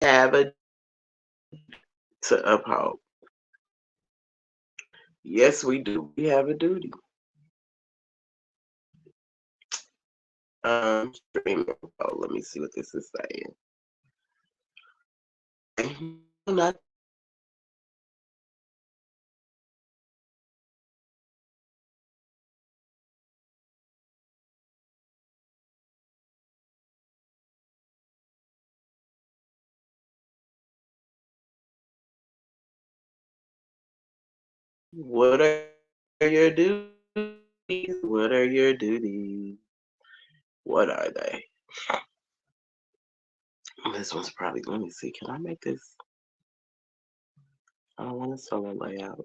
have a to uphold. Yes, we do. We have a duty. Streaming. Oh, let me see what this is saying. Not what are your duties? What are your duties? What are they? This one's probably. Let me see. Can I make this? I don't want a solo layout.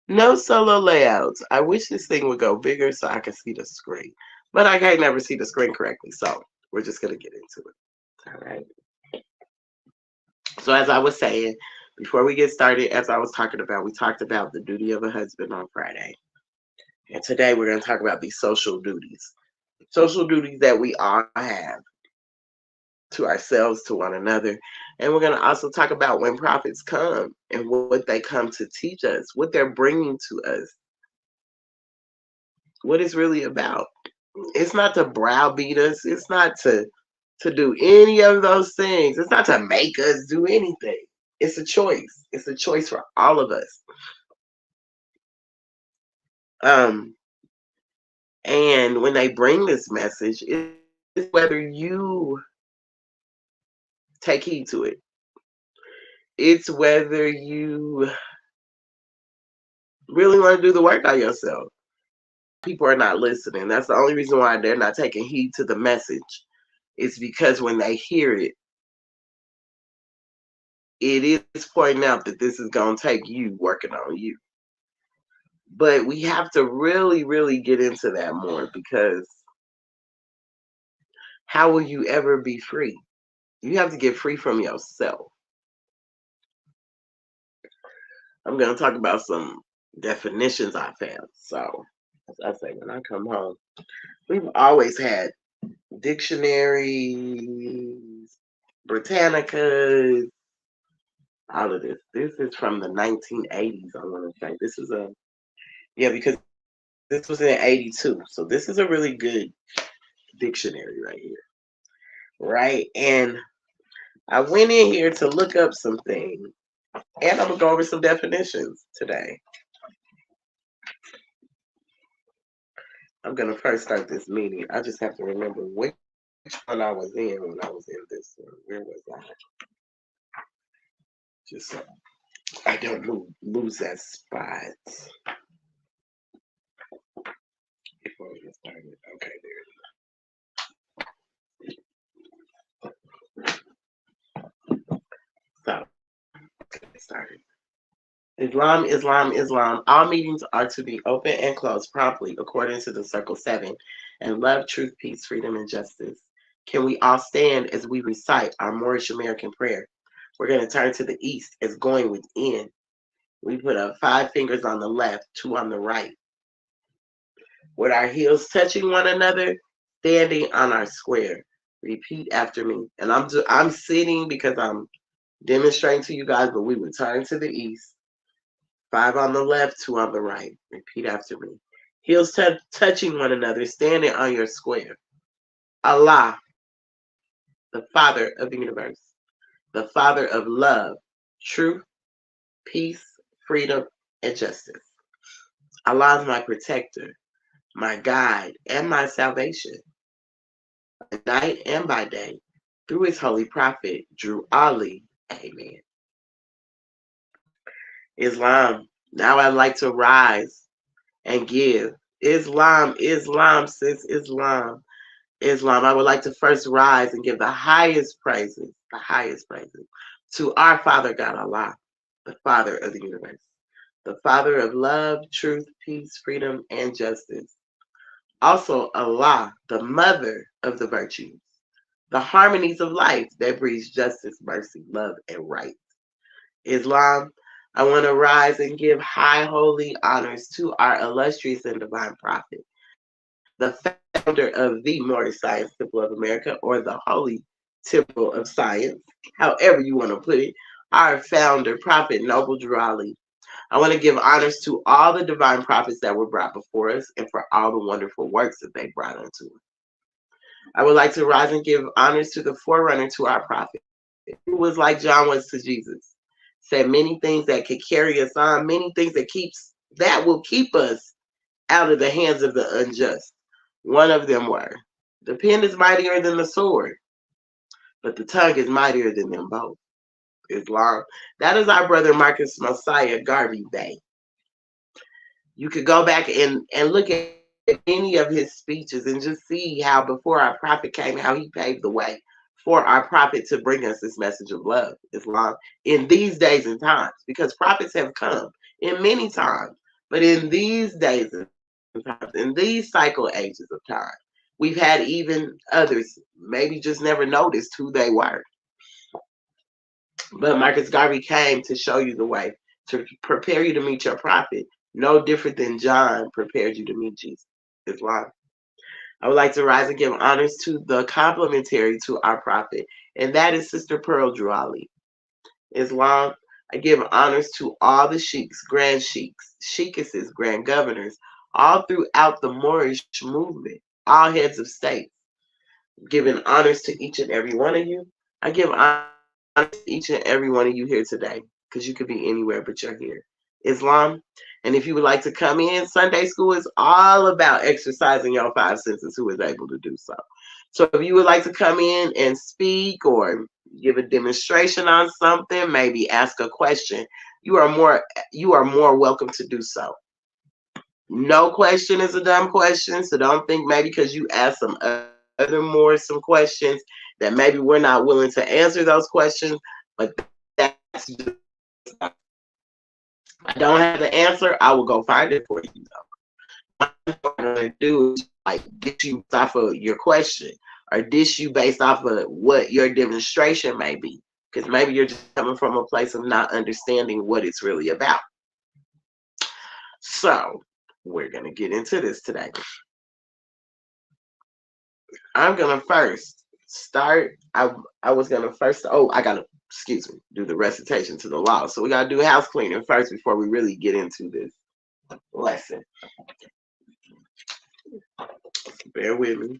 No solo layouts. I wish this thing would go bigger so I could see the screen, but I can't never see the screen correctly. So we're just gonna get into it. All right. So as I was saying, before we get started, as I was talking about, we talked about the duty of a husband on Friday. And today we're going to talk about these social duties. Social duties that we all have to ourselves, to one another. And we're going to also talk about when prophets come and what they come to teach us, what they're bringing to us, what it's really about. It's not to browbeat us. It's not to do any of those things. It's not to make us do anything. It's a choice. It's a choice for all of us. Um, and when they bring this message, it's whether you take heed to it. It's whether you really want to do the work on yourself. People are not listening. That's the only reason why they're not taking heed to the message. It's because when they hear it, it is pointing out that this is going to take you working on you. But we have to really, really get into that more because how will you ever be free? You have to get free from yourself. I'm going to talk about some definitions I found. So, as I say, when I come home, we've always had dictionaries, Britannicas, all of this. This is from the 1980s, I want to say. This is because this was in 82. So, this is a really good dictionary right here. Right? And I went in here to look up some things, and I'm going to go over some definitions today. I'm going to first start this meeting. I just have to remember which one I was in when I was in this one. Where was I? Just so I don't lose that spot before we get started. Okay, there. So, let's get started. Islam, Islam, Islam. All meetings are to be open and closed promptly according to the Circle 7 and love, truth, peace, freedom, and justice. Can we all stand as we recite our Moorish American prayer? We're going to turn to the east as going within. We put up 5 fingers on the left, 2 on the right. With our heels touching one another, standing on our square. Repeat after me. And I'm sitting because I'm demonstrating to you guys, but we would turn to the east. 5 on the left, 2 on the right. Repeat after me. Heels touching one another, standing on your square. Allah, the Father of the universe, the Father of love, truth, peace, freedom, and justice. Allah is my protector, my guide, and my salvation, by night and by day, through his holy prophet, Drew Ali. Amen. Islam. Now I'd like to rise and give. Islam, Islam, sis, Islam, Islam. I would like to first rise and give the highest praises to our Father God Allah, the Father of the universe, the Father of love, truth, peace, freedom, and justice. Also, Allah, the Mother of the virtues, the harmonies of life that breeds justice, mercy, love, and right. Islam, I want to rise and give high holy honors to our illustrious and divine prophet, the founder of the Moorish Science Temple of America, or the Holy temple of science, however you want to put it, our founder, Prophet Noble Drew Ali. I want to give honors to all the divine prophets that were brought before us and for all the wonderful works that they brought unto us. I would like to rise and give honors to the forerunner to our prophet, who was like John was to Jesus. Said many things that could carry us on, many things that will keep us out of the hands of the unjust. One of them were, the pen is mightier than the sword, but the tongue is mightier than them both. Islam. That is our brother Marcus Mosiah Garvey Bay. You could go back and look at any of his speeches and just see how before our prophet came, how he paved the way for our prophet to bring us this message of love, Islam, in these days and times. Because prophets have come in many times, but in these days and times, in these cycle ages of time, we've had even others maybe just never noticed who they were. But Marcus Garvey came to show you the way, to prepare you to meet your prophet, no different than John prepared you to meet Jesus. Islam. I would like to rise and give honors to the complementary to our prophet, and that is Sister Pearl Drew Ali. Islam. I give honors to all the sheiks, grand sheiks, sheikesses, grand governors, all throughout the Moorish movement, all heads of state. Giving honors to each and every one of you. I give honors to each and every one of you here today, because you could be anywhere but you're here. Islam. And if you would like to come in, Sunday school is all about exercising your five senses, who is able to do so. So if you would like to come in and speak or give a demonstration on something, maybe ask a question, you are more welcome to do so. No question is a dumb question, so don't think maybe because you ask some questions that maybe we're not willing to answer those questions, but that's just if I don't have the answer, I will go find it for you though. What I'm gonna do is like dish you based off of your question or dish you based off of what your demonstration may be. Because maybe you're just coming from a place of not understanding what it's really about. So we're gonna get into this today. I'm gonna first start. I was gonna first. Oh, I gotta do the recitation to the law. So we gotta do house cleaning first before we really get into this lesson. Bear with me.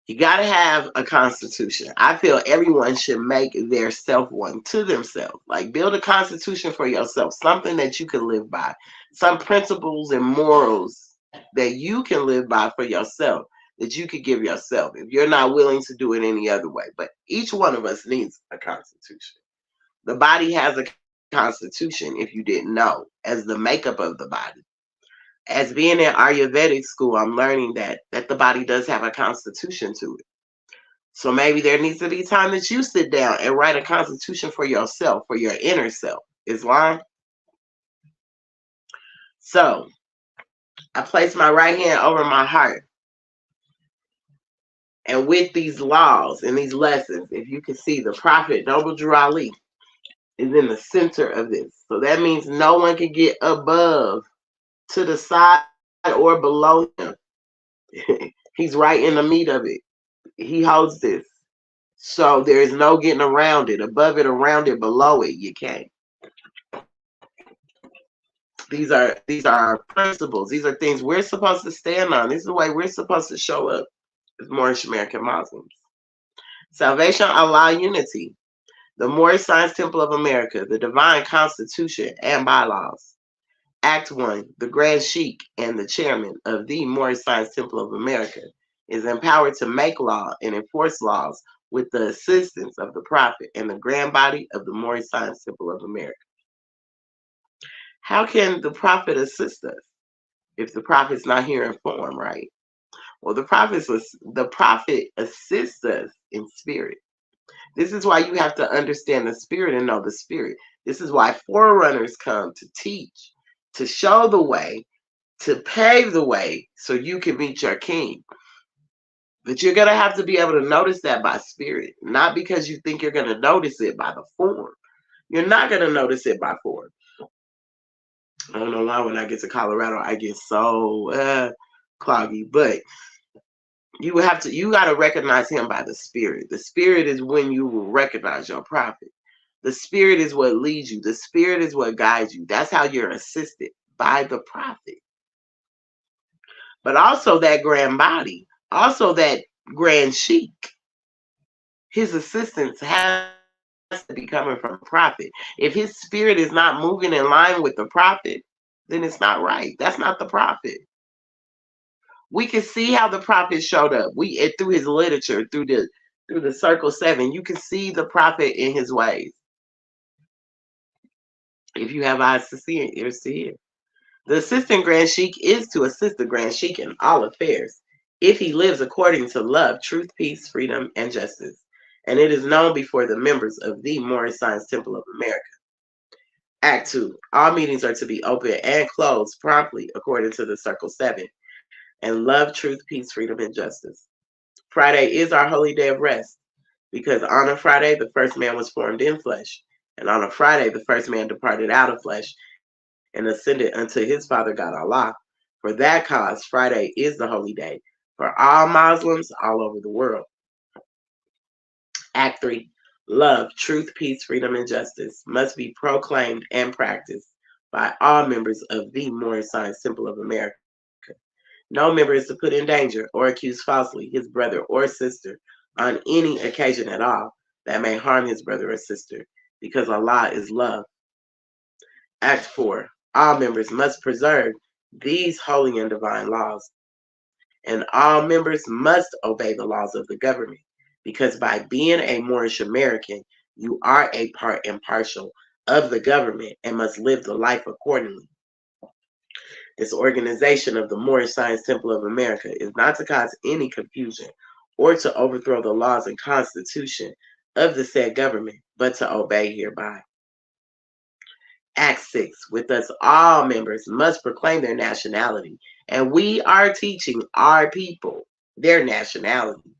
You gotta have a constitution. I feel everyone should make their self one to themselves. Like build a constitution for yourself, something that you can live by, some principles and morals that you can live by for yourself, that you could give yourself if you're not willing to do it any other way. But each one of us needs a constitution. The body has a constitution, if you didn't know, as the makeup of the body. As being in Ayurvedic school, I'm learning that the body does have a constitution to it. So maybe there needs to be time that you sit down and write a constitution for yourself, for your inner self. Islam. So I place my right hand over my heart. And with these laws and these lessons, if you can see, the Prophet Noble Drew Ali is in the center of this. So that means no one can get above, to the side, or below him. He's right in the meat of it. He holds this. So there is no getting around it. Above it, around it, below it, you can't. These are our principles. These are things we're supposed to stand on. This is the way we're supposed to show up as Moorish American Muslims. Salvation, Allah, unity. The Moorish Science Temple of America, the Divine Constitution and bylaws. Act 1. The Grand Sheikh and the chairman of the Moorish Science Temple of America is empowered to make law and enforce laws with the assistance of the Prophet and the grand body of the Moorish Science Temple of America. How can the Prophet assist us if the Prophet's not here in form, right? Well, the Prophet assists us in spirit. This is why you have to understand the spirit and know the spirit. This is why forerunners come to teach, to show the way, to pave the way so you can meet your king. But you're going to have to be able to notice that by spirit, not because you think you're going to notice it by the form. You're not going to notice it by form. I don't know why when I get to Colorado, I get so cloggy, but You got to recognize him by the spirit. The spirit is when you will recognize your prophet. The spirit is what leads you. The spirit is what guides you. That's how you're assisted by the prophet. But also that grand body, also that grand sheik, his assistance has to be coming from the prophet. If his spirit is not moving in line with the prophet, then it's not right. That's not the prophet. We can see how the prophet showed up. Through his literature, through the circle seven, you can see the prophet in his ways. If you have eyes to see and ears to hear. The assistant Grand Sheik is to assist the Grand Sheik in all affairs, if he lives according to love, truth, peace, freedom, and justice. And it is known before the members of the Morris Science Temple of America. Act 2. All meetings are to be open and closed promptly according to the Circle 7. And love, truth, peace, freedom, and justice. Friday is our holy day of rest, because on a Friday the first man was formed in flesh, and on a Friday the first man departed out of flesh and ascended unto his Father God Allah. For that cause, Friday is the holy day for all Muslims all over the world. Act 3. Love, truth, peace, freedom, and justice must be proclaimed and practiced by all members of the Morris Science Temple of America. No member is to put in danger or accuse falsely his brother or sister on any occasion at all that may harm his brother or sister, because Allah is love. Act 4. All members must preserve these holy and divine laws, and all members must obey the laws of the government, because by being a Moorish American, you are a part and parcel of the government and must live the life accordingly. This organization of the Moorish Science Temple of America is not to cause any confusion or to overthrow the laws and constitution of the said government, but to obey hereby. Act 6. With us, all members must proclaim their nationality, and we are teaching our people their nationality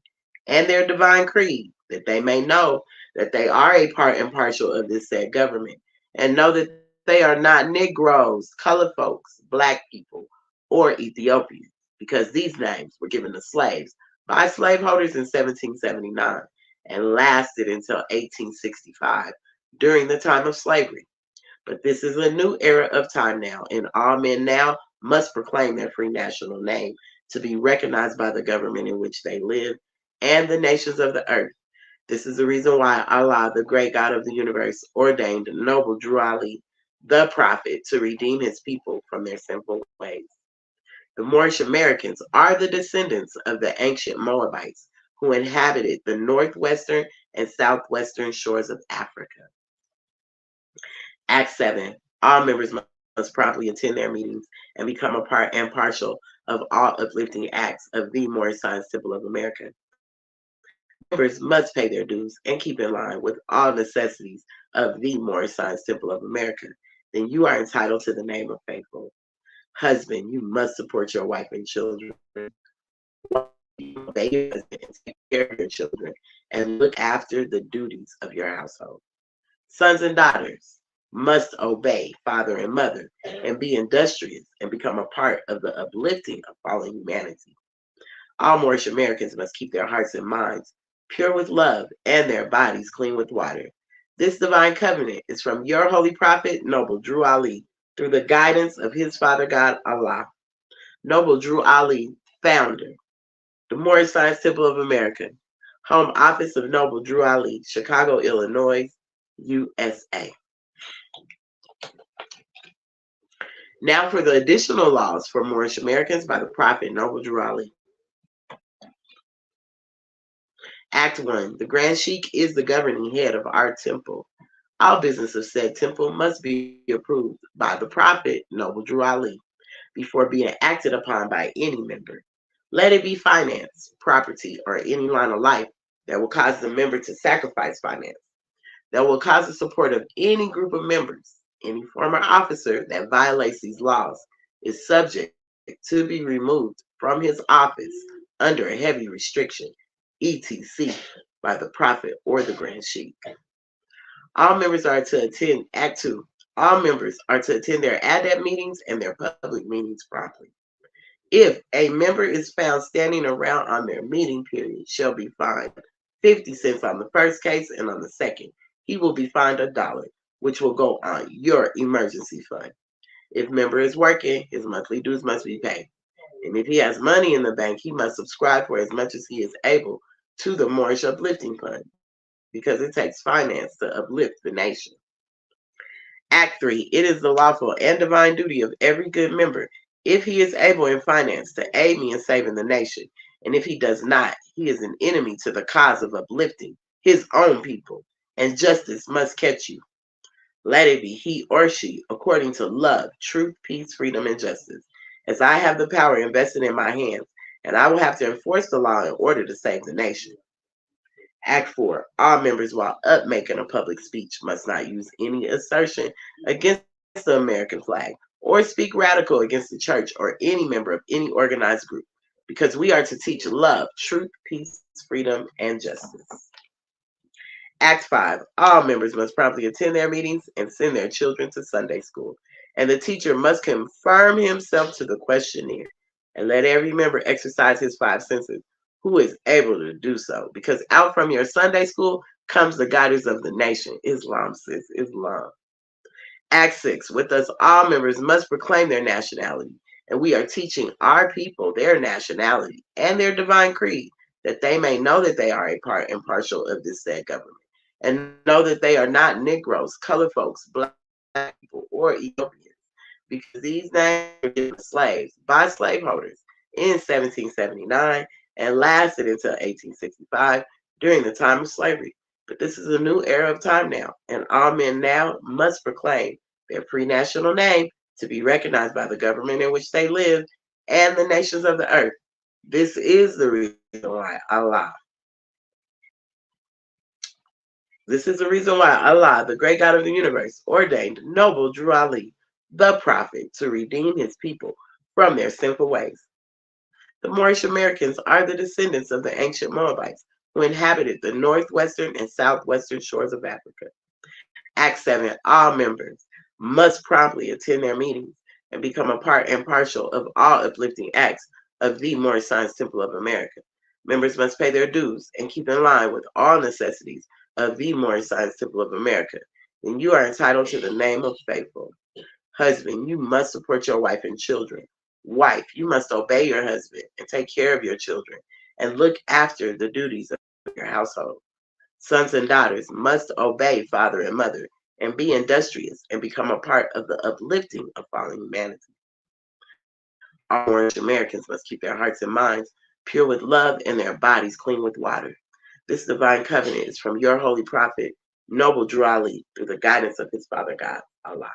and their divine creed, that they may know that they are a part and parcel of this said government, and know that they are not Negroes, colored folks, black people, or Ethiopians, because these names were given to slaves by slaveholders in 1779 and lasted until 1865 during the time of slavery. But this is a new era of time now, and all men now must proclaim their free national name to be recognized by the government in which they live and the nations of the earth. This is the reason why Allah, the great God of the universe, ordained noble Drew Ali, the prophet, to redeem his people from their sinful ways. The Moorish Americans are the descendants of the ancient Moabites who inhabited the northwestern and southwestern shores of Africa. Act 7. All members must promptly attend their meetings and become a part and partial of all uplifting acts of the Moorish Science Temple of America. Members must pay their dues and keep in line with all necessities of the Moorish Science Temple of America. Then you are entitled to the name of faithful. Husband, you must support your wife and children. Obey your husband and take care of your children and look after the duties of your household. Sons and daughters must obey father and mother and be industrious and become a part of the uplifting of fallen humanity. All Moorish Americans must keep their hearts and minds pure with love and their bodies clean with water. This divine covenant is from your holy prophet, Noble Drew Ali, through the guidance of his Father God, Allah. Noble Drew Ali, founder, the Moorish Science Temple of America, home office of Noble Drew Ali, Chicago, Illinois, USA. Now for the additional laws for Moorish Americans by the Prophet Noble Drew Ali. Act 1. The Grand Sheik is the governing head of our temple. All business of said temple must be approved by the Prophet Noble Drew Ali before being acted upon by any member. Let it be finance, property, or any line of life that will cause the member to sacrifice finance, that will cause the support of any group of members. Any former officer that violates these laws is subject to be removed from his office under a heavy restriction, etc., by the Prophet or the Grand Sheik. All members are to attend Act 2. All members are to attend their ADEP meetings and their public meetings promptly. If a member is found standing around on their meeting period, shall be fined 50 cents on the first case, and on the second, he will be fined $1, which will go on your emergency fund. If member is working, his monthly dues must be paid. And if he has money in the bank, he must subscribe for as much as he is able to the Moorish Uplifting Fund, because it takes finance to uplift the nation. Act 3. It is the lawful and divine duty of every good member, if he is able in finance, to aid me in saving the nation. And if he does not, he is an enemy to the cause of uplifting his own people, and justice must catch you. Let it be he or she, according to love, truth, peace, freedom, and justice. As I have the power invested in my hands, and I will have to enforce the law in order to save the nation. Act 4. All members, while up making a public speech, must not use any assertion against the American flag or speak radical against the church or any member of any organized group, because we are to teach love, truth, peace, freedom, and justice. Act 5. All members must promptly attend their meetings and send their children to Sunday school, and the teacher must confirm himself to the questionnaire, and let every member exercise his five senses who is able to do so, because out from your Sunday school comes the guidance of the nation. Islam, sis, Islam. Act 6. With us, all members must proclaim their nationality, and we are teaching our people their nationality and their divine creed, that they may know that they are a part and partial of this said government, and know that they are not Negroes, colored folks, black people, or Ethiopians, because these names were given to slaves by slaveholders in 1779 and lasted until 1865 during the time of slavery. But this is a new era of time now, and all men now must proclaim their pre-national name to be recognized by the government in which they live and the nations of the earth. This is the reason why Allah, the great God of the universe, ordained noble Drew Ali, the prophet, to redeem his people from their sinful ways. The Moorish Americans are the descendants of the ancient Moabites who inhabited the northwestern and southwestern shores of Africa. Act 7. All members must promptly attend their meetings and become a part and partial of all uplifting acts of the Moorish Science Temple of America. Members must pay their dues and keep in line with all necessities of the Moorish Science Temple of America. Then you are entitled to the name of faithful. Husband, you must support your wife and children. Wife, you must obey your husband and take care of your children and look after the duties of your household. Sons and daughters must obey father and mother and be industrious and become a part of the uplifting of fallen humanity. All Moorish Americans must keep their hearts and minds pure with love and their bodies clean with water. This divine covenant is from your holy prophet, Noble Drew Ali, through the guidance of his Father God, Allah.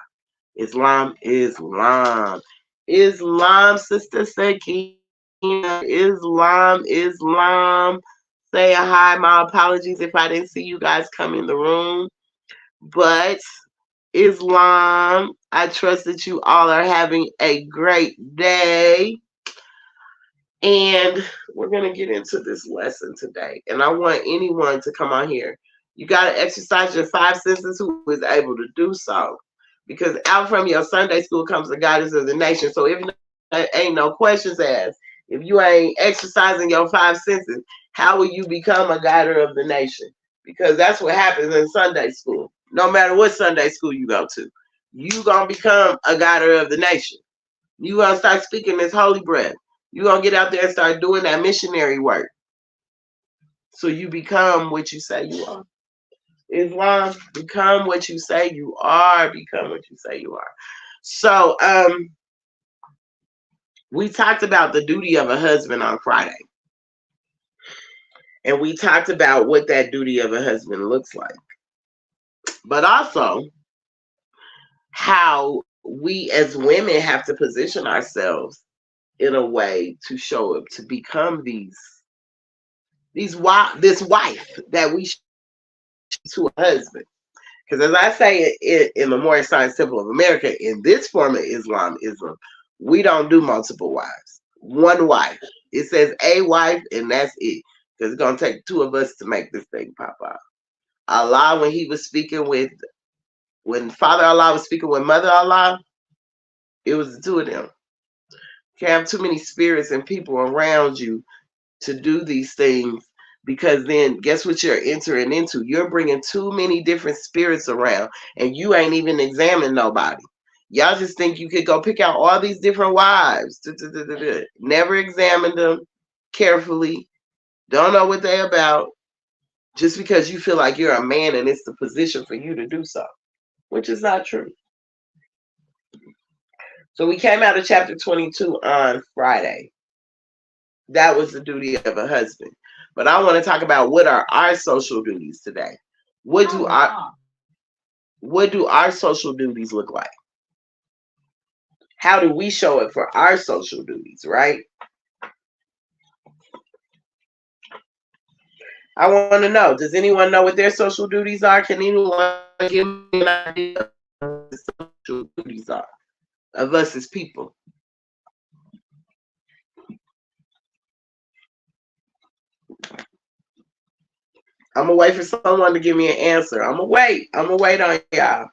Islam, Islam. Islam, Sister Sakina. Islam, Islam. Say a hi. My apologies if I didn't see you guys come in the room. But Islam, I trust that you all are having a great day. And we're going to get into this lesson today. And I want anyone to come on here. You got to exercise your five senses who is able to do so. Because out from your Sunday school comes the guidance of the nation. So if ain't no questions asked, if you ain't exercising your five senses, how will you become a guider of the nation? Because that's what happens in Sunday school. No matter what Sunday school you go to, you going to become a guider of the nation. You going to start speaking this holy breath. You're going to get out there and start doing that missionary work. So you become what you say you are. Islam, become what you say you are. Become what you say you are. So, we talked about the duty of a husband on Friday. And we talked about what that duty of a husband looks like. But also, how we as women have to position ourselves in a way to show up, to become this wife that we to a husband. Because as I say in the Moorish Science Temple of America, in this form of Islam, we don't do multiple wives. One wife. It says a wife, and that's it. Because it's going to take two of us to make this thing pop out. Allah, when Father Allah was speaking with Mother Allah, it was the two of them. You have too many spirits and people around you to do these things, because then guess what you're entering into? You're bringing too many different spirits around, and you ain't even examined nobody. Y'all just think you could go pick out all these different wives. Never examined them carefully. Don't know what they're about. Just because you feel like you're a man and it's the position for you to do so, which is not true. So we came out of chapter 22 on Friday. That was the duty of a husband. But I want to talk about what are our social duties today. What do our social duties look like? How do we show it for our social duties, right? I want to know, does anyone know what their social duties are? Can anyone give me an idea of what the social duties are of us as people? I'm going to wait for someone to give me an answer. I'm going to wait on y'all.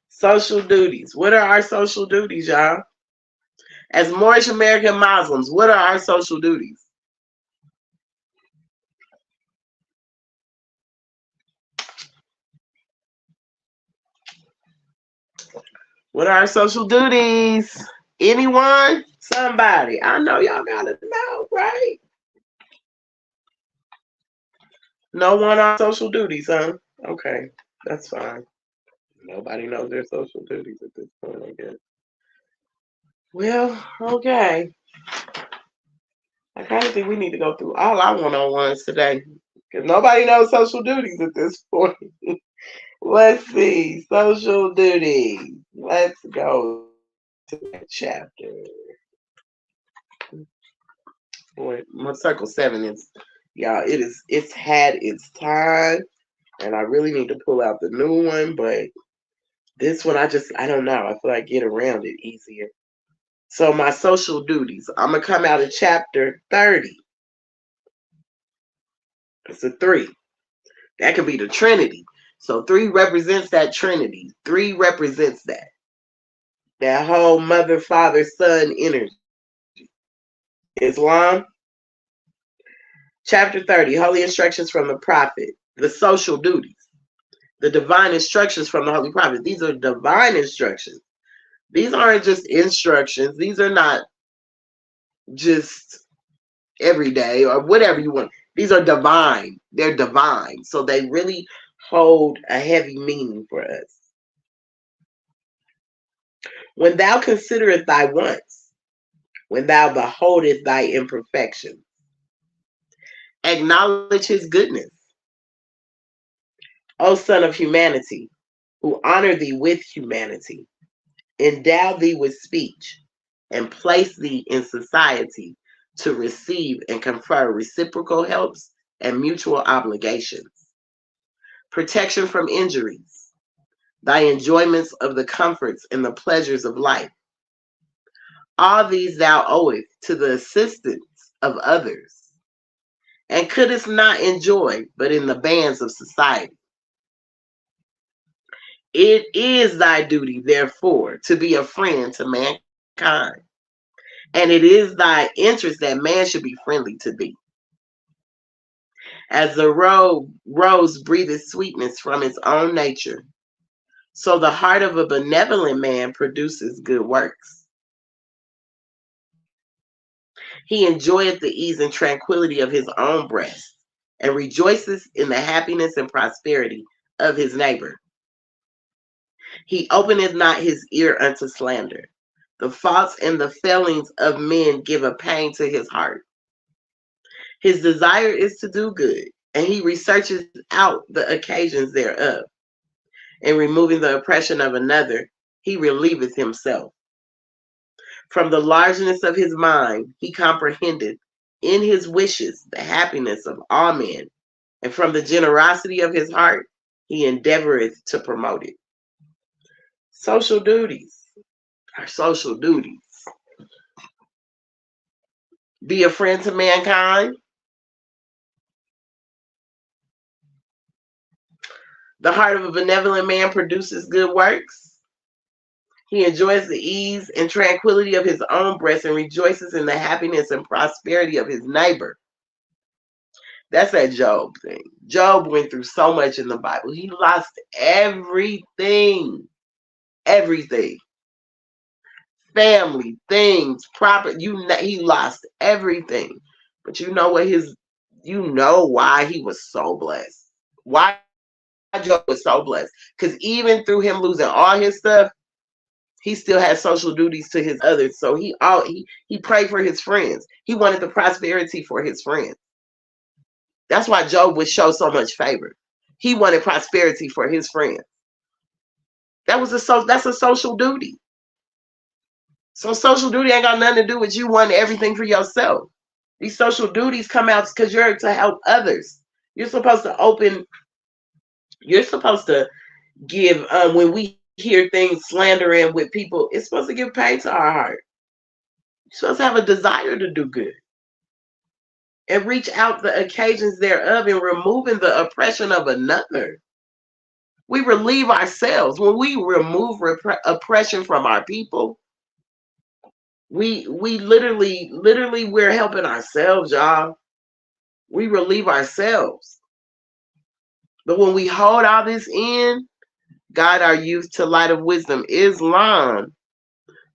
Social duties. What are our social duties, y'all? As Moorish American Muslims, what are our social duties? What are our social duties? Anyone? Somebody. I know y'all gotta know, right? No one on social duties, huh? Okay, that's fine. Nobody knows their social duties at this point, I guess. Well, okay. I kind of think we need to go through all our one-on-ones today, because nobody knows social duties at this point. Let's see. Social duties. Let's go to that chapter. Boy, my circle 7 is, y'all, it's had its time, and I really need to pull out the new one, but this one I don't know. I feel like I get around it easier. So my social duties. I'm gonna come out of chapter 30. It's a 3. That could be the Trinity. So 3 represents that Trinity. 3 represents that. That whole mother, father, son energy. Islam. Chapter 30, Holy Instructions from the Prophet. The social duties. The divine instructions from the Holy Prophet. These are divine instructions. These aren't just instructions. These are not just every day or whatever you want. These are divine. They're divine. So they really hold a heavy meaning for us. When thou considerest thy wants, when thou beholdest thy imperfections, acknowledge his goodness. O Son of humanity, who honor thee with humanity, endow thee with speech, and place thee in society to receive and confer reciprocal helps and mutual obligations. Protection from injuries, thy enjoyments of the comforts and the pleasures of life. All these thou owest to the assistance of others, and couldst not enjoy but in the bands of society. It is thy duty, therefore, to be a friend to mankind, and it is thy interest that man should be friendly to thee. As the rose breatheth sweetness from its own nature, so the heart of a benevolent man produces good works. He enjoyeth the ease and tranquility of his own breast, and rejoices in the happiness and prosperity of his neighbor. He openeth not his ear unto slander. The faults and the failings of men give a pain to his heart. His desire is to do good, and he researches out the occasions thereof. In removing the oppression of another, he relieveth himself. From the largeness of his mind, he comprehended in his wishes the happiness of all men, and from the generosity of his heart, he endeavoreth to promote it. Social duties. Our social duties. Be a friend to mankind. The heart of a benevolent man produces good works. He enjoys the ease and tranquility of his own breast and rejoices in the happiness and prosperity of his neighbor. That's that Job thing. Job went through so much in the Bible. He lost everything. Everything. Family, things, property. He lost everything. But you know what why he was so blessed. Why Job was so blessed. Because even through him losing all his stuff, he still had social duties to his others. So he prayed for his friends. He wanted the prosperity for his friends. That's why Job would show so much favor. He wanted prosperity for his friends. That's a social duty. So social duty ain't got nothing to do with you wanting everything for yourself. These social duties come out because you're to help others. You're supposed to give when we hear things slandering with people, it's supposed to give pain to our heart. You're supposed to have a desire to do good and reach out the occasions thereof in removing the oppression of another. We relieve ourselves. When we remove oppression from our people, we literally we're helping ourselves, y'all. We relieve ourselves. But when we hold all this in, guide our youth to light of wisdom. Islam,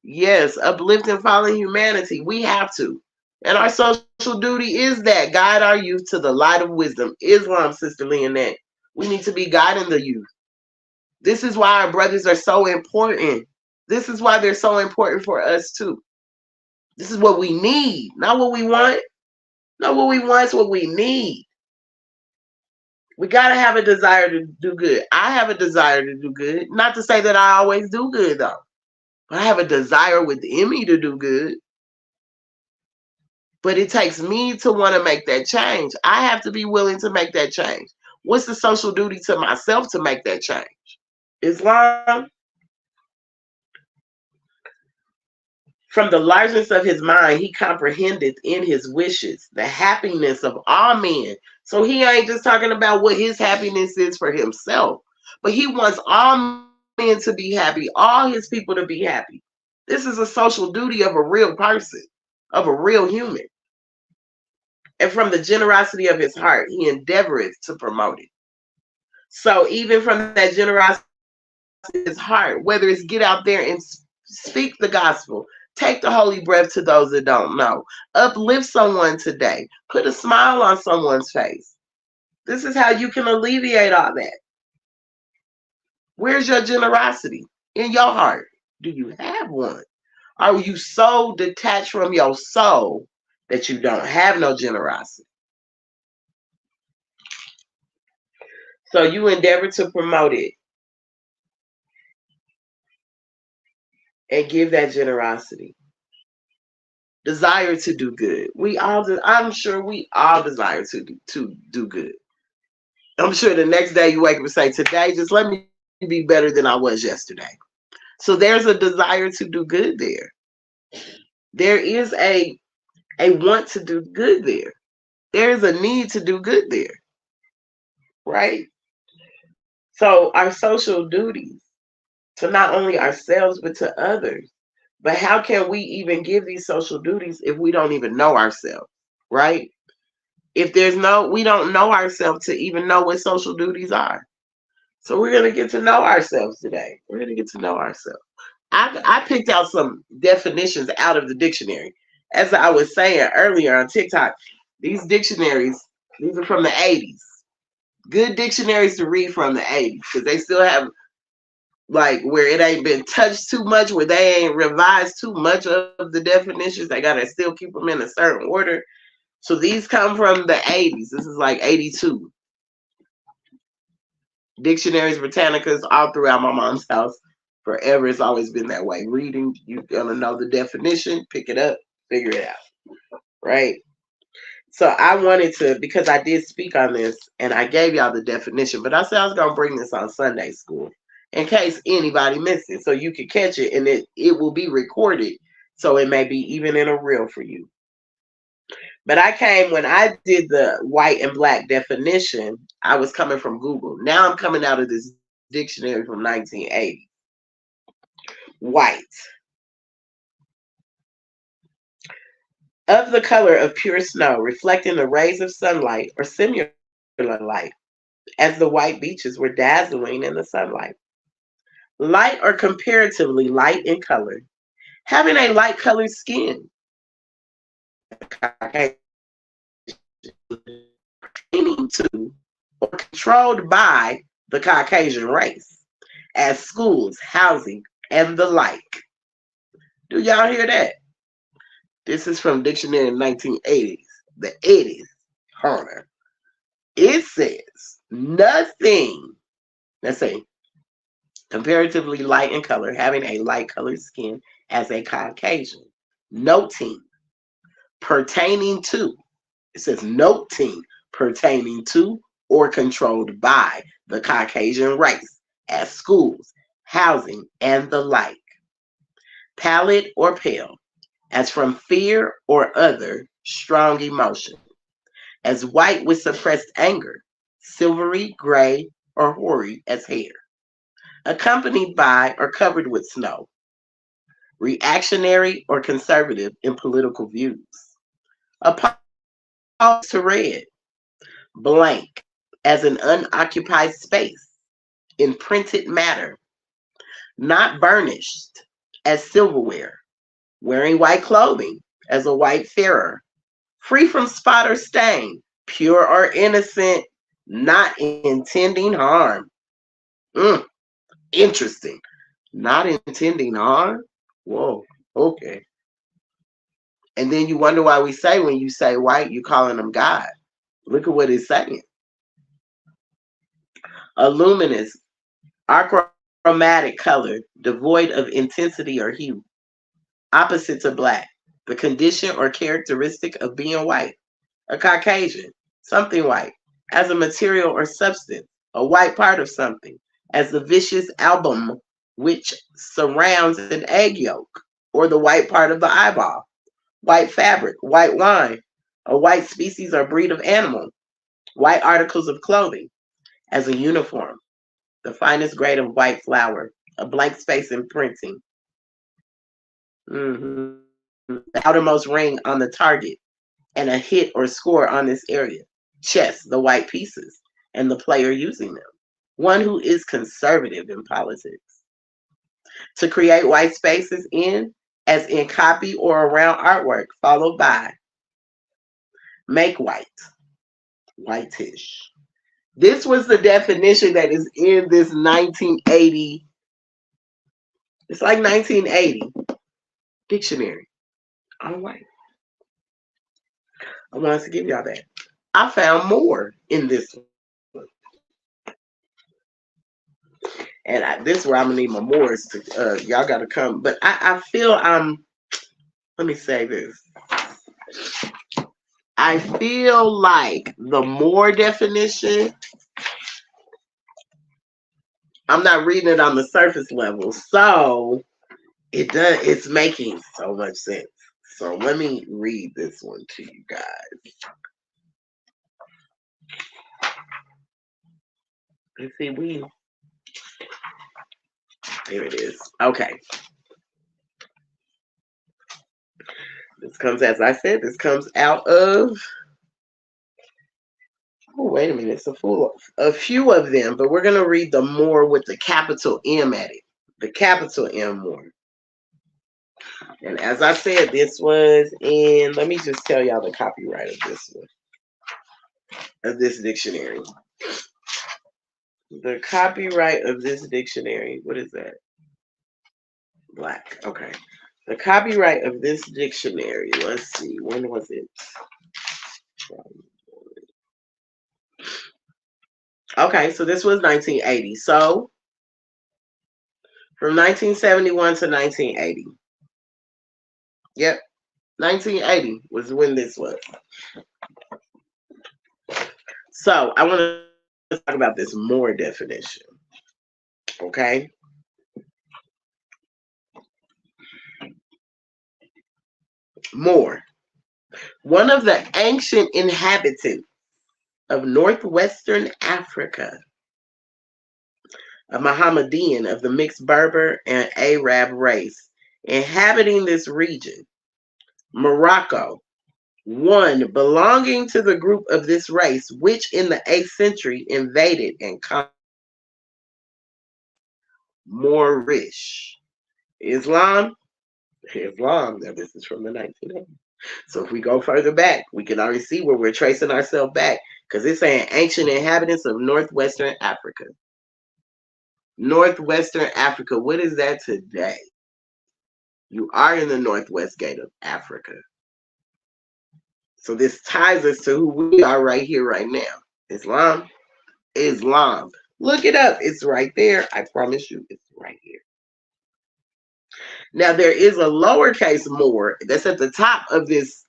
yes, uplifting fallen humanity. We have to. And our social duty is that. Guide our youth to the light of wisdom. Islam, Sister Leonette. We need to be guiding the youth. This is why our brothers are so important. This is why they're so important for us too. This is what we need, not what we want. Not what we want, it's what we need. We got to have a desire to do good. I have a desire to do good. Not to say that I always do good, though. But I have a desire within me to do good. But it takes me to want to make that change. I have to be willing to make that change. What's the social duty to myself to make that change? Islam, from the largeness of his mind, he comprehendeth in his wishes the happiness of all men. So he ain't just talking about what his happiness is for himself, but he wants all men to be happy, all his people to be happy. This is a social duty of a real person, of a real human. And from the generosity of his heart, he endeavoreth to promote it. So even from that generosity of his heart, whether it's get out there and speak the gospel, take the holy breath to those that don't know, uplift someone today, put a smile on someone's face. This is how you can alleviate all that. Where's your generosity in your heart? Do you have one? Are you so detached from your soul that you don't have no generosity? So you endeavor to promote it and give that generosity. Desire to do good. I'm sure we all desire to do good. I'm sure the next day you wake up and say, today, just let me be better than I was yesterday. So there's a desire to do good there. There is a want to do good there. There is a need to do good there. Right? So our social duties to not only ourselves but to others. But how can we even give these social duties if we don't even know ourselves? Right? If we don't know ourselves to even know what social duties are. So we're going to get to know ourselves today. We're going to get to know ourselves. I picked out some definitions out of the dictionary. As I was saying earlier on TikTok, these dictionaries, these are from the 80s. Good dictionaries to read from the 80s because they still have like where it ain't been touched too much, where they ain't revised too much of the definitions. They got to still keep them in a certain order. So these come from the 80s. This is like 82. Dictionaries, Britannicas, all throughout my mom's house. Forever, it's always been that way. Reading, you're going to know the definition, pick it up, figure it out. Right? So I wanted to, because I did speak on this, and I gave y'all the definition, but I said I was going to bring this on Sunday school in case anybody missed it, so you could catch it, and it will be recorded, so it may be even in a reel for you. But when I did the white and black definition, I was coming from Google. Now I'm coming out of this dictionary from 1980. White. Of the color of pure snow, reflecting the rays of sunlight or similar light, as the white beaches were dazzling in the sunlight. Light or comparatively light in color, having a light colored skin, pertaining to or controlled by the Caucasian race, as schools, housing, and the like. Do y'all hear that? This is from Dictionary in 1980s, the 80s, Hunter. It says nothing. Let's say comparatively light in color, having a light colored skin as a Caucasian. Noting, pertaining to. It says noting, pertaining to or controlled by the Caucasian race as schools, housing, and the like. Pallid or pale, as from fear or other strong emotion. As white with suppressed anger, silvery, gray, or hoary as hair. Accompanied by or covered with snow. Reactionary or conservative in political views. Opposed to red. Blank, as an unoccupied space in printed matter. Not burnished, as silverware. Wearing white clothing, as a white farer. Free from spot or stain, pure or innocent, not intending harm. Interesting. Not intending harm? Whoa, okay. And then you wonder why we say when you say white, you're calling them God. Look at what it's saying. A luminous, achromatic color, devoid of intensity or hue. Opposite to black. The condition or characteristic of being white. A Caucasian, something white. As a material or substance, a white part of something. As the vicious album which surrounds an egg yolk, or the white part of the eyeball. White fabric, white wine, a white species or breed of animal. White articles of clothing. As a uniform, the finest grade of white flour, a blank space in printing. The outermost ring on the target, and a hit or score on this area. Chess, the white pieces, and the player using them. One who is conservative in politics. To create white spaces in, as in copy or around artwork, followed by make white, whitish. This was the definition that is in this 1980, it's like 1980 dictionary on white. I wanted to give y'all that. I found more in this one. And this is where I'm gonna need my Moors to y'all gotta come. But I feel let me say this. I feel like the more definition, I'm not reading it on the surface level. So it's making so much sense. So let me read this one to you guys. Let's see, here it is. Okay. This comes, as I said, this comes out of, oh, wait a minute, it's a few of them, but we're going to read the more with the capital M at it. The capital M more. And as I said, this was in, let me just tell y'all the copyright of this one, of this dictionary. The copyright of this dictionary, what is that? Black, okay. The copyright of this dictionary, let's see, when was it? Okay, so this was 1980. So from 1971 to 1980. Yep, 1980 was when this was. So I want to talk about this more definition. Okay. More. One of the ancient inhabitants of northwestern Africa, a Mohammedan of the mixed Berber and Arab race, inhabiting this region. Morocco, one belonging to the group of this race, which in the 8th century invaded and conquered Moorish. Islam, now this is from the 1980s. So if we go further back, we can already see where we're tracing ourselves back because it's saying ancient inhabitants of northwestern Africa. Northwestern Africa, what is that today? You are in the northwest gate of Africa. So this ties us to who we are right here, right now. Islam. Islam. Look it up. It's right there. I promise you, it's right here. Now there is a lowercase more that's at the top of this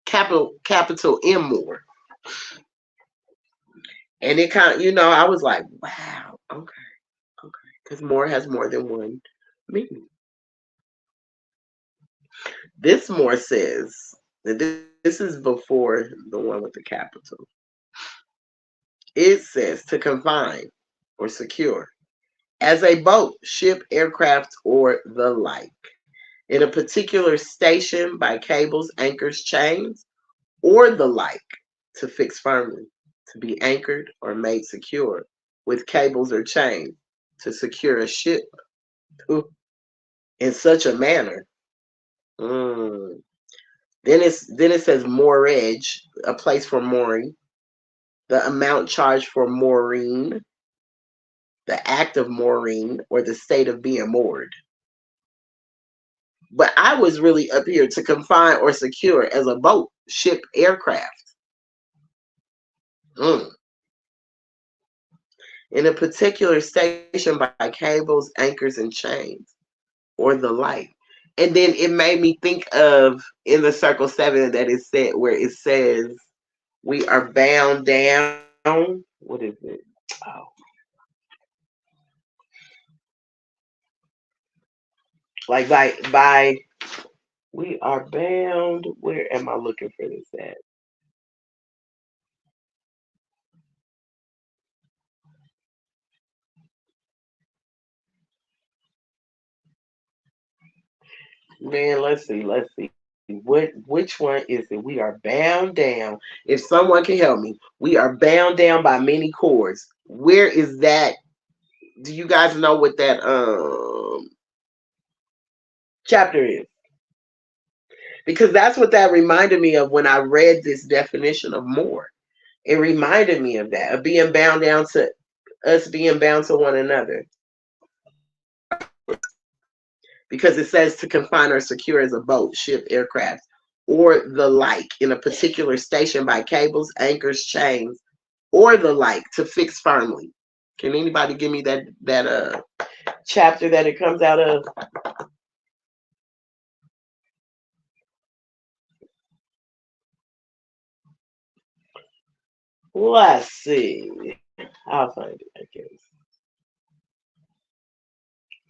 capital M more. And it kind of, I was like, wow, okay. Because more has more than one meaning. This more says that this is before the one with the capital. It says to confine or secure as a boat, ship, aircraft, or the like, in a particular station by cables, anchors, chains, or the like, to fix firmly, to be anchored or made secure with cables or chains, to secure a ship in such a manner. Then it says moorage, a place for mooring, the amount charged for mooring, the act of mooring, or the state of being moored. But I was really up here to confine or secure as a boat, ship, aircraft. In a particular station by cables, anchors, and chains, or the like. And then it made me think of in the circle 7 that it said where it says we are bound down. What is it? Oh. Like by we are bound. Where am I looking for this at? Man, let's see. Which one is it? We are bound down. If someone can help me, we are bound down by many cords. Where is that? Do you guys know what that chapter is? Because that's what that reminded me of when I read this definition of more. It reminded me of that, of being bound down to us being bound to one another. Because it says to confine or secure as a boat, ship, aircraft, or the like in a particular station by cables, anchors, chains, or the like to fix firmly. Can anybody give me that chapter that it comes out of? Let's see. I'll find it, I guess.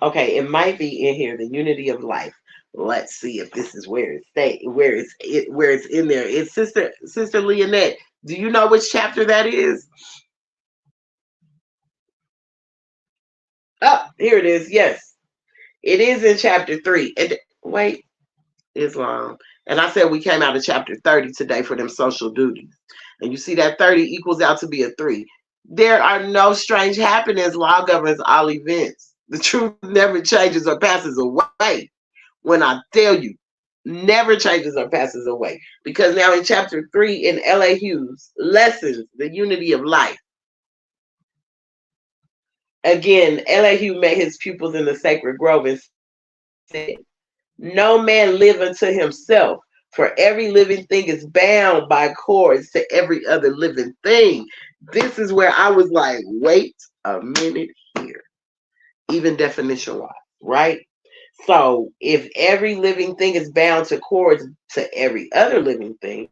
Okay, it might be in here, the unity of life. Let's see if this is where it's in there. It's Sister Leonette. Do you know which chapter that is? Oh, here it is. Yes, it is in chapter 3. And wait, Islam. And I said we came out of chapter 30 today for them social duties. And you see that 30 equals out to be a 3. There are no strange happenings. Law governs all events. The truth never changes or passes away. When I tell you, never changes or passes away. Because now in chapter 3 in L.A. Hughes, lessons, the unity of life. Again, L.A. Hughes met his pupils in the sacred grove and said, no man live unto himself, for every living thing is bound by cords to every other living thing. This is where I was like, wait a minute here. Even definition wise, right? So if every living thing is bound to cords to every other living thing,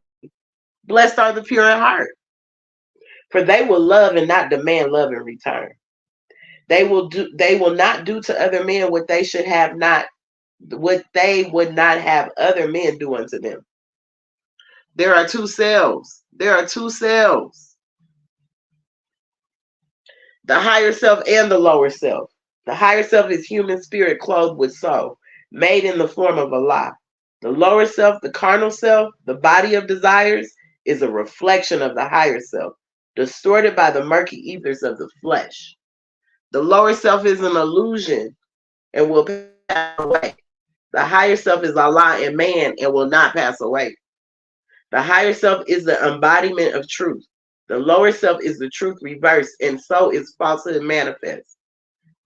blessed are the pure in heart, for they will love and not demand love in return. They will not do to other men what they would not have other men do unto them. There are two selves. There are two selves. The higher self and the lower self. The higher self is human spirit clothed with soul, made in the form of Allah. The lower self, the carnal self, the body of desires, is a reflection of the higher self, distorted by the murky ethers of the flesh. The lower self is an illusion and will pass away. The higher self is Allah and man and will not pass away. The higher self is the embodiment of truth. The lower self is the truth reversed, and so is falsehood manifest.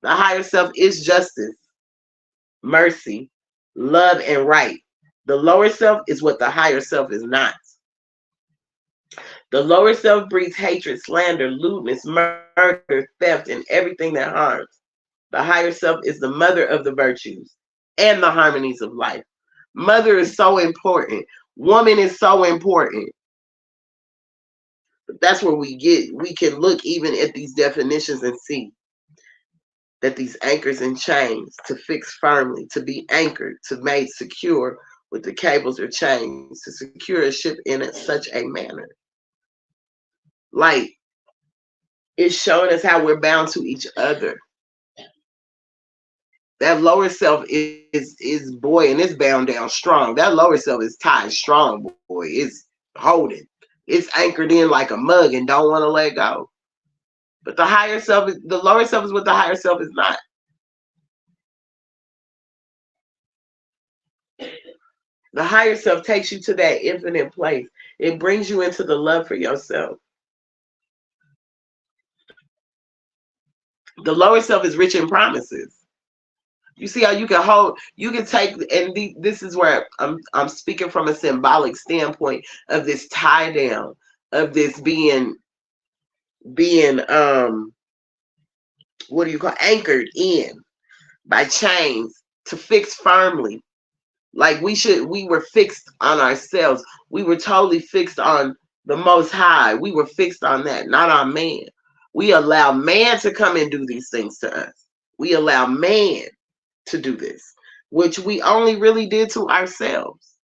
The higher self is justice, mercy, love, and right. The lower self is what the higher self is not. The lower self breeds hatred, slander, lewdness, murder, theft, and everything that harms. The higher self is the mother of the virtues and the harmonies of life. Mother is so important. Woman is so important. But that's where we can look even at these definitions and see that these anchors and chains to fix firmly, to be anchored, to made secure with the cables or chains, to secure a ship in such a manner. Like, it's showing us how we're bound to each other. That lower self is boy, and it's bound down strong. That lower self is tied strong, boy. It's holding. It's anchored in like a mug and don't want to let go. But the lower self is what the higher self is not. The higher self takes you to that infinite place. It brings you into the love for yourself. The lower self is rich in promises. You see how you can take, and this is where I'm speaking from a symbolic standpoint of this tie down, of this being what do you call, anchored in by chains to fix firmly. Like we were fixed on ourselves. We were totally fixed on the Most High. We were fixed on that, not on man. We allow man to come and do these things to us. We allow man to do this, which we only really did to ourselves.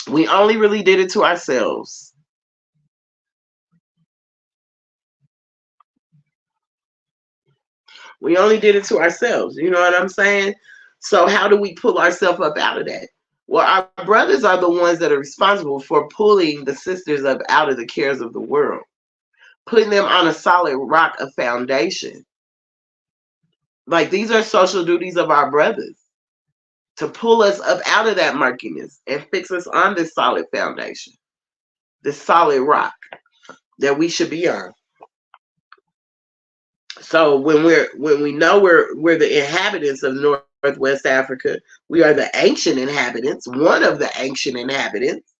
We only really did it to ourselves. We only did it to ourselves. You know what I'm saying? So how do we pull ourselves up out of that? Well, our brothers are the ones that are responsible for pulling the sisters up out of the cares of the world, putting them on a solid rock of foundation. Like, these are social duties of our brothers, to pull us up out of that murkiness and fix us on this solid foundation, this solid rock that we should be on. So when we know we're the inhabitants of Northwest Africa, we are the ancient inhabitants, one of the ancient inhabitants.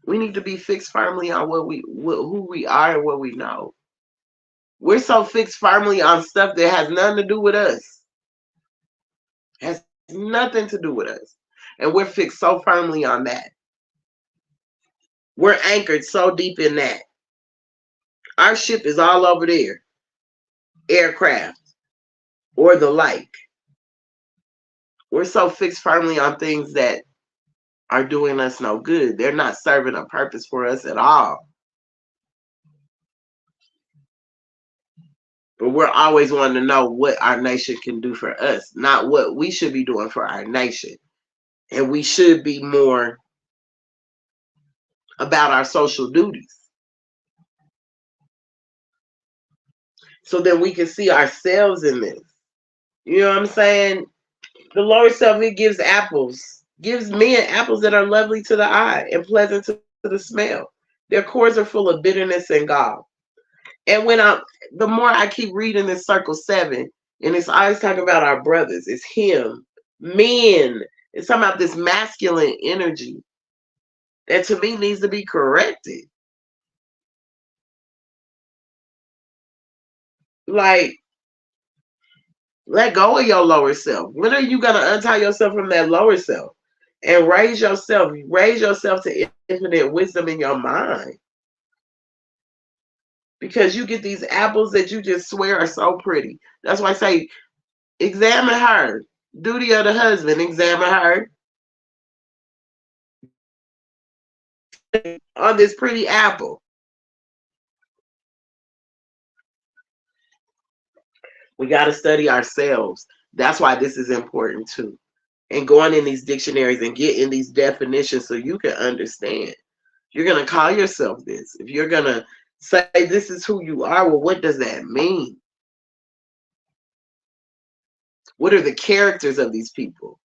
We need to be fixed firmly on who we are and what we know. We're so fixed firmly on stuff that has nothing to do with us. Has nothing to do with us. And we're fixed so firmly on that. We're anchored so deep in that. Our ship is all over there. Aircraft or the like. We're so fixed firmly on things that are doing us no good. They're not serving a purpose for us at all. But we're always wanting to know what our nation can do for us, not what we should be doing for our nation. And we should be more about our social duties. So that we can see ourselves in this. You know what I'm saying? The lower self, it gives men apples that are lovely to the eye and pleasant to the smell. Their cores are full of bitterness and gall. And the more I keep reading this circle 7, and it's always talking about our brothers, it's him, men. It's talking about this masculine energy that to me needs to be corrected. Like, let go of your lower self. When are you going to untie yourself from that lower self and raise yourself to infinite wisdom in your mind? Because you get these apples that you just swear are so pretty. That's why I say, examine her. Duty of the husband, examine her. on this pretty apple. We got to study ourselves. That's why this is important too. And going in these dictionaries and getting these definitions so you can understand. You're going to call yourself this. If you're going to say this is who you are, well, what does that mean? What are the characters of these people?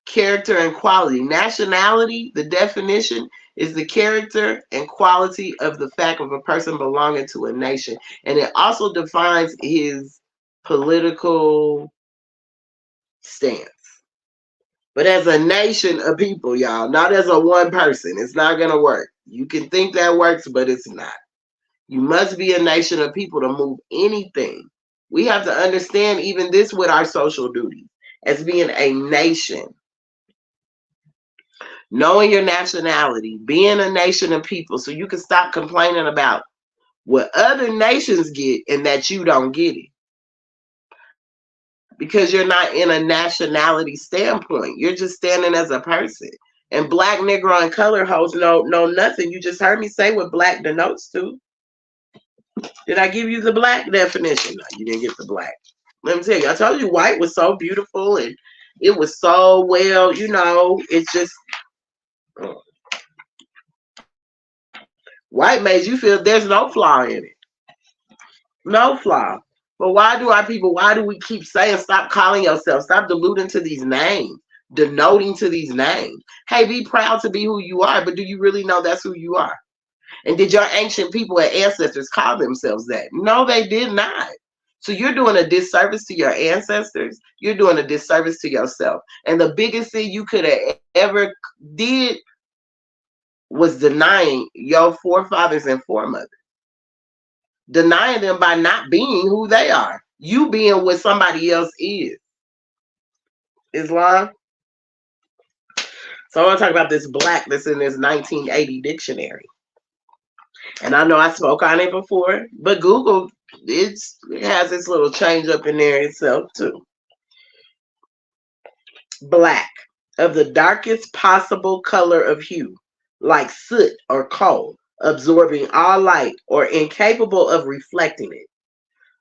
Character and quality. Nationality, the definition is the character and quality of the fact of a person belonging to a nation. And it also defines his political stance. But as a nation of people, y'all, not as a one person, it's not going to work. You can think that works, but it's not. You must be a nation of people to move anything. We have to understand even this with our social duties as being a nation. Knowing your nationality, being a nation of people, so you can stop complaining about what other nations get and that you don't get it. Because you're not in a nationality standpoint. You're just standing as a person. And black, Negro, and color hoes know nothing. You just heard me say what black denotes to. Did I give you the black definition? No, you didn't get the black. Let me tell you, I told you white was so beautiful and it was so well, it's just white made you feel there's no flaw in it. No flaw. But why do we keep saying stop calling yourself? Stop diluting to these names, denoting to these names. Hey, be proud to be who you are, but do you really know that's who you are? And did your ancient people and ancestors call themselves that? No, they did not. So you're doing a disservice to your ancestors. You're doing a disservice to yourself. And the biggest thing you could have ever did was denying your forefathers and foremothers. Denying them by not being who they are. You being what somebody else is. Islam. So I want to talk about this black that's in this 1980 dictionary. And I know I spoke on it before, but Google it has its little change up in there itself too. Black, of the darkest possible color of hue, like soot or coal, absorbing all light or incapable of reflecting it.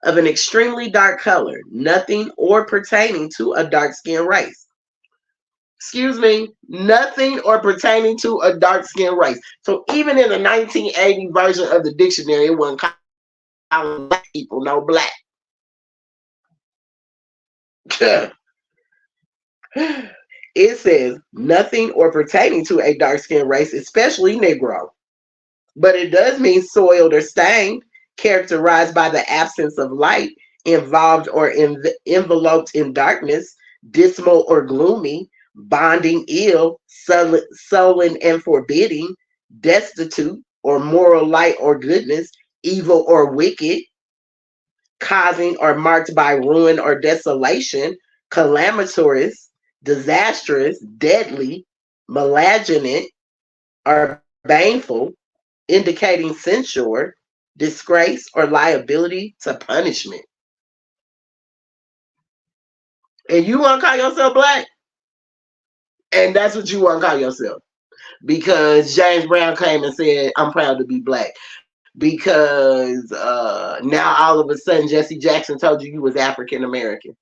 Of an extremely dark color, nothing or pertaining to a dark-skinned race. Excuse me, nothing or pertaining to a dark-skinned race. So even in the 1980 version of the dictionary, it wasn't calling black people no black. It says nothing or pertaining to a dark-skinned race, especially Negro. But it does mean soiled or stained, characterized by the absence of light, involved or enveloped in darkness, dismal or gloomy, bonding ill, sullen and forbidding, destitute or moral light or goodness, evil or wicked, causing or marked by ruin or desolation, calamitous, disastrous, deadly, malignant, or baneful, indicating censure, disgrace, or liability to punishment. And you want to call yourself black? And that's what you want to call yourself. Because James Brown came and said, I'm proud to be black. Because now all of a sudden Jesse Jackson told you was African American.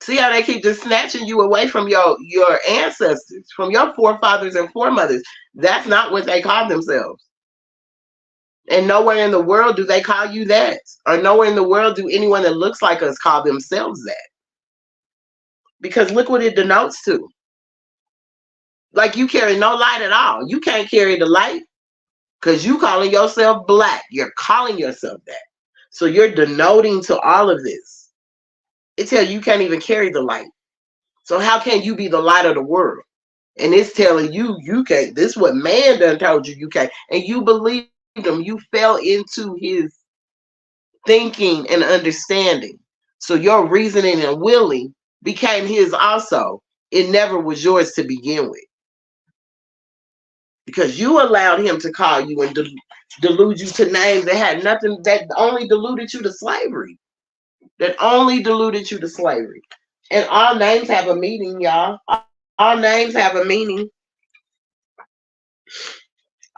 See how they keep just snatching you away from your ancestors, from your forefathers and foremothers. That's not what they call themselves. And nowhere in the world do they call you that. Or nowhere in the world do anyone that looks like us call themselves that. Because look what it denotes to. Like you carry no light at all. You can't carry the light because you calling yourself black. You're calling yourself that. So you're denoting to all of this. It tells you can't even carry the light. So how can you be the light of the world? And it's telling you you can't. This is what man done told you can't. And you believed him. You fell into his thinking and understanding. So your reasoning and willing became his also. It never was yours to begin with. Because you allowed him to call you and delude you to names that had nothing, that only deluded you to slavery. that only deluded you to slavery. And all names have a meaning, y'all. All names have a meaning.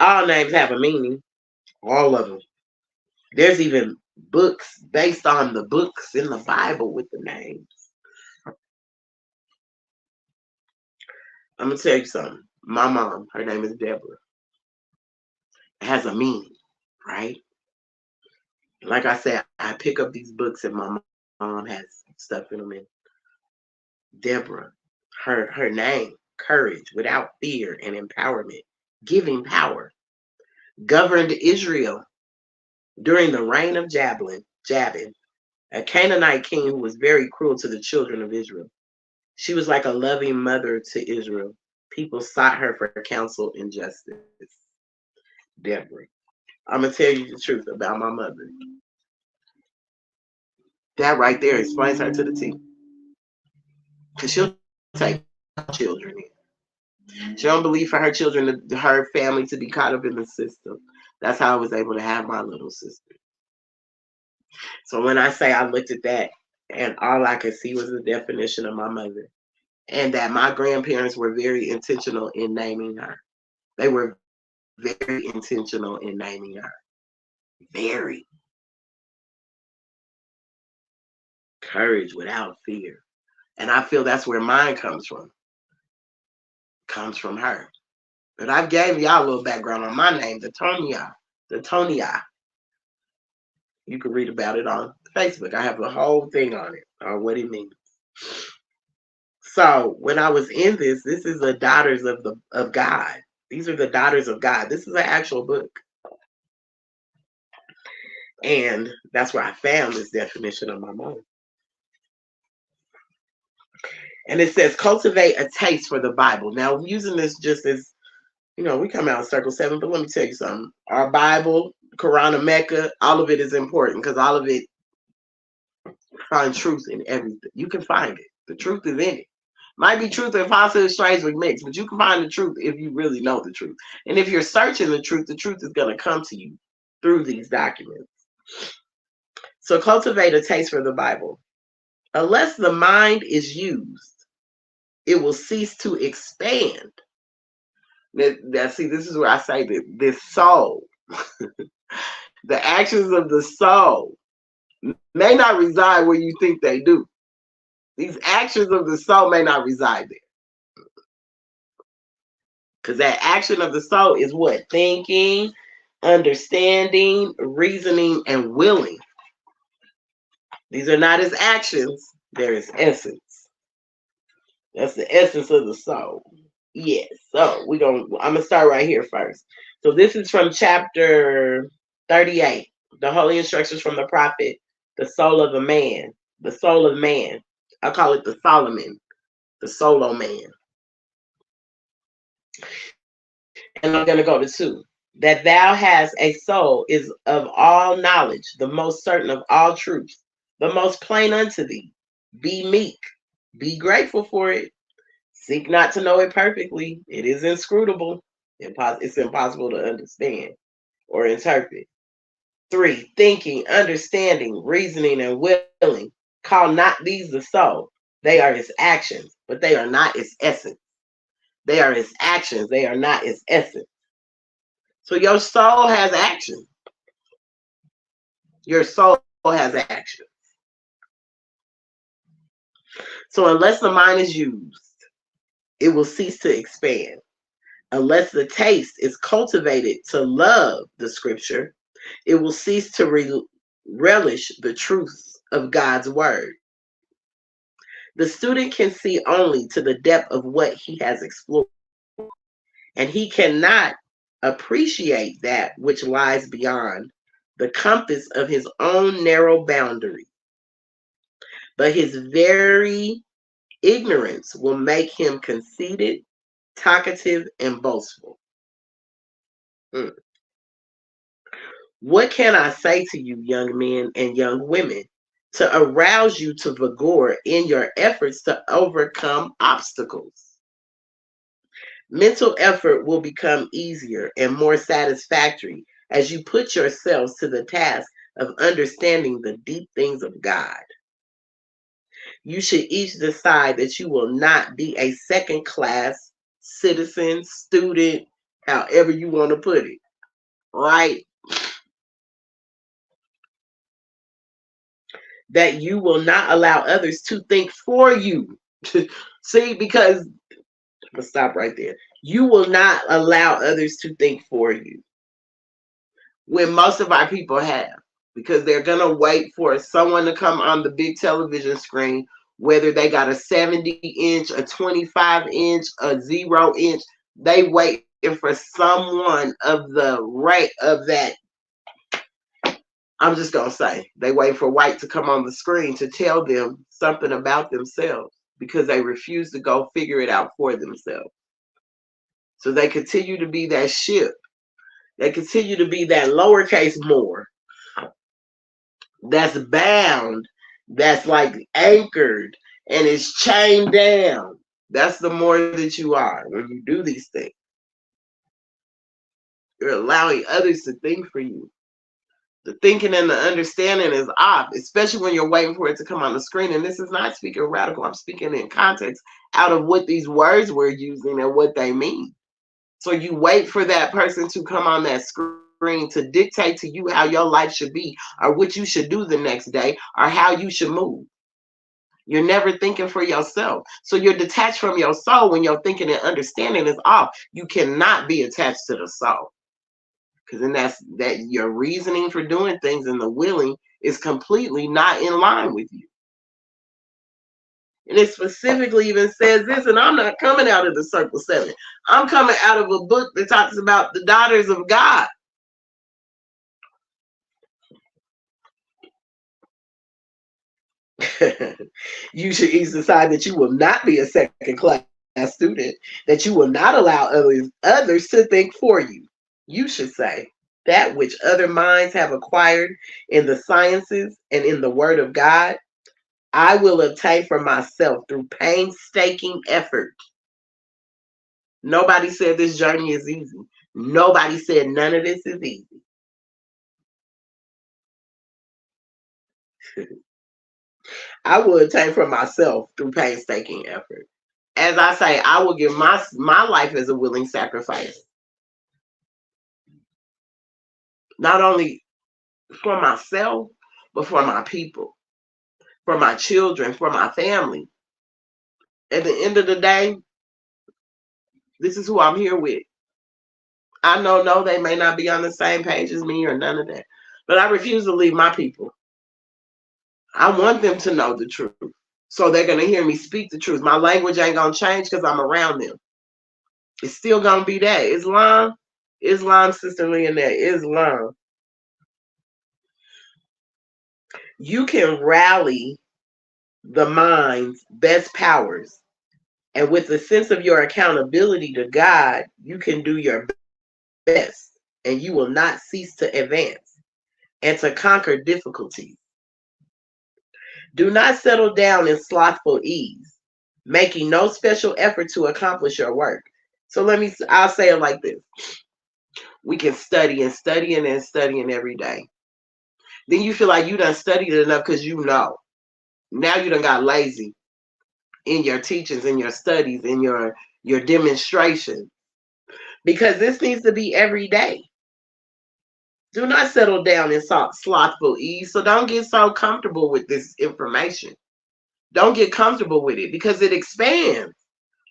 All names have a meaning. All of them. There's even books based on the books in the Bible with the names. I'm going to tell you something. My mom, her name is Deborah. It has a meaning, right? Like I said, I pick up these books and my mom has stuff in them. And Deborah, her name, courage without fear and empowerment, giving power, governed Israel during the reign of Jabin, a Canaanite king who was very cruel to the children of Israel. She was like a loving mother to Israel. People sought her for counsel and justice. Deborah. I'm going to tell you the truth about my mother. That right there explains her to the T. Because she'll take children in. She don't believe for her children, her family to be caught up in the system. That's how I was able to have my little sister. So when I say I looked at that and all I could see was the definition of my mother, and that my grandparents were very intentional in naming her. They were very intentional in naming her. Very. Courage without fear. And I feel that's where mine comes from. Comes from her. But I've gave y'all a little background on my name, the Tonia. The Tonia. You can read about it on Facebook. I have a whole thing on it, on what it means. So when I was in this is the daughters of God. These are the daughters of God. This is an actual book. And that's where I found this definition of my mom. And it says, cultivate a taste for the Bible. Now, I'm using this just as, we come out of Circle 7, but let me tell you something. Our Bible, Quran, and Mecca, all of it is important because all of it finds truth in everything. You can find it. The truth is in it. Might be truth and falsehood strangely mixed, but you can find the truth if you really know the truth. And if you're searching the truth is going to come to you through these documents. So cultivate a taste for the Bible. Unless the mind is used, it will cease to expand. Now, see, this is where I say that this soul, the actions of the soul may not reside where you think they do. These actions of the soul may not reside there. Because that action of the soul is what? Thinking, understanding, reasoning, and willing. These are not his actions, they're his essence. That's the essence of the soul. Yes. So I'm gonna start right here first. So this is from chapter 38. The holy instructions from the prophet, the soul of a man, the soul of man. I call it the Solomon, the solo man. And I'm gonna go to 2. That thou hast a soul is of all knowledge, the most certain of all truths, the most plain unto thee. Be meek, be grateful for it. Seek not to know it perfectly. It is inscrutable. It's impossible to understand or interpret. 3, thinking, understanding, reasoning, and willing. Call not these the soul. They are his actions, but they are not his essence. They are his actions. They are not his essence. So your soul has action. Your soul has action. So unless the mind is used, it will cease to expand. Unless the taste is cultivated to love the scripture, it will cease to relish the truths of God's word. The student can see only to the depth of what he has explored, and he cannot appreciate that which lies beyond the compass of his own narrow boundary. But his very ignorance will make him conceited, talkative, and boastful. What can I say to you, young men and young women, to arouse you to vigor in your efforts to overcome obstacles? Mental effort will become easier and more satisfactory as you put yourselves to the task of understanding the deep things of God. You should each decide that you will not be a second class citizen, student, however you want to put it, right? That you will not allow others to think for you. See, because, let's stop right there. You will not allow others to think for you, when most of our people have, because they're going to wait for someone to come on the big television screen, whether they got a 70-inch, a 25-inch, a 0-inch. They waiting for someone of the rate of that. I'm just going to say, they wait for white to come on the screen to tell them something about themselves, because they refuse to go figure it out for themselves. So they continue to be that ship. They continue to be that lowercase more that's bound, that's like anchored, and is chained down. That's the more that you are when you do these things. You're allowing others to think for you. The thinking and the understanding is off, especially when you're waiting for it to come on the screen. And this is not speaking radical, I'm speaking in context out of what these words we're using and what they mean. So you wait for that person to come on that screen to dictate to you how your life should be, or what you should do the next day, or how you should move. You're never thinking for yourself. So you're detached from your soul when your thinking and understanding is off. You cannot be attached to the soul. Because then that your reasoning for doing things and the willing is completely not in line with you. And it specifically even says this, and I'm not coming out of the circle 7. I'm coming out of a book that talks about the daughters of God. You should each decide that you will not be a second class student, that you will not allow others to think for you. You should say that which other minds have acquired in the sciences and in the word of God, I will obtain for myself through painstaking effort. Nobody said this journey is easy. Nobody said none of this is easy. I will obtain for myself through painstaking effort. As I say, I will give my life as a willing sacrifice. Not only for myself, but for my people, for my children, for my family. At the end of the day, this is who I'm here with. I know, no, they may not be on the same page as me or none of that, but I refuse to leave my people. I want them to know the truth. So they're going to hear me speak the truth. My language ain't going to change because I'm around them. It's still going to be that. Islam, Sister Leonette, Islam. You can rally the mind's best powers. And with a sense of your accountability to God, you can do your best. And you will not cease to advance and to conquer difficulties. Do not settle down in slothful ease, making no special effort to accomplish your work. So I'll say it like this. We can study and studying and studying every day. Then you feel like you done studied enough because you know. Now you done got lazy in your teachings, in your studies, in your demonstration. Because this needs to be every day. Do not settle down in slothful ease. So don't get so comfortable with this information. Don't get comfortable with it because it expands.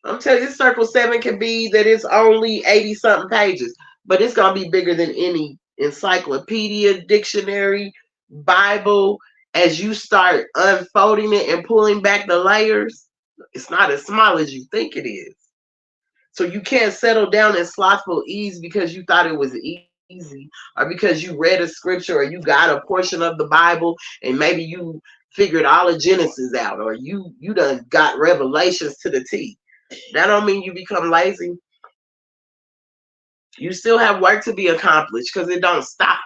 I'm telling you, this circle 7 can be that it's only 80 something pages, but it's going to be bigger than any encyclopedia, dictionary, Bible. As you start unfolding it and pulling back the layers, it's not as small as you think it is. So you can't settle down in slothful ease because you thought it was easy, or because you read a scripture, or you got a portion of the Bible and maybe you figured all of Genesis out, or you done got Revelations to the T. That don't mean you become lazy. You still have work to be accomplished because it don't stop.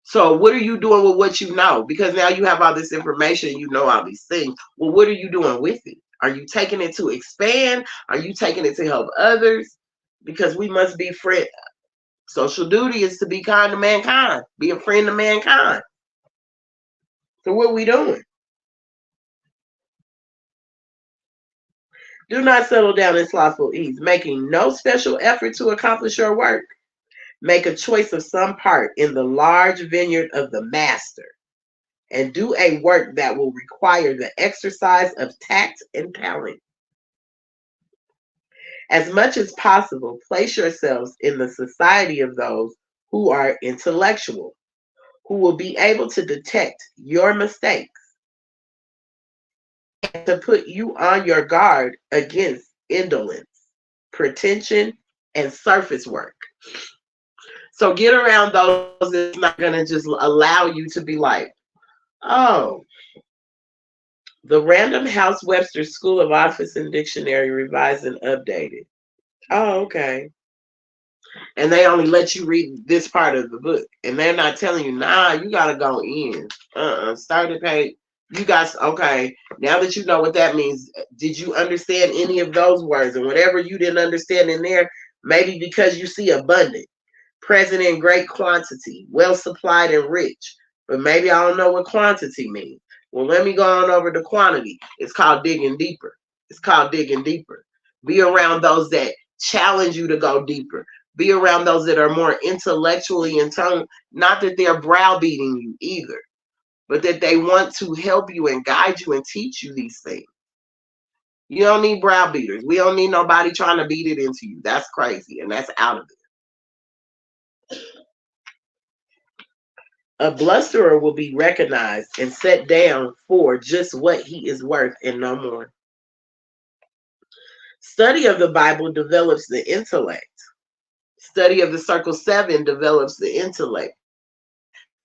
So what are you doing with what you know? Because now you have all this information, you know all these things. Well, what are you doing with it? Are you taking it to expand? Are you taking it to help others? Because we must be friends. Social duty is to be kind to mankind. Be a friend to mankind. So what are we doing? Do not settle down in slothful ease, making no special effort to accomplish your work. Make a choice of some part in the large vineyard of the master, and do a work that will require the exercise of tact and talent. As much as possible, place yourselves in the society of those who are intellectual, who will be able to detect your mistakes and to put you on your guard against indolence, pretension, and surface work. So get around those that's not going to just allow you to be like, oh, the Random House Webster School of Office and Dictionary revised and updated. Oh, okay. And they only let you read this part of the book. And they're not telling you, nah, you got to go in. Start the page. You guys, okay, now that you know what that means, did you understand any of those words? And whatever you didn't understand in there, maybe because you see abundant, present in great quantity, well supplied and rich. But maybe I don't know what quantity means. Well, let me go on over to quantity. It's called digging deeper. It's called digging deeper. Be around those that challenge you to go deeper. Be around those that are more intellectually in tone. Not that they're browbeating you either, but that they want to help you and guide you and teach you these things. You don't need browbeaters. We don't need nobody trying to beat it into you. That's crazy, and that's out of it. A blusterer will be recognized and set down for just what he is worth and no more. Study of the Bible develops the intellect. Study of the Circle 7 develops the intellect.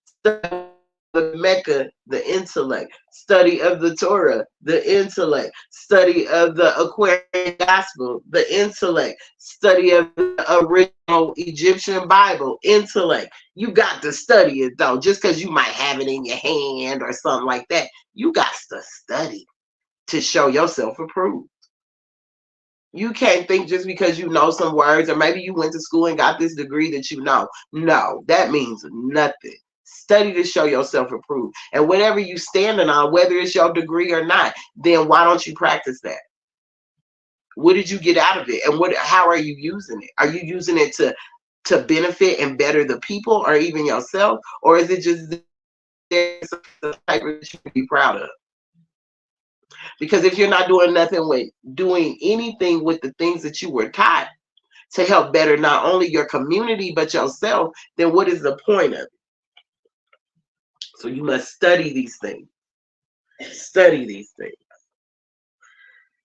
Study of the Mecca, the intellect. Study of the Torah, the intellect. Study of the Aquarian Gospel, the intellect. Study of the original Egyptian Bible, intellect. You got to study it though. Just because you might have it in your hand or something like that, you got to study to show yourself approved. You can't think just because you know some words or maybe you went to school and got this degree that you know. No, that means nothing. Study to show yourself approved. And whatever you standing on, whether it's your degree or not, then why don't you practice that? What did you get out of it? And how are you using it? Are you using it to benefit and better the people or even yourself? Or is it just the paper that you can be proud of? Because if you're not doing nothing with doing anything with the things that you were taught to help better not only your community but yourself, then what is the point of it? So you must study these things. Study these things.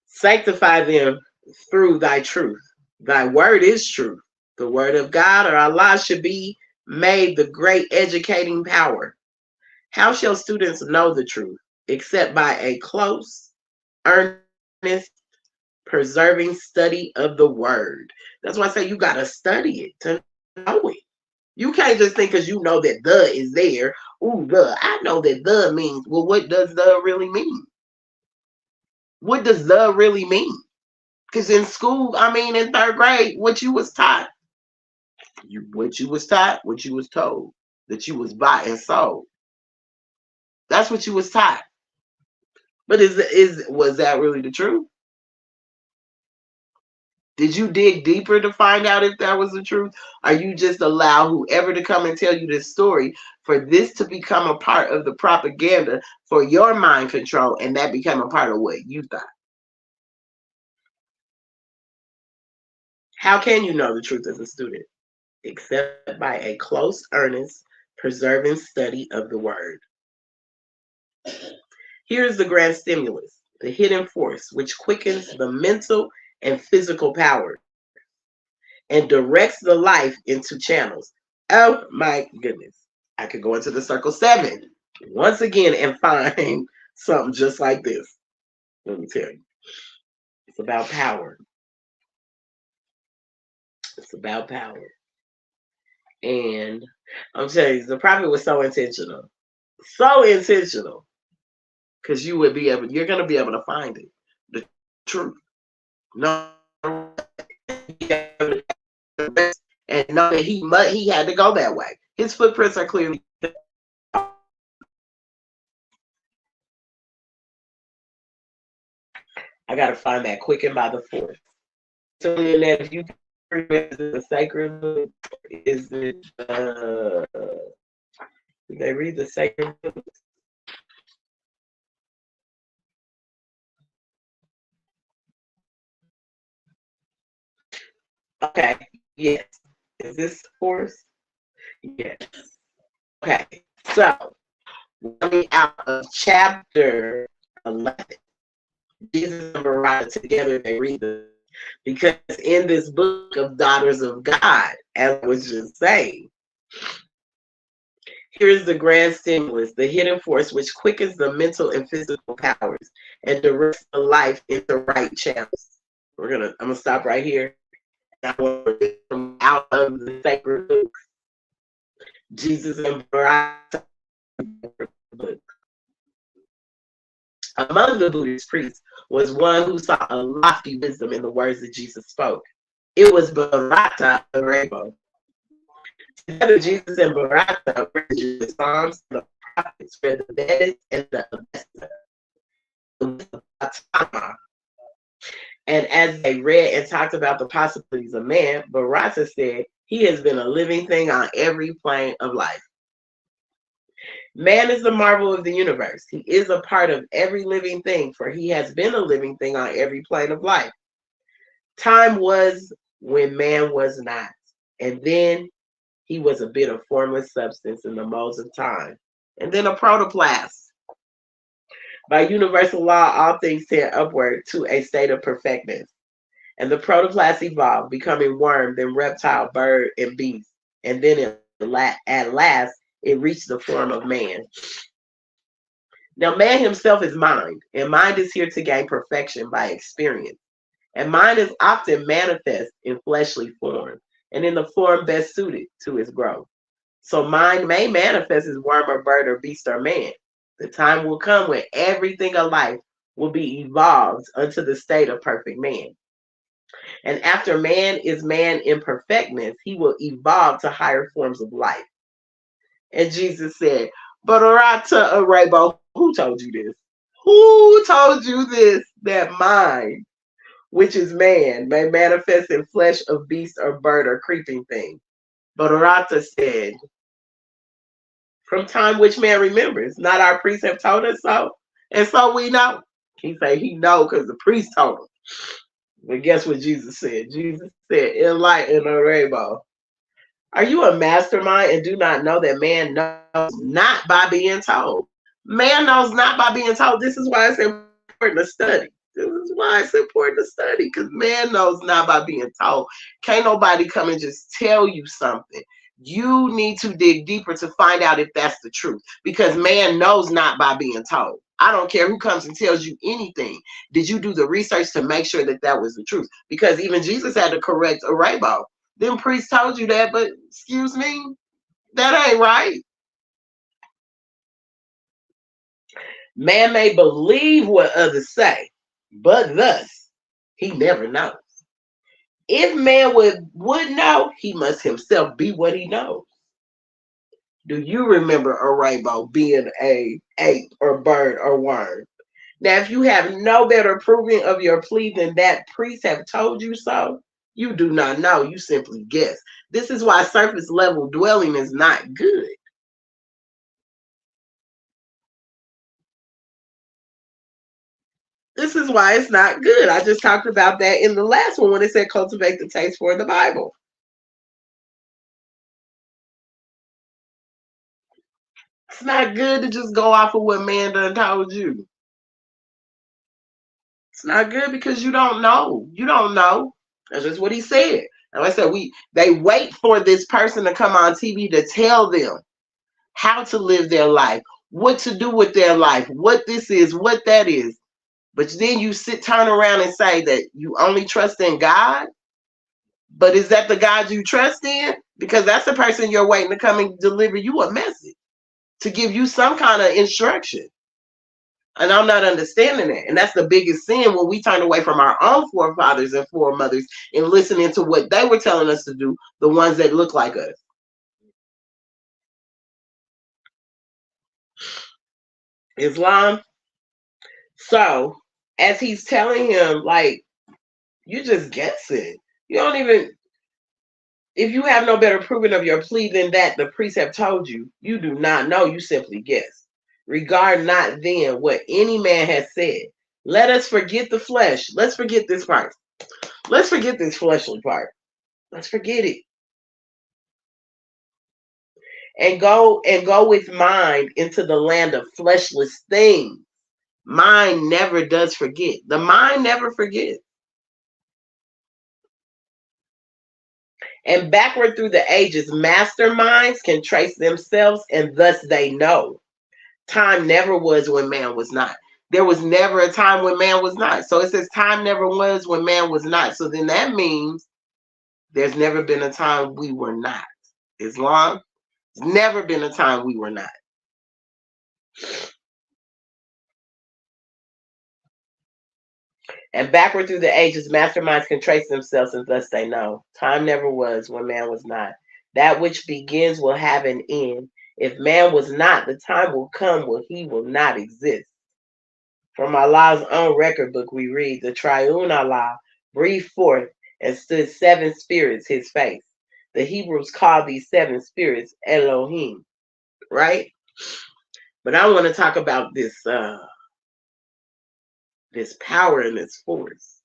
Sanctify them through thy truth. Thy word is truth. The word of God or Allah should be made the great educating power. How shall students know the truth except by a close, earnest, preserving study of the word? That's why I say you got to study it to know it. You can't just think because you know that the is there. Ooh, the. I know that the means. Well, what does the really mean? What does the really mean? Because in school, I mean, in third grade, what you was taught, what you was taught, what you was told, that you was bought and sold. That's what you was taught. But was that really the truth? Did you dig deeper to find out if that was the truth? Or you just allow whoever to come and tell you this story for this to become a part of the propaganda for your mind control, and that became a part of what you thought? How can you know the truth as a student? Except by a close, earnest, preserving study of the word. Here is the grand stimulus, the hidden force, which quickens the mental and physical power and directs the life into channels. Oh my goodness. I could go into the Circle 7 once again and find something just like this. Let me tell you. It's about power. It's about power. And I'm telling you, the prophet was so intentional. So intentional. Because you're going to be able to find it. The truth. No, and know that he had to go that way. His footprints are clearly. I gotta find that quickened by the force. So in that, if you is it the sacred book, is it did they read the sacred book? Okay, yes. Is this force? Yes. Okay. So coming out of chapter 11, Jesus and Mariah together they read this because in this book of daughters of God, as I was just saying, here's the grand stimulus, the hidden force which quickens the mental and physical powers and directs the life into right channels. I'm gonna stop right here. I want to read from out of the sacred book, Jesus and Mariah book. Among the Buddhist priests was one who saw a lofty wisdom in the words that Jesus spoke. It was Bharata Arebo. Together, Jesus and Bharata read the Psalms, the prophets, read the Vedas, and the Avesta. And as they read and talked about the possibilities of man, Bharata said, he has been a living thing on every plane of life. Man is the marvel of the universe. He is a part of every living thing, for he has been a living thing on every plane of life. Time was when man was not, and then he was a bit of formless substance in the molds of time, and then a protoplast. By universal law, all things tend upward to a state of perfectness, and the protoplast evolved, becoming worm, then reptile, bird, and beast, and then at last it reached the form of man. Now, man himself is mind, and mind is here to gain perfection by experience. And mind is often manifest in fleshly form, and in the form best suited to its growth. So mind may manifest as worm or bird or beast or man. The time will come when everything alive will be evolved unto the state of perfect man. And after man is man in perfectness, he will evolve to higher forms of life. And Jesus said, but Arata Arabo, who told you this? Who told you this? That mind, which is man, may manifest in flesh of beast or bird or creeping thing. But Arata said, from time which man remembers, not our priests have told us so, and so we know. He said he know because the priest told him. But guess what Jesus said? Jesus said, enlighten a rainbow. Are you a mastermind and do not know that man knows not by being told? Man knows not by being told. This is why it's important to study. This is why it's important to study because man knows not by being told. Can't nobody come and just tell you something. You need to dig deeper to find out if that's the truth because man knows not by being told. I don't care who comes and tells you anything. Did you do the research to make sure that that was the truth? Because even Jesus had to correct a rainbow. Them priests told you that, but excuse me, that ain't right. Man may believe what others say, but thus he never knows. If man would know, he must himself be what he knows. Do you remember a rainbow being a ape or bird or worm? Now, if you have no better proving of your plea than that priests have told you so, you do not know. You simply guess. This is why surface level dwelling is not good. This is why it's not good. I just talked about that in the last one when it said cultivate the taste for the Bible. It's not good to just go off of what man done told you. It's not good because you don't know. You don't know. That's just what he said. And like I said, they wait for this person to come on TV to tell them how to live their life, what to do with their life, what this is, what that is. But then you turn around and say that you only trust in God. But is that the God you trust in? Because that's the person you're waiting to come and deliver you a message to give you some kind of instruction. And I'm not understanding that. And that's the biggest sin when we turn away from our own forefathers and foremothers and listening to what they were telling us to do, the ones that look like us. Islam. So as he's telling him, like, you just guessing. You don't even, if you have no better proving of your plea than that the priests have told you, you do not know, you simply guess. Regard not then what any man has said. Let us forget the flesh. Let's forget this part. Let's forget this fleshly part. Let's forget it. And go with mind into the land of fleshless things. Mind never does forget. The mind never forgets. And backward through the ages, masterminds can trace themselves, and thus they know. Time never was when man was not. There was never a time when man was not. So it says time never was when man was not. So then that means there's never been a time we were not. Islam, there's never been a time we were not. And backward through the ages, masterminds can trace themselves, and thus they know. Time never was when man was not. That which begins will have an end. If man was not, the time will come when he will not exist. From Allah's own record book, we read, the triune Allah breathed forth and stood 7 spirits his face. The Hebrews call these 7 spirits Elohim, right? But I want to talk about this this power and this force,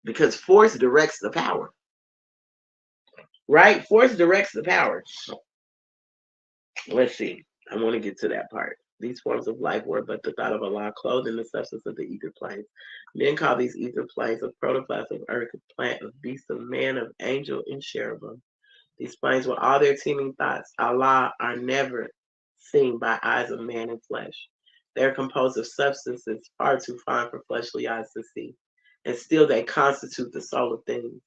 because force directs the power, right? Force directs the power. Let's see. I want to get to that part. These forms of life were but the thought of Allah, clothed in the substance of the ether planes. Men call these ether planes of protoplasm, of earth, of plant, of beast, of man, of angel, and cherubim. These planes with all their teeming thoughts, Allah, are never seen by eyes of man and flesh. They are composed of substances far too fine for fleshly eyes to see, and still they constitute the soul of things.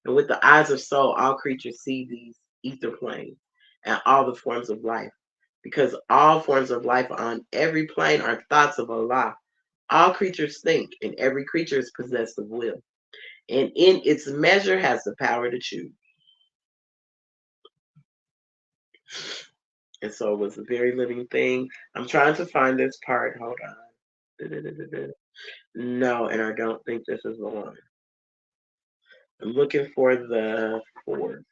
And with the eyes of soul, all creatures see these ether planes and all the forms of life, because all forms of life on every plane are thoughts of Allah. All creatures think, and every creature is possessed of will, and in its measure has the power to choose. And so it was a very living thing. I'm trying to find this part. Hold on. No, and I don't think this is the one. I'm looking for the fourth.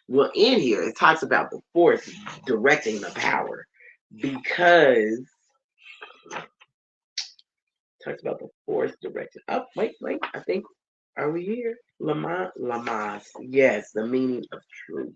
Well, in here, it talks about the force directing the power, because it talks about the force directing. Oh, wait. I think, are we here? Lamas. Yes, the meaning of truth.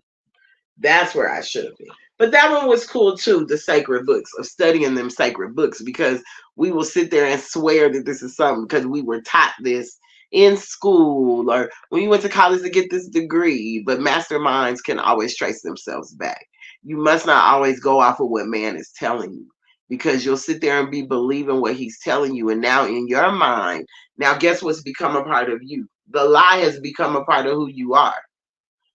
That's where I should have been. But that one was cool too, the sacred books, of studying them sacred books, because we will sit there and swear that this is something because we were taught this in school or when you went to college to get this degree. But masterminds can always trace themselves back. You must not always go off of what man is telling you, because you'll sit there and be believing what he's telling you. And now in your mind, now guess what's become a part of you? The lie has become a part of who you are.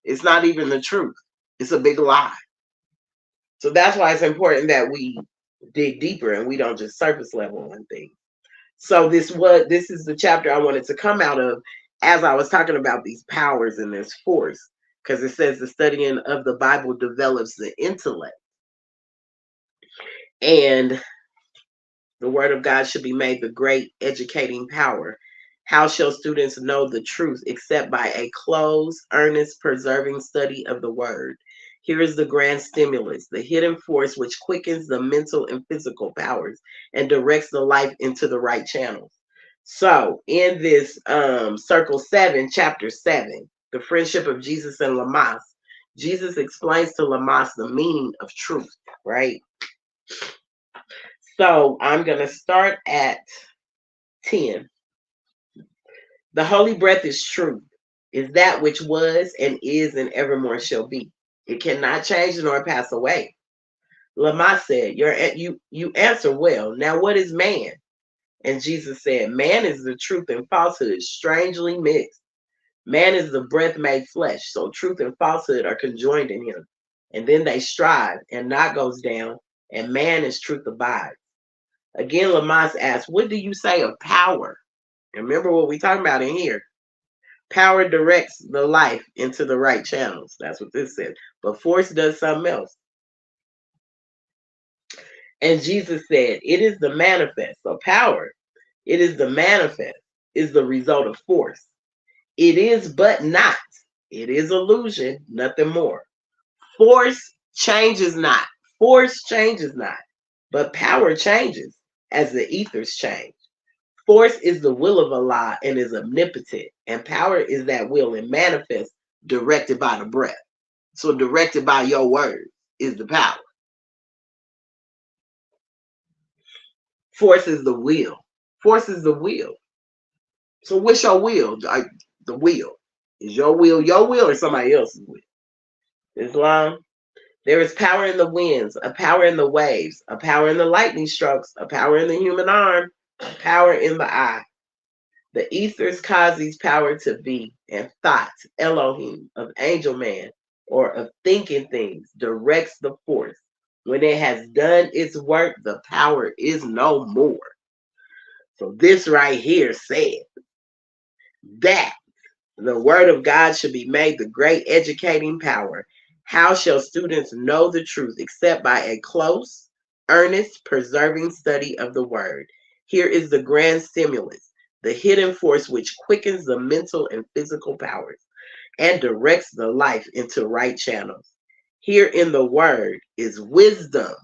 It's not even the truth. It's a big lie. So that's why it's important that we dig deeper and we don't just surface level on things. So this is the chapter I wanted to come out of as I was talking about these powers and this force, because it says the studying of the Bible develops the intellect, and the word of God should be made the great educating power. How shall students know the truth except by a close, earnest, persevering study of the word? Here is the grand stimulus, the hidden force which quickens the mental and physical powers and directs the life into the right channels. So, in this Circle 7, Chapter 7, the friendship of Jesus and Lamas, Jesus explains to Lamas the meaning of truth, right? So, I'm going to start at 10. The holy breath is truth, is that which was and is and evermore shall be. It cannot change nor pass away. Lama said, you answer well. Now what is man? And Jesus said, man is the truth and falsehood strangely mixed. Man is the breath made flesh, so truth and falsehood are conjoined in him. And then they strive, and naught goes down, and man is truth abides. Again, Lamas asked, what do you say of power? And remember what we talking about in here. Power directs the life into the right channels. That's what this says. But force does something else. And Jesus said, it is the manifest. So power, it is the manifest, is the result of force. It is but not. It is illusion, nothing more. Force changes not. Force changes not. But power changes as the ethers change. Force is the will of Allah and is omnipotent. And power is that will and manifest directed by the breath. So directed by your word is the power. Force is the will. Force is the will. So what's your will? The will. Is your will or somebody else's will? Islam. There is power in the winds, a power in the waves, a power in the lightning strokes, a power in the human arm, a power in the eye. The ethers cause these power to be, and thought, Elohim, of angel man, or of thinking things, directs the force. When it has done its work, the power is no more. So this right here said that the word of God should be made the great educating power. How shall students know the truth except by a close, earnest, persevering study of the word? Here is the grand stimulus, the hidden force which quickens the mental and physical powers and directs the life into right channels. Here in the word is wisdom,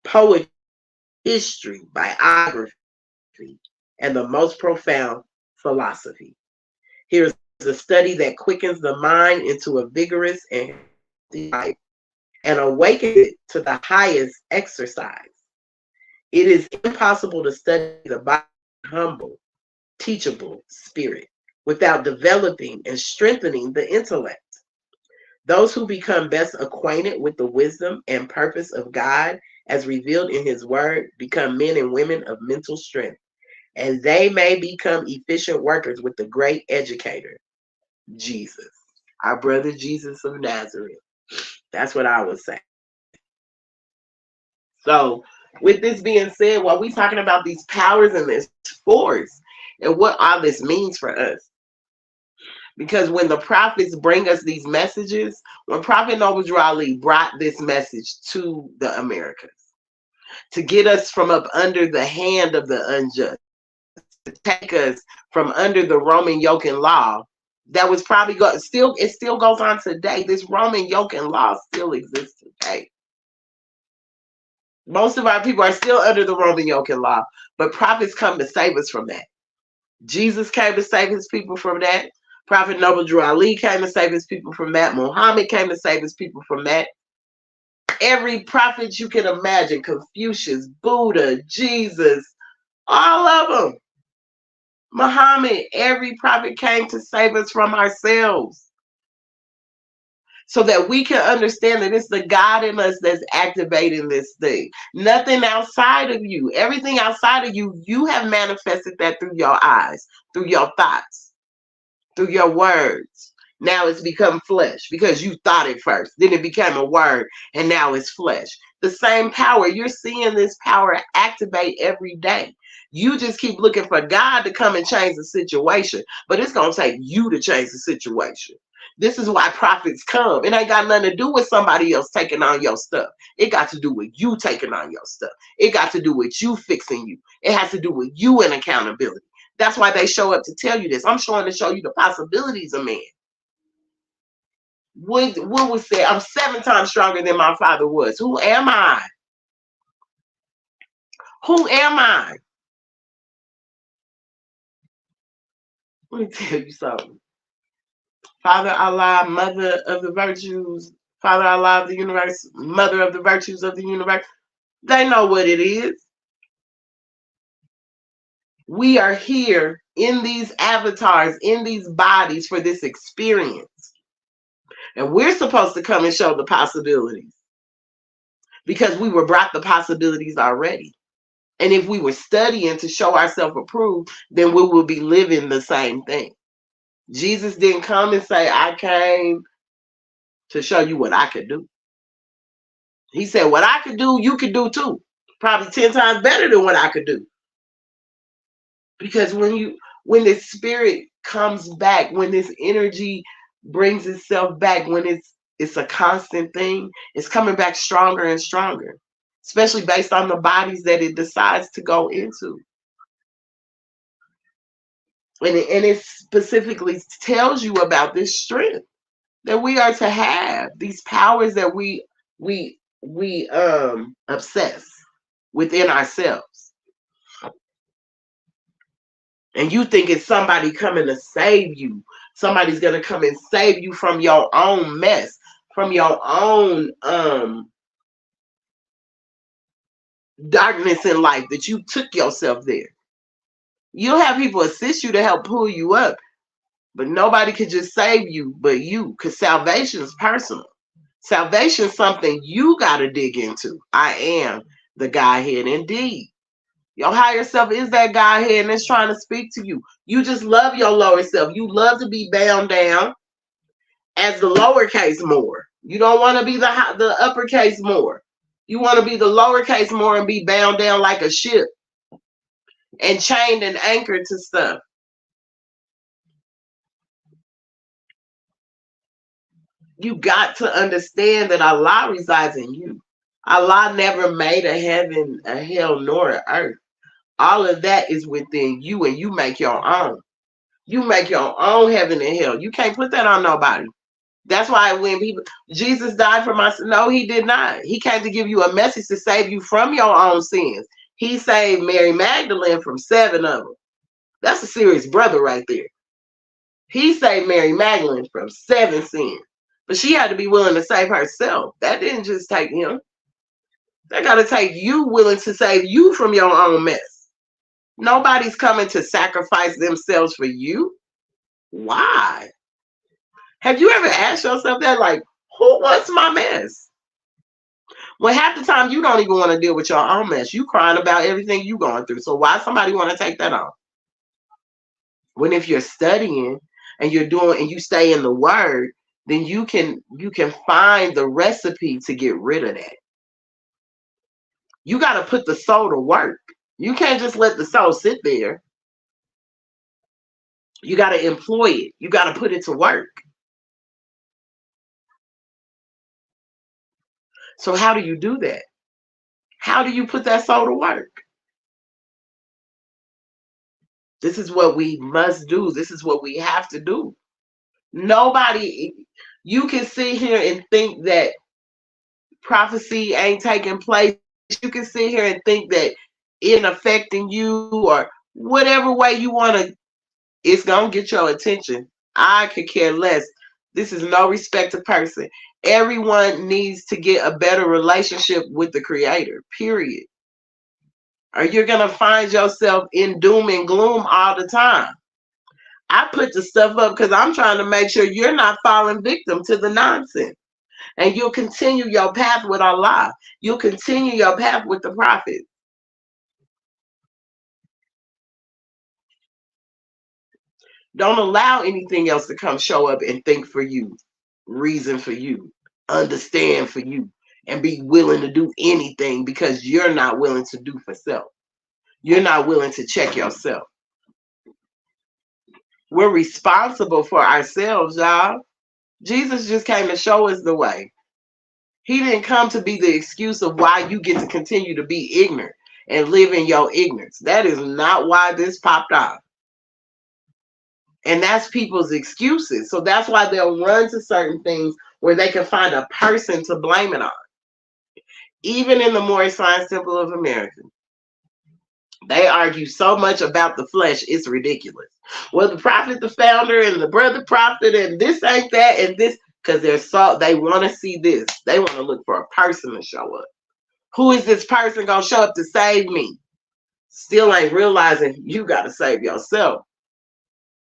poetry, history, biography, and the most profound philosophy. Here's a study that quickens the mind into a vigorous and healthy life and awakens it to the highest exercise. It is impossible to study the body humble, teachable spirit without developing and strengthening the intellect. Those who become best acquainted with the wisdom and purpose of God as revealed in his word become men and women of mental strength, and they may become efficient workers with the great educator, Jesus, our brother Jesus of Nazareth. That's what I would say. So, with this being said, while we talking about these powers and this force and what all this means for us, because when the prophets bring us these messages, when Prophet Noble Drew Ali brought this message to the Americas to get us from up under the hand of the unjust, to take us from under the Roman yoke and law, that was probably it still goes on today. This Roman yoke and law still exists today. Most of our people are still under the Roman yoke and law, but prophets come to save us from that. Jesus came to save his people from that. Prophet Noble Drew Ali came to save his people from that. Muhammad came to save his people from that. Every prophet you can imagine, Confucius, Buddha, Jesus, all of them. Muhammad, every prophet came to save us from ourselves, so that we can understand that it's the God in us that's activating this thing. Nothing outside of you. Everything outside of you, you have manifested that through your eyes, through your thoughts, through your words. Now it's become flesh because you thought it first. Then it became a word, and now it's flesh. The same power. You're seeing this power activate every day. You just keep looking for God to come and change the situation, but it's going to take you to change the situation. This is why prophets come. It ain't got nothing to do with somebody else taking on your stuff. It got to do with you taking on your stuff. It got to do with you fixing you. It has to do with you and accountability. That's why they show up to tell you this. I'm showing to show you the possibilities of man. What was said? I'm 7 times stronger than my father was. Who am I? Who am I? Let me tell you something. Father Allah, mother of the virtues, Father Allah of the universe, mother of the virtues of the universe. They know what it is. We are here in these avatars, in these bodies for this experience. And we're supposed to come and show the possibilities because we were brought the possibilities already. And if we were studying to show ourselves approved, then we will be living the same thing. Jesus didn't come and say, I came to show you what I could do. He said, what I could do, you could do too. Probably 10 times better than what I could do. Because when this spirit comes back, when this energy brings itself back, when it's a constant thing, it's coming back stronger and stronger. especially based on the bodies that it decides to go into. And it specifically tells you about this strength that we are to have, these powers that we obsess within ourselves. And you think it's somebody coming to save you. Somebody's gonna come and save you from your own mess, from your own darkness in life that you took yourself there. You'll have people assist you to help pull you up, but nobody could just save you but you, because salvation is personal. Salvation is something you got to dig into. I am the Godhead indeed. Your higher self is that Godhead and it's trying to speak to you. You just love your lower self. You love to be bound down as the lowercase more. You don't want to be the uppercase more. You want to be the lowercase more and be bound down like a ship and chained and anchored to stuff. You got to understand that Allah resides in you. Allah never made a heaven, a hell, nor an earth. All of that is within you, and you make your own. You make your own heaven and hell. You can't put that on nobody. That's why when people, Jesus died for my sin. No, he did not. He came to give you a message to save you from your own sins. He saved Mary Magdalene from 7 of them. That's a serious brother right there. He saved Mary Magdalene from 7 sins. But she had to be willing to save herself. That didn't just take him. That got to take you willing to save you from your own mess. Nobody's coming to sacrifice themselves for you. Why? Have you ever asked yourself that? Like, who wants my mess? Well, half the time you don't even want to deal with your own mess. You crying about everything you going through. So why somebody want to take that on? When if you're studying and you're doing and you stay in the word, then you can find the recipe to get rid of that. You got to put the soul to work. You can't just let the soul sit there. You got to employ it. You got to put it to work. So how do you do that? How do you put that soul to work? This is what we must do. This is what we have to do. Nobody, you can sit here and think that prophecy ain't taking place. You can sit here and think that it affecting you or whatever way you want to, it's going to get your attention. I could care less. This is no respect to person. Everyone needs to get a better relationship with the Creator, period. Or you're going to find yourself in doom and gloom all the time. I put the stuff up because I'm trying to make sure you're not falling victim to the nonsense. And you'll continue your path with Allah. You'll continue your path with the Prophet. Don't allow anything else to come show up and think for you, reason for you, understand for you, and be willing to do anything because you're not willing to do for self. You're not willing to check yourself. We're responsible for ourselves, y'all. Jesus just came to show us the way. He didn't come to be the excuse of why you get to continue to be ignorant and live in your ignorance. That is not why this popped off. And that's people's excuses. So that's why they'll run to certain things where they can find a person to blame it on. Even in the Moorish Science Temple of America, they argue so much about the flesh, it's ridiculous. Well, the prophet, the founder, and the brother prophet, and this ain't that, and this, because they want to see this. They want to look for a person to show up. Who is this person going to show up to save me? Still ain't realizing you got to save yourself.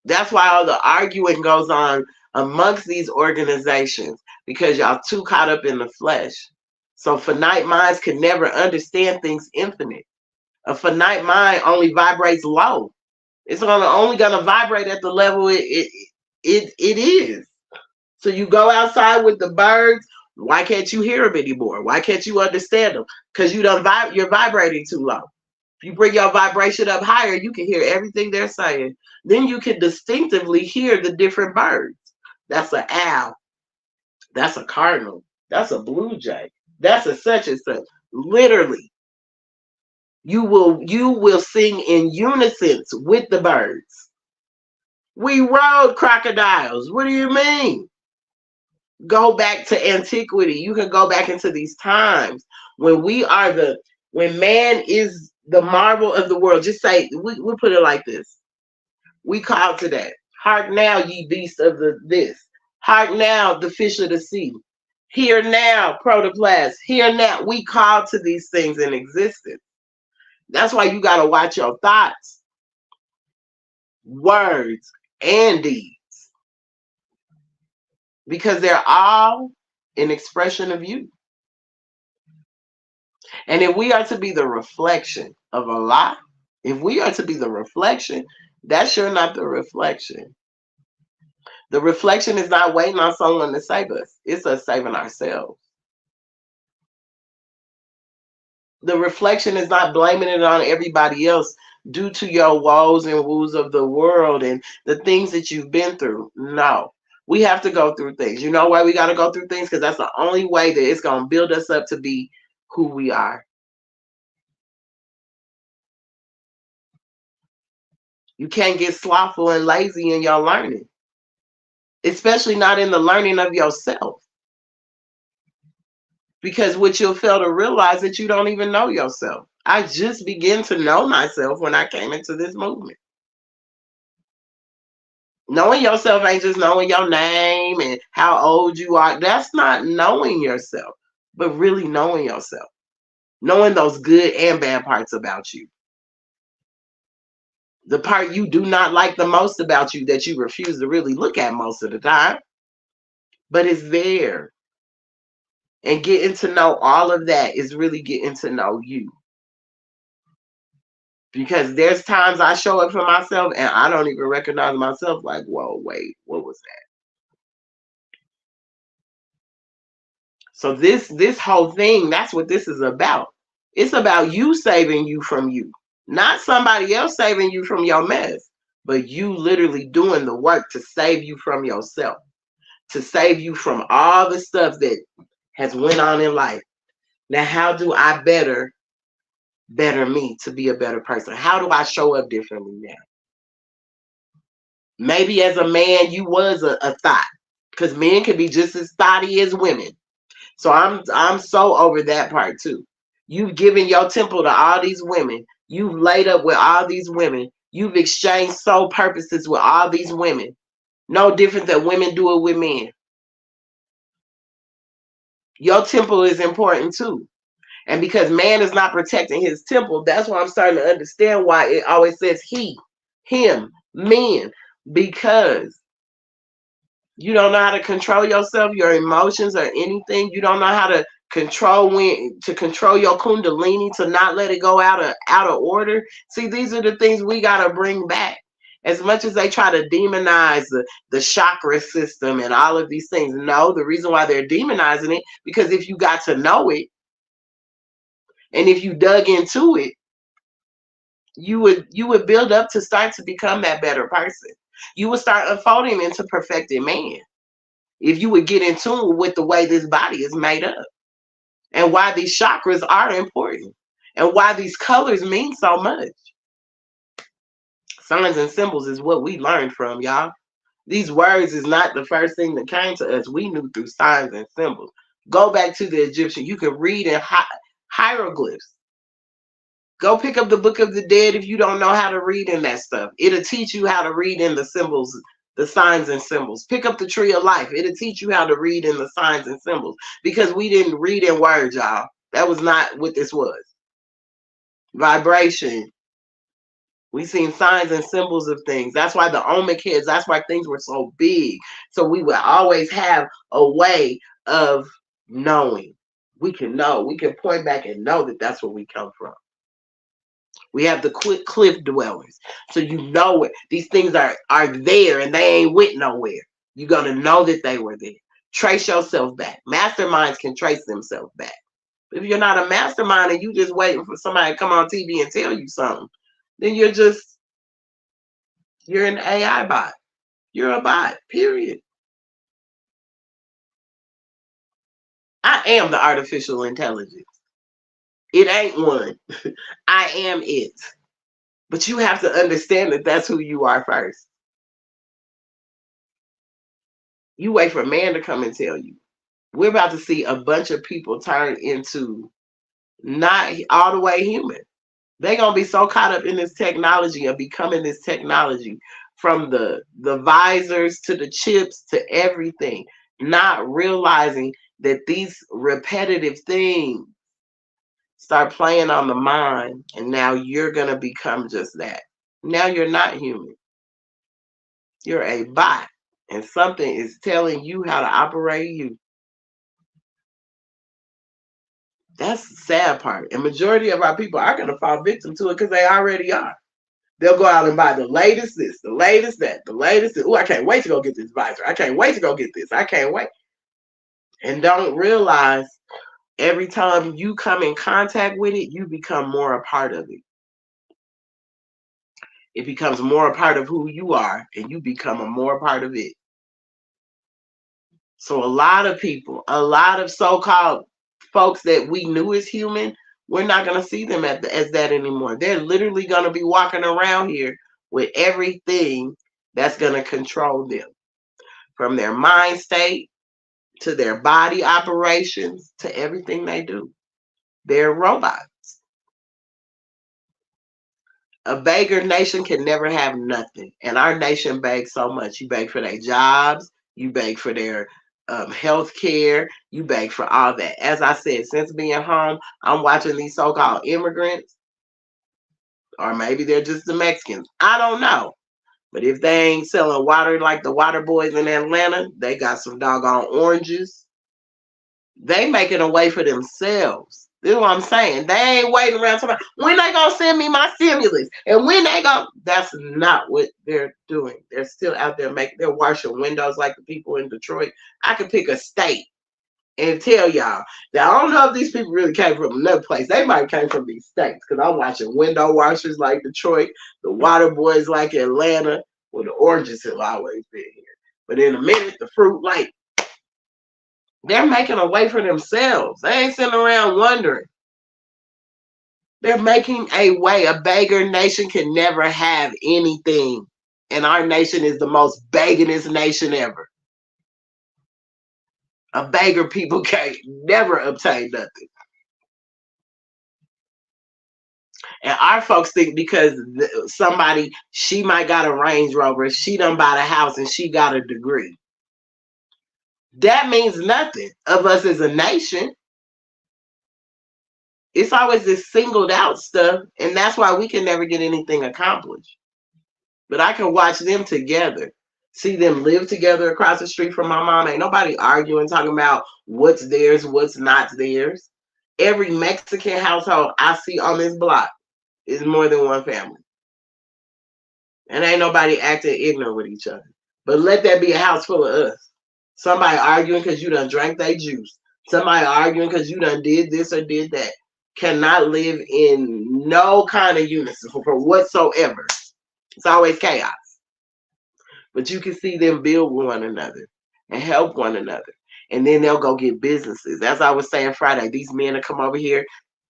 That's why all the arguing goes on amongst these organizations, because y'all too caught up in the flesh. So finite minds can never understand things infinite. A finite mind only vibrates low. It's only gonna vibrate at the level it is. So you go outside with the birds. Why can't you hear them anymore? Why can't you understand them? Because you're vibrating too low. If you bring your vibration up higher, you can hear everything they're saying. Then you can distinctively hear the different birds. That's an owl. That's a cardinal. That's a blue jay. That's a such and such. Literally. You will sing in unison with the birds. We rode crocodiles. What do you mean? Go back to antiquity. You can go back into these times when when man is the marvel of the world. Just say we put it like this. We call to that. Hark now, ye beasts of the this. Hark now, the fish of the sea. Hear now, protoplasm. Hear now. We call to these things in existence. That's why you gotta watch your thoughts, words, and deeds. Because they're all an expression of you. And if we are to be the reflection of Allah, if we are to be the reflection, that's sure not the reflection. The reflection is not waiting on someone to save us. It's us saving ourselves. The reflection is not blaming it on everybody else due to your woes and woes of the world and the things that you've been through. No. We have to go through things. You know why we got to go through things? Because that's the only way that it's going to build us up to be who we are. You can't get slothful and lazy in your learning, especially not in the learning of yourself. Because what you'll fail to realize that you don't even know yourself. I just began to know myself when I came into this movement. Knowing yourself ain't just knowing your name and how old you are. That's not knowing yourself, but really knowing yourself. Knowing those good and bad parts about you. The part you do not like the most about you that you refuse to really look at most of the time, but it's there. And getting to know all of that is really getting to know you. Because there's times I show up for myself and I don't even recognize myself like, whoa, wait, what was that? So this whole thing, that's what this is about. It's about you saving you from you. Not somebody else saving you from your mess, but you literally doing the work to save you from yourself. To save you from all the stuff that has went on in life. Now, how do I better me to be a better person? How do I show up differently now? Maybe as a man, you was a thought, because men can be just as thoughty as women. So I'm so over that part too. You've given your temple to all these women. You've laid up with all these women. You've exchanged soul purposes with all these women. No different than women do it with men. Your temple is important too. And because man is not protecting his temple, that's why I'm starting to understand why it always says he, him, men. Because you don't know how to control yourself, your emotions, or anything. You don't know how to control your kundalini, to not let it go out of order. See, these are the things we gotta bring back. As much as they try to demonize the chakra system and all of these things, no, the reason why they're demonizing it, because if you got to know it, and if you dug into it, you would build up to start to become that better person. You would start unfolding into perfected man. If you would get in tune with the way this body is made up and why these chakras are important and why these colors mean so much. Signs and symbols is what we learned from, y'all. These words is not the first thing that came to us. We knew through signs and symbols. Go back to the Egyptian. You can read in hieroglyphs. Go pick up the Book of the Dead if you don't know how to read in that stuff. It'll teach you how to read in the symbols, the signs and symbols. Pick up the Tree of Life. It'll teach you how to read in the signs and symbols. Because we didn't read in words, y'all. That was not what this was. Vibration. We seen signs and symbols of things. That's why the Omic heads, that's why things were so big. So we would always have a way of knowing. We can know. We can point back and know that that's where we come from. We have the cliff dwellers. So you know it. These things are there and they ain't went nowhere. You're going to know that they were there. Trace yourself back. Masterminds can trace themselves back. If you're not a mastermind and you just waiting for somebody to come on TV and tell you something, then you're an AI bot. You're a bot, period. I am the artificial intelligence. It ain't one. I am it. But you have to understand that that's who you are first. You wait for man to come and tell you. We're about to see a bunch of people turn into not all the way human. They're gonna be so caught up in this technology and becoming this technology, from the visors to the chips to everything, not realizing that these repetitive things start playing on the mind, and now you're gonna become just that. Now you're not human. You're a bot, and something is telling you how to operate you. That's the sad part. And majority of our people are gonna fall victim to it because they already are. They'll go out and buy the latest this, the latest that, the latest this. Oh, I can't wait to go get this visor. I can't wait to go get this. I can't wait. And don't realize every time you come in contact with it, you become more a part of it. It becomes more a part of who you are, and you become a more part of it. So a lot of people, a lot of so-called folks that we knew as human, we're not going to see them as that anymore. They're literally going to be walking around here with everything that's going to control them, from their mind state to their body operations to everything they do. They're robots. A beggar nation can never have nothing. And our nation begs so much. You beg for their jobs, you beg for their health care, you beg for all that. As I said, since being home, I'm watching these so-called immigrants, or maybe they're just the Mexicans. I don't know. But if they ain't selling water like the water boys in Atlanta, they got some doggone oranges. They making a way for themselves. This is what I'm saying. They ain't waiting around somebody. When they gonna send me my stimulus? And when they gonna? That's not what they're doing. They're still out there making. They're washing windows like the people in Detroit. I could pick a state and tell y'all that I don't know if these people really came from another place. They might have came from these states, because I'm watching window washers like Detroit, the water boys like Atlanta. Well, the oranges have always been here. But in a minute, the fruit like. They're making a way for themselves. They ain't sitting around wondering. They're making a way. A beggar nation can never have anything. And our nation is the most beggingest nation ever. A beggar people can't never obtain nothing. And our folks think because somebody, she might got a Range Rover, she done bought a house and she got a degree. That means nothing of us as a nation. It's always this singled out stuff, and that's why we can never get anything accomplished. But I can watch them together, see them live together across the street from my mom. Ain't nobody arguing, talking about what's theirs, what's not theirs. Every Mexican household I see on this block is more than one family. And ain't nobody acting ignorant with each other. But let that be a house full of us. Somebody arguing because you done drank their juice. Somebody arguing because you done did this or did that. Cannot live in no kind of unison for whatsoever. It's always chaos. But you can see them build one another and help one another. And then they'll go get businesses. As I was saying Friday, these men that come over here,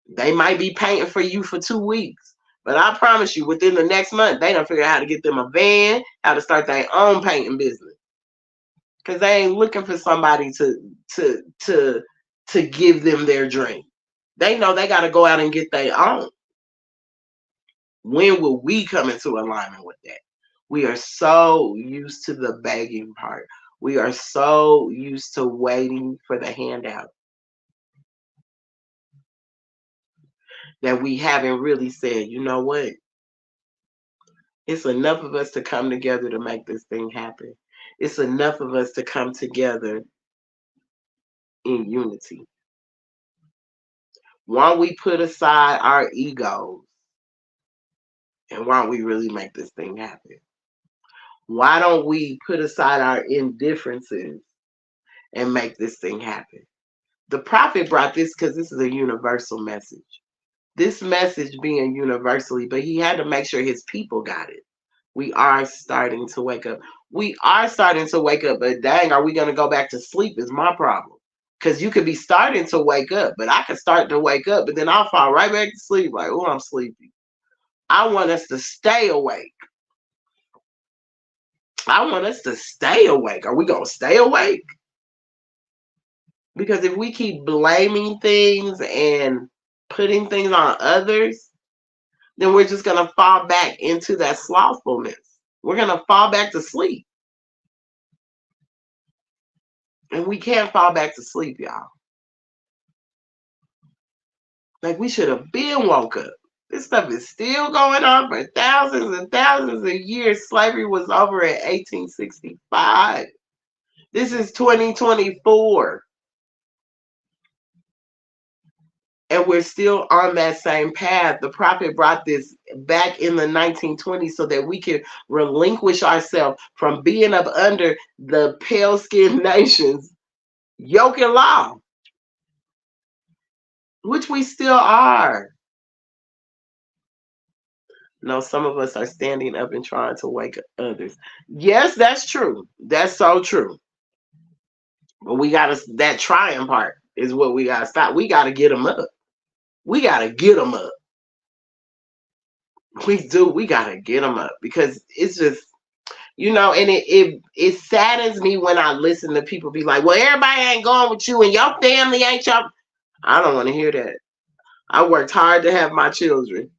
they might be painting for you for 2 weeks. But I promise you, within the next month, they done figure out how to get them a van, how to start their own painting business. Because they ain't looking for somebody to give them their dream. They know they got to go out and get their own. When will we come into alignment with that? We are so used to the begging part. We are so used to waiting for the handout that we haven't really said, you know what? It's enough of us to come together to make this thing happen. It's enough of us to come together in unity. Why don't we put aside our egos, and why don't we really make this thing happen? Why don't we put aside our indifferences and make this thing happen? The prophet brought this because this is a universal message. This message being universally, but he had to make sure his people got it. We are starting to wake up. We are starting to wake up, but dang, are we going to go back to sleep is my problem. Because you could be starting to wake up, but I could start to wake up, but then I'll fall right back to sleep. Like, oh, I'm sleepy. I want us to stay awake. I want us to stay awake. Are we going to stay awake? Because if we keep blaming things and putting things on others, then we're just going to fall back into that slothfulness. We're going to fall back to sleep. And we can't fall back to sleep, y'all. Like, we should have been woke up. This stuff is still going on for thousands and thousands of years. Slavery was over in 1865. This is 2024. And we're still on that same path. The prophet brought this back in the 1920s so that we could relinquish ourselves from being up under the pale-skinned nations' yoke and law, which we still are. No, some of us are standing up and trying to wake others. Yes, that's true. That's so true. But we got to, that trying part is what we got to stop. We got to get them up. We got to get them up. We do. We got to get them up because it's just, you know, and it saddens me when I listen to people be like, well, everybody ain't going with you and your family ain't your. I don't want to hear that. I worked hard to have my children,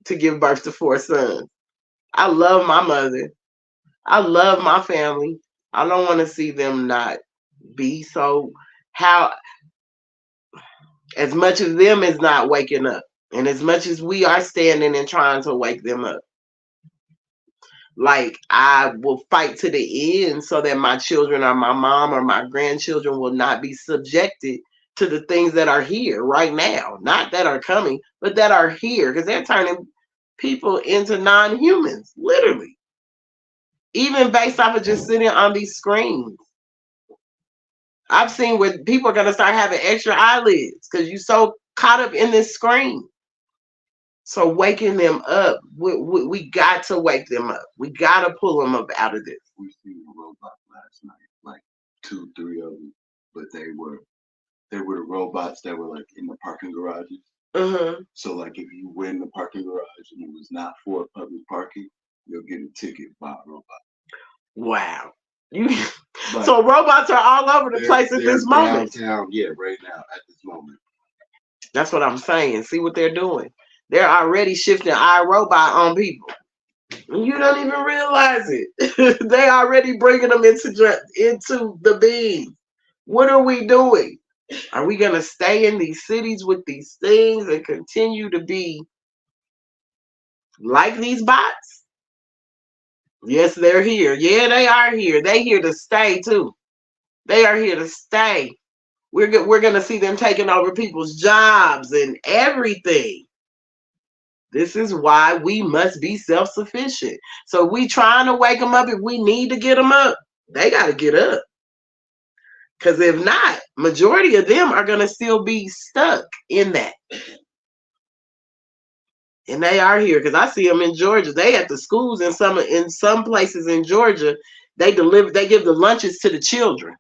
to give birth to 4 sons. I love my mother. I love my family. I don't want to see them not be. So how, as much as them is not waking up, and as much as we are standing and trying to wake them up, like, I will fight to the end so that my children or my mom or my grandchildren will not be subjected to the things that are here right now. Not that are coming, but that are here, because they're turning people into non-humans, literally. Even based off of just sitting on these screens. I've seen where people are going to start having extra eyelids because you're so caught up in this screen. So waking them up, we got to wake them up. We got to pull them up out of this. We seen a robot last night, like 2, 3 of them, but they were the robots that were like in the parking garages. So like if you went in the parking garage and it was not for public parking, you'll get a ticket by a robot. Wow. So robots are all over the place at this moment. Downtown, yeah, right now at this moment. That's what I'm saying. See what they're doing. They're already shifting iRobot on people. You don't even realize it. They already bringing them into the being. What are we doing? Are we going to stay in these cities with these things and continue to be like these bots? Yes, they're here. Yeah, they are here. They here to stay too. They are here to stay. We're going to see them taking over people's jobs and everything. This is why we must be self-sufficient. So we trying to wake them up. If we need to get them up, they got to get up. Because if not, majority of them are going to still be stuck in that. And they are here because I see them in Georgia. They at the schools in some places in Georgia. They give the lunches to the children.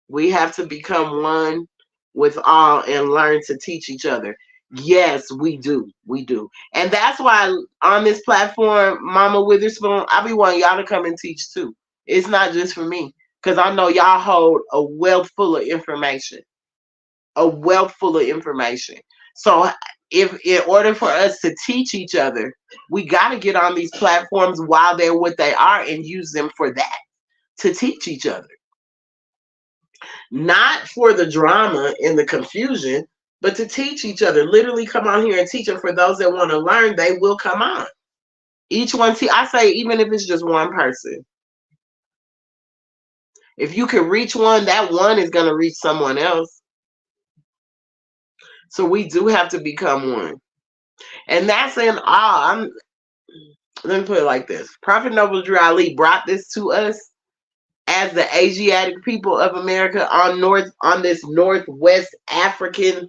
We have to become one with all and learn to teach each other. Yes, we do. We do. And that's why on this platform, Mama Witherspoon, I be wanting y'all to come and teach too. It's not just for me. Because I know y'all hold a wealth full of information. A wealth full of information. So if in order for us to teach each other, we got to get on these platforms while they're what they are and use them for that. To teach each other. Not for the drama and the confusion, but to teach each other. Literally come on here and teach them. For those that want to learn, they will come on. Each one, I say, even if it's just one person. If you can reach one, that one is going to reach someone else. So we do have to become one. And that's in all. Let me put it like this. Prophet Noble Drew Ali brought this to us as the Asiatic people of America on this Northwest African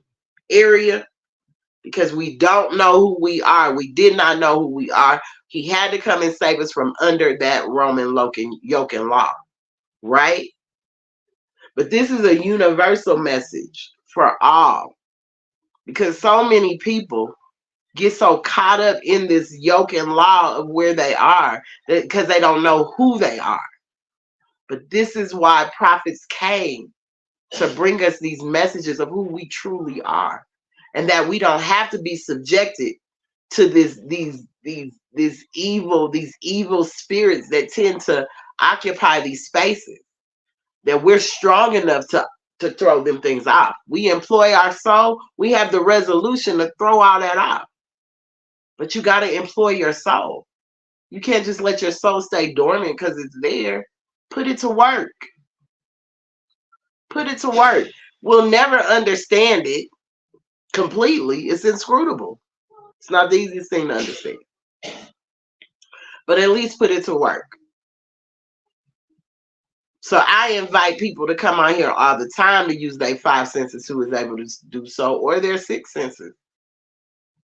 area, because we don't know who we are. We did not know who we are. He had to come and save us from under that Roman yoke and law, right? But this is a universal message for all, because so many people get so caught up in this yoke and law of where they are because they don't know who they are. But this is why prophets came, to bring us these messages of who we truly are, and that we don't have to be subjected to these evil spirits that tend to occupy these spaces. That we're strong enough to throw them things off. We employ our soul. We have the resolution to throw all that off. But you got to employ your soul. You can't just let your soul stay dormant because it's there. Put it to work. Put it to work. We'll never understand it completely. It's inscrutable. It's not the easiest thing to understand. But at least put it to work. So I invite people to come on here all the time to use their five senses who is able to do so, or their six senses,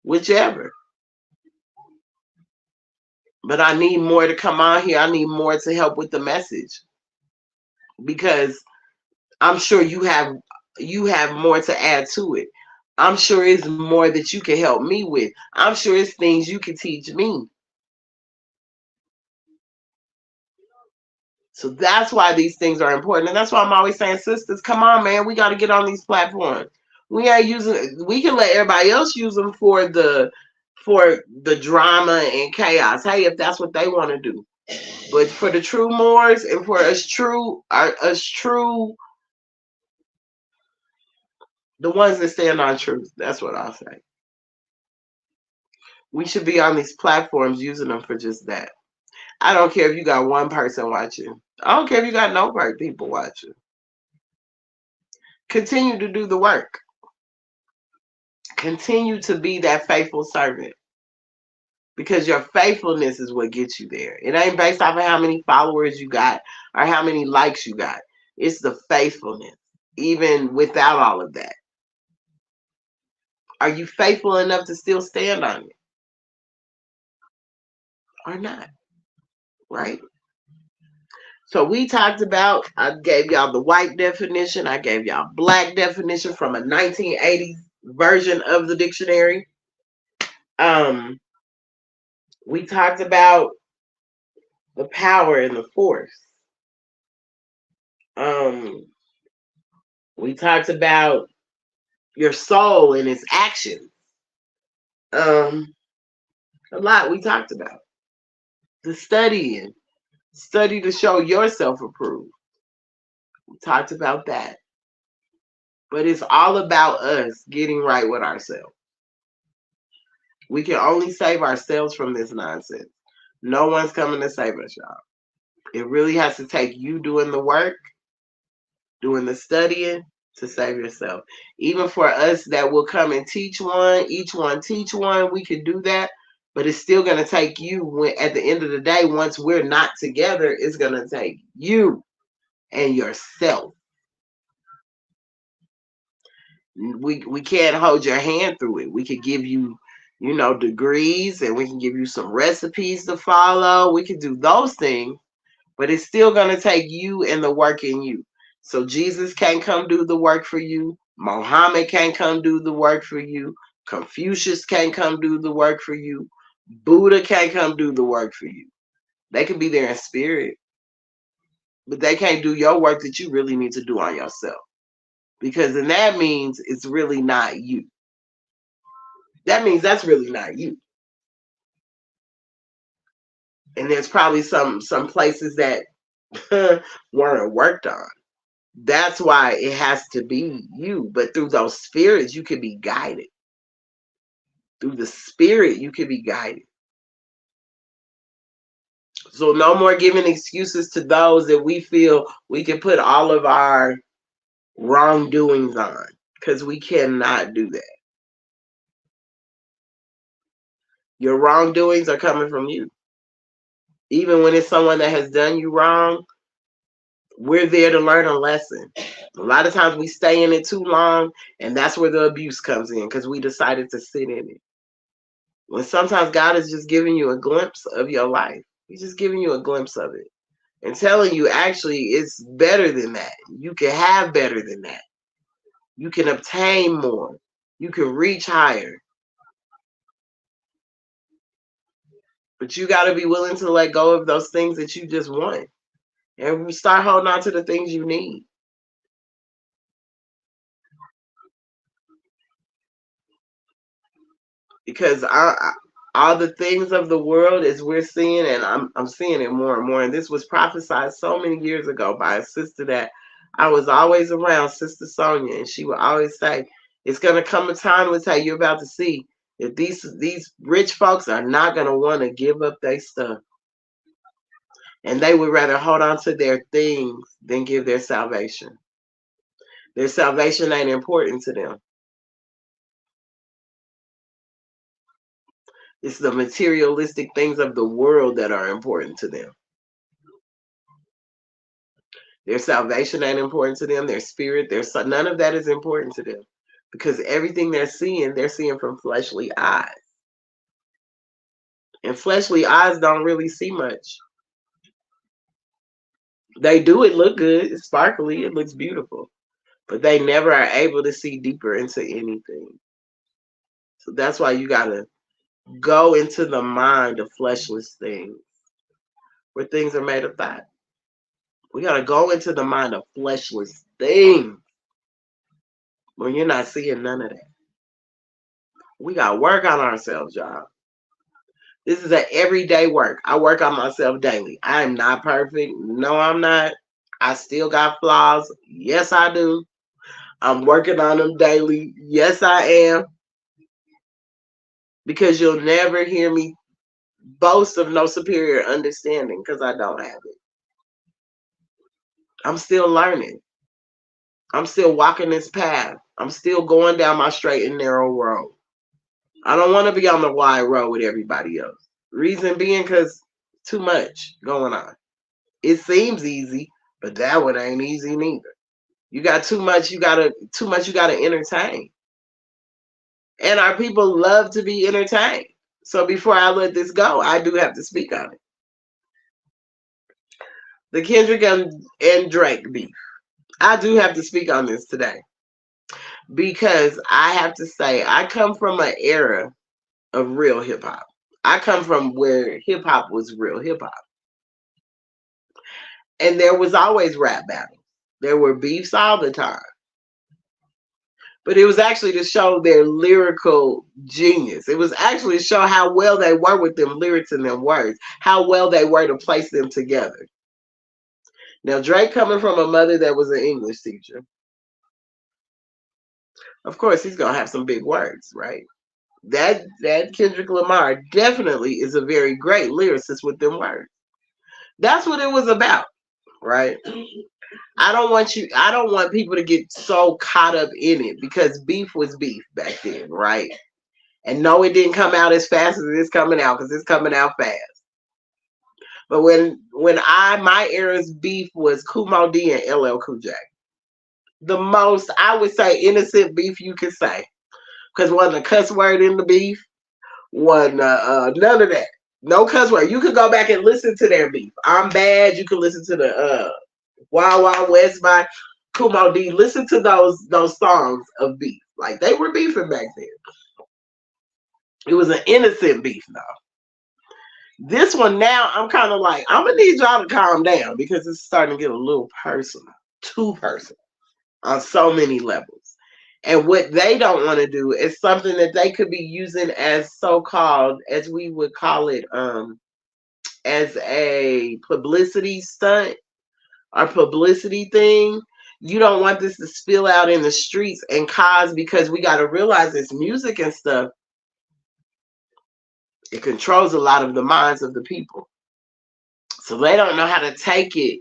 whichever. But I need more to come on here. I need more to help with the message, because I'm sure you have more to add to it. I'm sure it's more that you can help me with. I'm sure it's things you can teach me. So that's why these things are important. And that's why I'm always saying, sisters, come on, man, we got to get on these platforms. We can let everybody else use them for the drama and chaos. Hey, if that's what they want to do. But for the true Moors and for us true, the ones that stand on truth, that's what I'll say. We should be on these platforms using them for just that. I don't care if you got one person watching. I don't care if you got no people watching. Continue to do the work. Continue to be that faithful servant, because your faithfulness is what gets you there. It ain't based off of how many followers you got or how many likes you got. It's the faithfulness, even without all of that. Are you faithful enough to still stand on it or not? Right? So we talked about, I gave y'all the white definition. I gave y'all black definition from a 1980s version of the dictionary. We talked about the power and the force. We talked about your soul and its actions. A lot we talked about. The studying. Study to show yourself approved. We talked about that. But it's all about us getting right with ourselves. We can only save ourselves from this nonsense. No one's coming to save us, y'all. It really has to take you doing the work, doing the studying to save yourself. Even for us that will come and teach one, each one teach one, we can do that. But it's still going to take you, when, at the end of the day, once we're not together, it's going to take you and yourself. We can't hold your hand through it. We could give you, degrees, and we can give you some recipes to follow. We can do those things, but it's still going to take you and the work in you. So Jesus can't come do the work for you. Muhammad can't come do the work for you. Confucius can't come do the work for you. Buddha can't come do the work for you. They can be there in spirit, but they can't do your work that you really need to do on yourself. Because then that means it's really not you. That means that's really not you. And there's probably some places that weren't worked on. That's why it has to be you. But through those spirits, you can be guided. Through the spirit, you can be guided. So no more giving excuses to those that we feel we can put all of our wrongdoings on, because we cannot do that. Your wrongdoings are coming from you. Even when it's someone that has done you wrong, we're there to learn a lesson. A lot of times we stay in it too long, and that's where the abuse comes in, because we decided to sit in it. When sometimes God is just giving you a glimpse of your life. He's just giving you a glimpse of it. and telling you actually it's better than that. You can have better than that. You can obtain more. You can reach higher. But you got to be willing to let go of those things that you just want and start holding on to the things you need. Because all the things of the world, as we're seeing, and I'm seeing it more and more. And this was prophesied so many years ago by a sister that I was always around, Sister Sonia, and she would always say, "It's gonna come a time, with you're about to see that these rich folks are not gonna want to give up their stuff, and they would rather hold on to their things than give their salvation. Their salvation ain't important to them. It's the materialistic things of the world that are important to them. Their salvation ain't important to them. Their spirit, none of that is important to them, because everything they're seeing from fleshly eyes. And fleshly eyes don't really see much. They do, it look good, it's sparkly, it looks beautiful, but they never are able to see deeper into anything. So that's why you gotta go into the mind of fleshless things, where things are made of thought. We gotta go into the mind of fleshless things when you're not seeing none of that. We gotta work on ourselves, y'all. This is an everyday work. I work on myself daily. I am not perfect. No, I'm not. I still got flaws. Yes, I do. I'm working on them daily. Yes, I am. Because you'll never hear me boast of no superior understanding, because I don't have it. I'm still learning. I'm still walking this path. I'm still going down my straight and narrow road. I don't want to be on the wide road with everybody else. Reason being, because too much going on. It seems easy, but that one ain't easy neither. You got too much. You gotta entertain, and our people love to be entertained. So before I let this go, I do have to speak on it. The Kendrick and Drake beef. I do have to speak on this today, because I have to say I come from an era of real hip hop. I come from where hip hop was real hip hop. And there was always rap battles. There were beefs all the time. But it was actually to show their lyrical genius. It was actually to show how well they were with them lyrics and them words, how well they were to place them together. Now, Drake, coming from a mother that was an English teacher, of course, he's going to have some big words, right? That Kendrick Lamar definitely is a very great lyricist with them words. That's what it was about, right? I don't want people to get so caught up in it, because beef was beef back then, right? And no, it didn't come out as fast as it's coming out, because it's coming out fast. But when my era's beef was Kumo D and LL Cool J. The most, I would say, innocent beef you could say. Because wasn't a cuss word in the beef. Wasn't none of that. No cuss word. You could go back and listen to their beef. I'm Bad. You could listen to the Wild Wild West by Kumo D. Listen to those songs of beef. Like, they were beefing back then. It was an innocent beef, though. This one now, I'm kind of like, I'm gonna need y'all to calm down, because it's starting to get a little personal, too personal, on so many levels. And what they don't want to do is something that they could be using as so-called, as we would call it, as a publicity stunt or publicity thing. You don't want this to spill out in the streets and cause, because we got to realize this music and stuff, it controls a lot of the minds of the people. So they don't know how to take it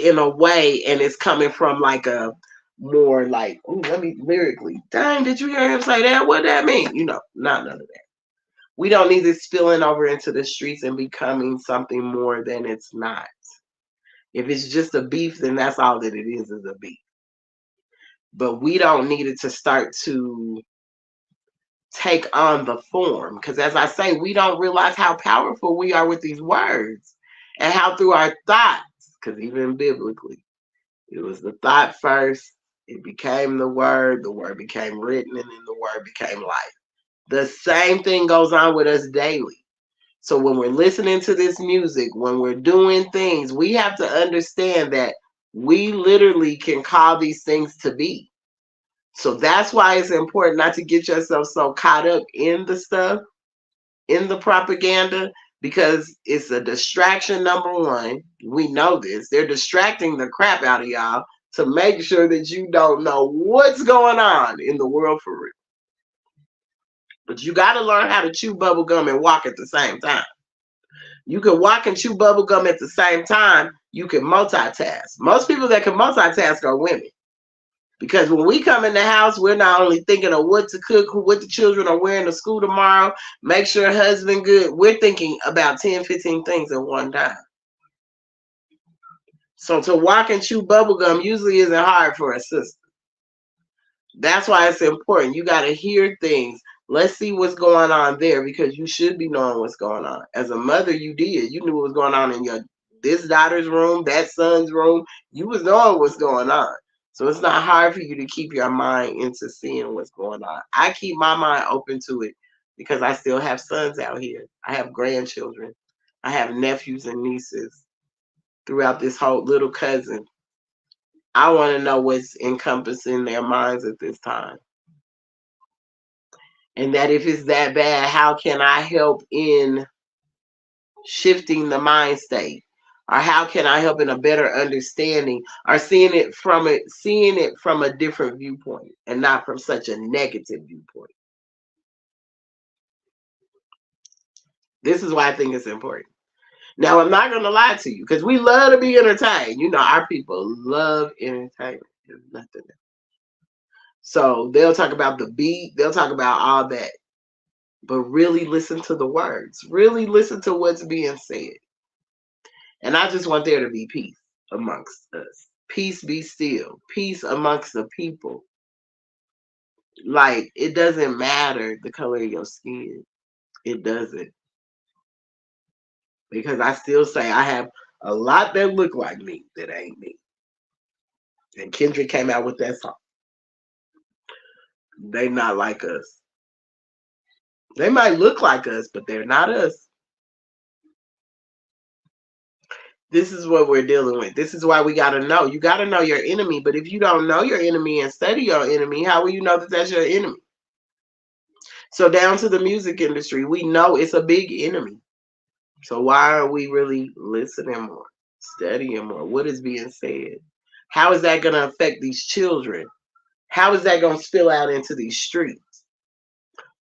in a way, and it's coming from like a more like, ooh, let me lyrically, dang, did you hear him say that? What that mean? Not none of that. We don't need this spilling over into the streets and becoming something more than it's not. If it's just a beef, then that's all that it is a beef. But we don't need it to start to take on the form, because as I say, we don't realize how powerful we are with these words. and how through our thoughts, because even biblically, it was the thought first, it became the word became written, and then the word became life. The same thing goes on with us daily. So when we're listening to this music, when we're doing things, we have to understand that we literally can call these things to be. So that's why it's important not to get yourself so caught up in the stuff, in the propaganda, because it's a distraction. Number one, we know this. They're distracting the crap out of y'all to make sure that you don't know what's going on in the world for real. But you got to learn how to chew bubble gum and walk at the same time. You can walk and chew bubble gum at the same time. You can multitask. Most people that can multitask are women. Because when we come in the house, we're not only thinking of what to cook, what the children are wearing to school tomorrow, make sure husband good. We're thinking about 10, 15 things at one time. So to walk and chew bubble gum usually isn't hard for a sister. That's why it's important. You got to hear things. Let's see what's going on there, because you should be knowing what's going on. As a mother, you did. You knew what was going on in your this daughter's room, that son's room. You was knowing what's going on. So it's not hard for you to keep your mind into seeing what's going on. I keep my mind open to it because I still have sons out here. I have grandchildren. I have nephews and nieces throughout this whole little cousin. I want to know what's encompassing their minds at this time. And that if it's that bad, how can I help in shifting the mind state? Or how can I help in a better understanding, or seeing it from a different viewpoint and not from such a negative viewpoint? This is why I think it's important. Now, I'm not going to lie to you, because we love to be entertained. You know, our people love entertainment. There's nothing else. So they'll talk about the beat, they'll talk about all that. But really listen to the words. Really listen to what's being said. And I just want there to be peace amongst us. Peace be still. Peace amongst the people. Like, it doesn't matter the color of your skin. It doesn't. Because I still say I have a lot that look like me that ain't me. And Kendrick came out with that song. They not like us. They might look like us, but they're not us. This is what we're dealing with. This is why we got to know. You got to know your enemy. But if you don't know your enemy and study your enemy, how will you know that that's your enemy? So down to the music industry, we know it's a big enemy. So why are we really listening more, studying more? What is being said? How is that going to affect these children? How is that going to spill out into these streets?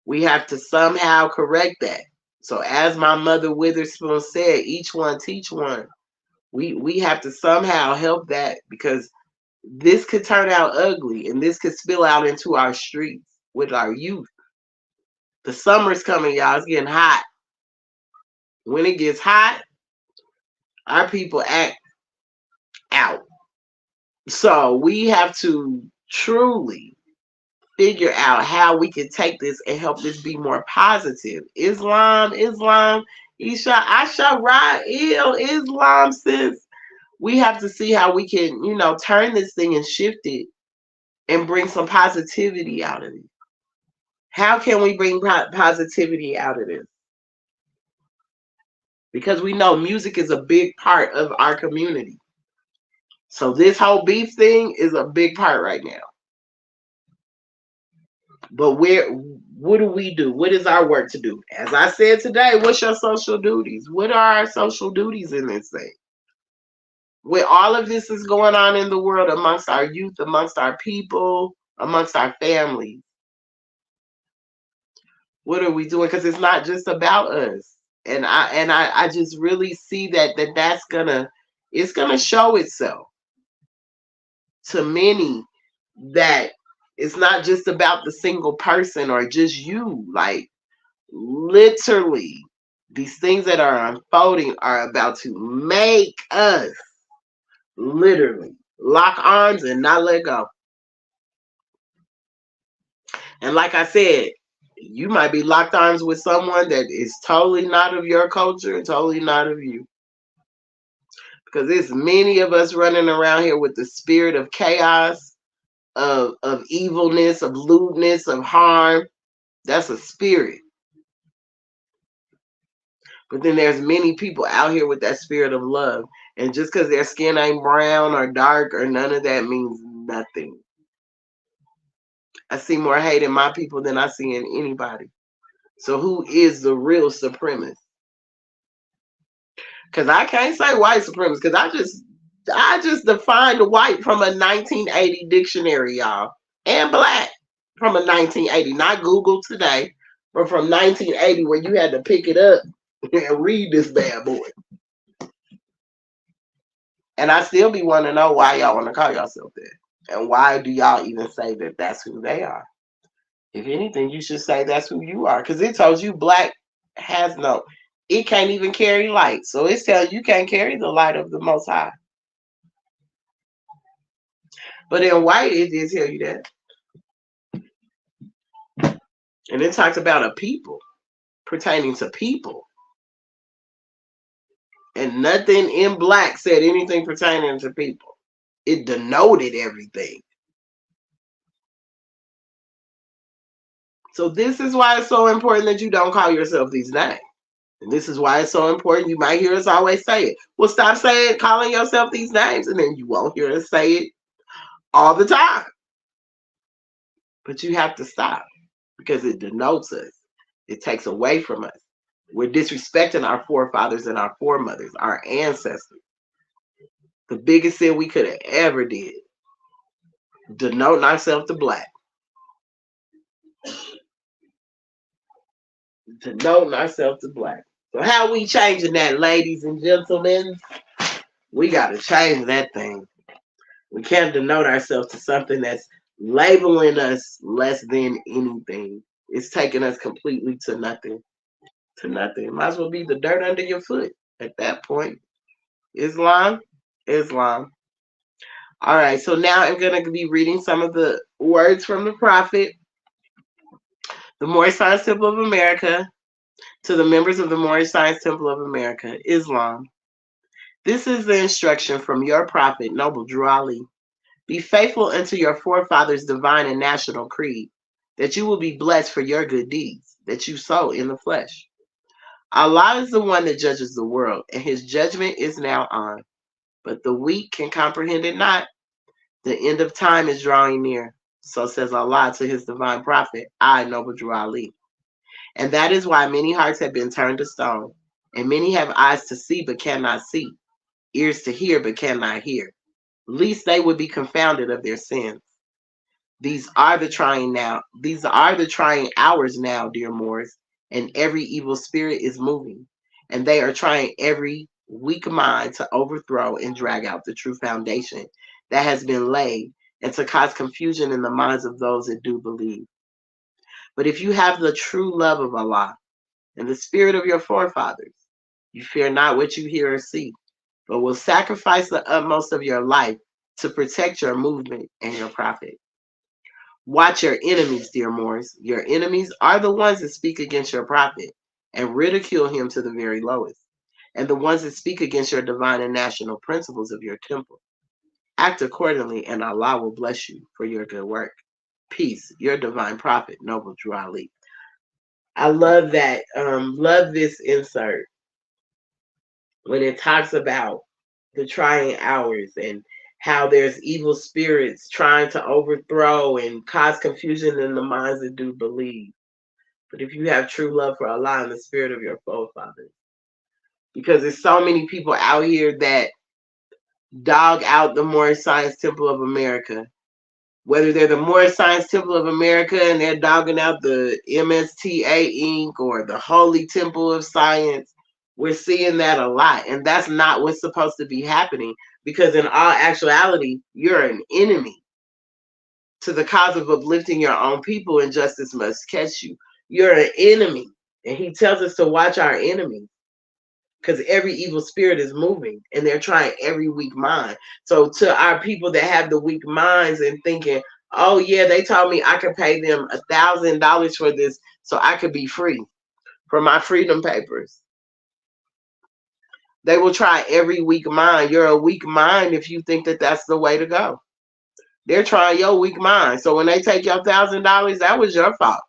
We have to somehow correct that. So as my mother Witherspoon said, each one teach one. We have to somehow help that, because this could turn out ugly and this could spill out into our streets with our youth. The summer's coming, y'all. It's getting hot. When it gets hot, our people act out. So we have to truly figure out how we can take this and help this be more positive. Islam, Isha, Asha, Ra'il, Islam, sis. We have to see how we can, turn this thing and shift it and bring some positivity out of it. How can we bring positivity out of this? Because we know music is a big part of our community. So this whole beef thing is a big part right now. But what do we do? What is our work to do? As I said today, what's your social duties? What are our social duties in this thing? With all of this is going on in the world, amongst our youth, amongst our people, amongst our families, what are we doing? Because it's not just about us. And I just really see that's gonna show itself to many, that it's not just about the single person or just you. Like, literally, these things that are unfolding are about to make us literally lock arms and not let go. And like I said, you might be locked arms with someone that is totally not of your culture and totally not of you. Because there's many of us running around here with the spirit of chaos, of evilness, of lewdness, of harm. That's a spirit. But then there's many people out here with that spirit of love. And just because their skin ain't brown or dark or none of that means nothing. I see more hate in my people than I see in anybody. So who is the real supremacist? Because I can't say white supremacist because I just defined white from a 1980 dictionary, y'all. And black from a 1980. Not Google today, but from 1980 where you had to pick it up and read this bad boy. And I still be wanting to know why y'all want to call yourself that. And why do y'all even say that that's who they are? If anything, you should say that's who you are. Because it tells you black has no, it can't even carry light. So it tells you can't carry the light of the Most High. But in white, it did tell you that. And it talks about a people, pertaining to people. And nothing in black said anything pertaining to people. It denoted everything. So this is why it's so important that you don't call yourself these names. And this is why it's so important. You might hear us always say it. Well, stop saying, calling yourself these names, and then you won't hear us say it all the time. But you have to stop because it denotes us. It takes away from us. We're disrespecting our forefathers and our foremothers, our ancestors. The biggest sin we could have ever did. Denoting ourselves to black. Denoting ourselves to black. So how we changing that, ladies and gentlemen? We got to change that thing. We can't denote ourselves to something that's labeling us less than anything. It's taking us completely to nothing. To nothing. It might as well be the dirt under your foot at that point. Islam. Islam. All right, so now I'm going to be reading some of the words from the Prophet. The Moorish Science Temple of America, to the members of the Moorish Science Temple of America, Islam. This is the instruction from your Prophet, Noble Drew Ali. Be faithful unto your forefathers' divine and national creed, that you will be blessed for your good deeds, that you sow in the flesh. Allah is the one that judges the world, and his judgment is now on. But the weak can comprehend it not. The end of time is drawing near. So says Allah to his divine prophet, I, Noble Drew Ali. And that is why many hearts have been turned to stone, and many have eyes to see but cannot see, ears to hear but cannot hear, lest they would be confounded of their sins. These are the trying hours now, dear Moors, and every evil spirit is moving, and they are trying every weak mind to overthrow and drag out the true foundation that has been laid, and to cause confusion in the minds of those that do believe. But if you have the true love of Allah and the spirit of your forefathers, you fear not what you hear or see, but will sacrifice the utmost of your life to protect your movement and your profit. Watch your enemies, dear Moors. Your enemies are the ones that speak against your prophet and ridicule him to the very lowest, and the ones that speak against your divine and national principles of your temple. Act accordingly, and Allah will bless you for your good work. Peace, your divine prophet, Noble Drew Ali. I love that. Love this insert when it talks about the trying hours and how there's evil spirits trying to overthrow and cause confusion in the minds that do believe. But if you have true love for Allah and the spirit of your forefathers, because there's so many people out here that dog out the Moorish Science Temple of America, whether they're the Moorish Science Temple of America and they're dogging out the MSTA Inc. or the Holy Temple of Science. We're seeing that a lot. And that's not what's supposed to be happening, because in all actuality, you're an enemy to the cause of uplifting your own people, and justice must catch you. You're an enemy. And he tells us to watch our enemies, because every evil spirit is moving and they're trying every weak mind. So to our people that have the weak minds and thinking, oh yeah, they told me I could pay them $1,000 for this so I could be free for my freedom papers. They will try every weak mind. You're a weak mind if you think that that's the way to go. They're trying your weak mind. So when they take your $1,000, that was your fault.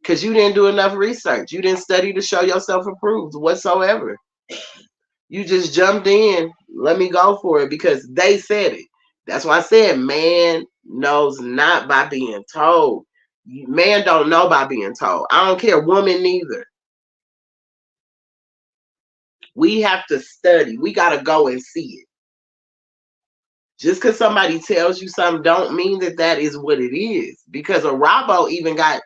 Because you didn't do enough research. You didn't study to show yourself approved whatsoever. You just jumped in. Let me go for it because they said it. That's why I said man knows not by being told. Man don't know by being told. I don't care, woman neither. We have to study. We got to go and see it. Just because somebody tells you something don't mean that that is what it is. Because a Robbo even got,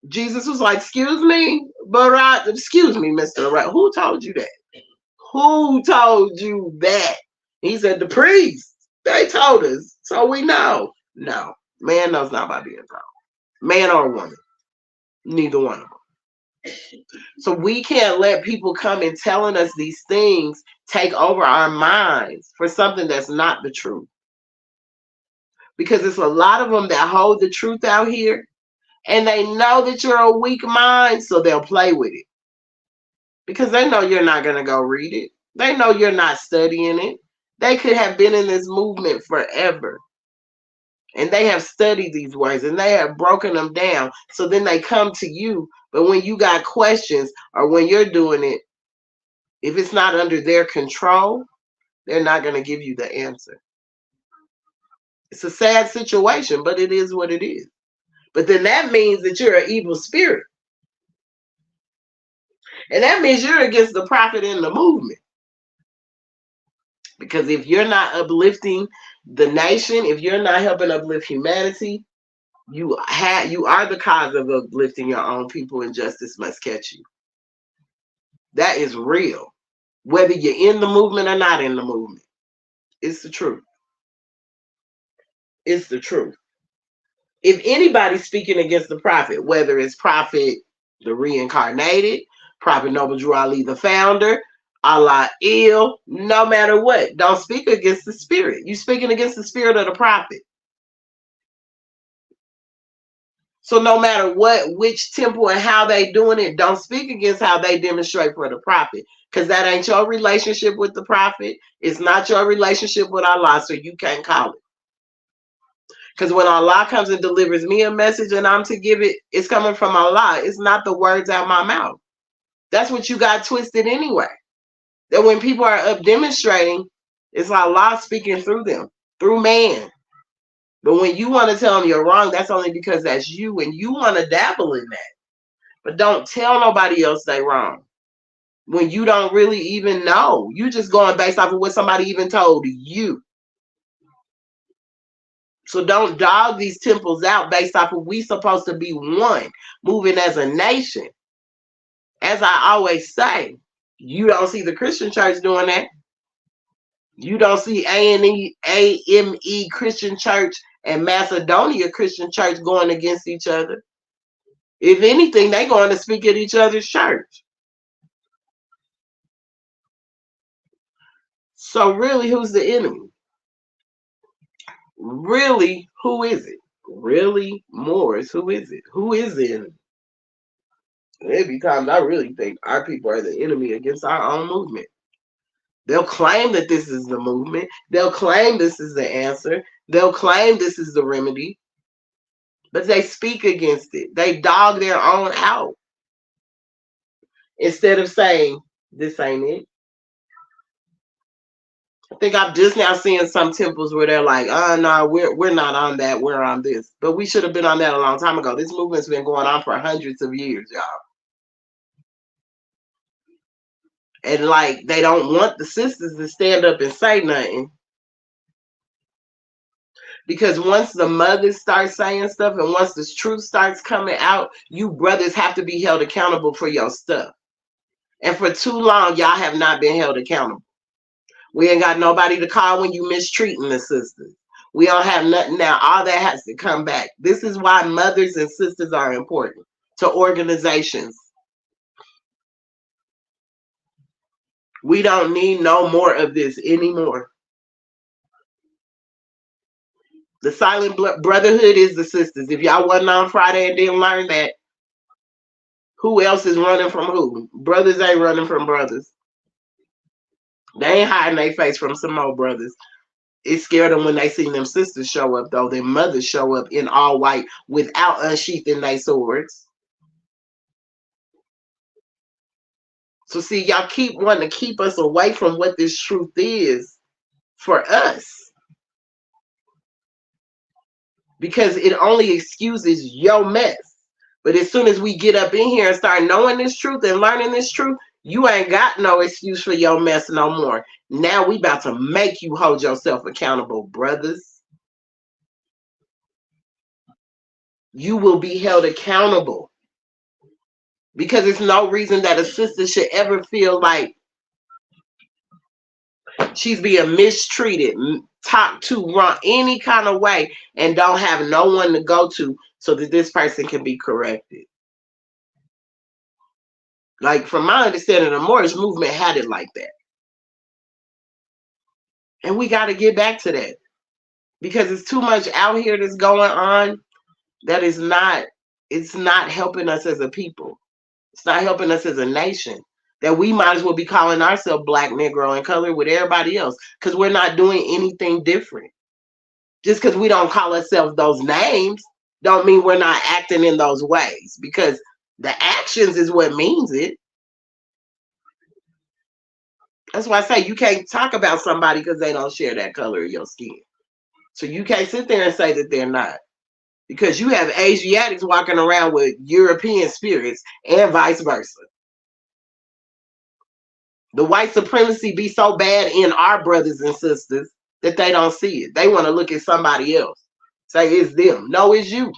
Jesus was like, excuse me, but excuse me, Mr. Right. Who told you that? Who told you that? He said, the priest. They told us. So we know. No. Man knows not by being told. Man or woman. Neither one of them. So we can't let people come and telling us these things take over our minds for something that's not the truth. Because it's a lot of them that hold the truth out here and they know that you're a weak mind, so they'll play with it. Because they know you're not going to go read it. They know you're not studying it. They could have been in this movement forever. And they have studied these words and they have broken them down. So then they come to you. But when you got questions or when you're doing it, if it's not under their control, they're not going to give you the answer. It's a sad situation, but it is what it is. But then that means that you're an evil spirit. And that means you're against the prophet in the movement. Because if you're not uplifting the nation, if you're not helping uplift humanity, you are the cause of uplifting your own people, and justice must catch you. That is real. Whether you're in the movement or not in the movement. It's the truth. It's the truth. If anybody's speaking against the prophet, whether it's prophet the reincarnated, prophet Noble Drew Ali the founder, Allah ill, no matter what, don't speak against the spirit. You're speaking against the spirit of the prophet. So no matter what, which temple and how they doing it, don't speak against how they demonstrate for the prophet. Because that ain't your relationship with the prophet. It's not your relationship with Allah, so you can't call it. Because when Allah comes and delivers me a message and I'm to give it, it's coming from Allah. It's not the words out my mouth. That's what you got twisted anyway. That when people are up demonstrating, it's Allah speaking through them, through man. But when you want to tell them you're wrong, that's only because that's you and you want to dabble in that. But don't tell nobody else they wrong. When you don't really even know. You just going based off of what somebody even told you. So don't dog these temples out based off of we supposed to be one, moving as a nation. As I always say, you don't see the Christian church doing that. You don't see AME Christian Church and Macedonia Christian Church going against each other. If anything, they're going to speak at each other's church. So really, who's the enemy? Really, who is it? Really, Moors, who is it? Who is the enemy? Maybe times I really think our people are the enemy against our own movement. They'll claim that this is the movement. They'll claim this is the answer. They'll claim this is the remedy. But they speak against it. They dog their own out. Instead of saying, this ain't it. I think I'm just now seeing some temples where they're like, oh, no, we're not on that. We're on this. But we should have been on that a long time ago. This movement's been going on for hundreds of years, y'all. And like, they don't want the sisters to stand up and say nothing. Because once the mothers start saying stuff and once the truth starts coming out, you brothers have to be held accountable for your stuff. And for too long, y'all have not been held accountable. We ain't got nobody to call when you mistreating the sisters. We don't have nothing now. All that has to come back. This is why mothers and sisters are important to organizations. We don't need no more of this anymore. The silent brotherhood is the sisters. If y'all wasn't on Friday and didn't learn that, who else is running from who? Brothers ain't running from brothers. They ain't hiding their face from some more brothers. It scared them when they seen them sisters show up, though. Their mothers show up in all white without unsheathing their swords. So see, y'all keep wanting to keep us away from what this truth is for us. Because it only excuses your mess. But as soon as we get up in here and start knowing this truth and learning this truth, you ain't got no excuse for your mess no more. Now we about to make you hold yourself accountable, brothers. You will be held accountable. Because there's no reason that a sister should ever feel like she's being mistreated, talked to wrong, any kind of way, and don't have no one to go to so that this person can be corrected. Like, from my understanding, the Moorish movement had it like that. And we got to get back to that. Because it's too much out here that's going on that is not, it's not helping us as a people. It's not helping us as a nation. That we might as well be calling ourselves Black, Negro, and color with everybody else. Because we're not doing anything different. Just because we don't call ourselves those names, don't mean we're not acting in those ways. Because the actions is what means it. That's why I say you can't talk about somebody because they don't share that color of your skin. So you can't sit there and say that they're not. Because you have Asiatics walking around with European spirits and vice versa. The white supremacy be so bad in our brothers and sisters that they don't see it. They want to look at somebody else. Say it's them. No, it's you.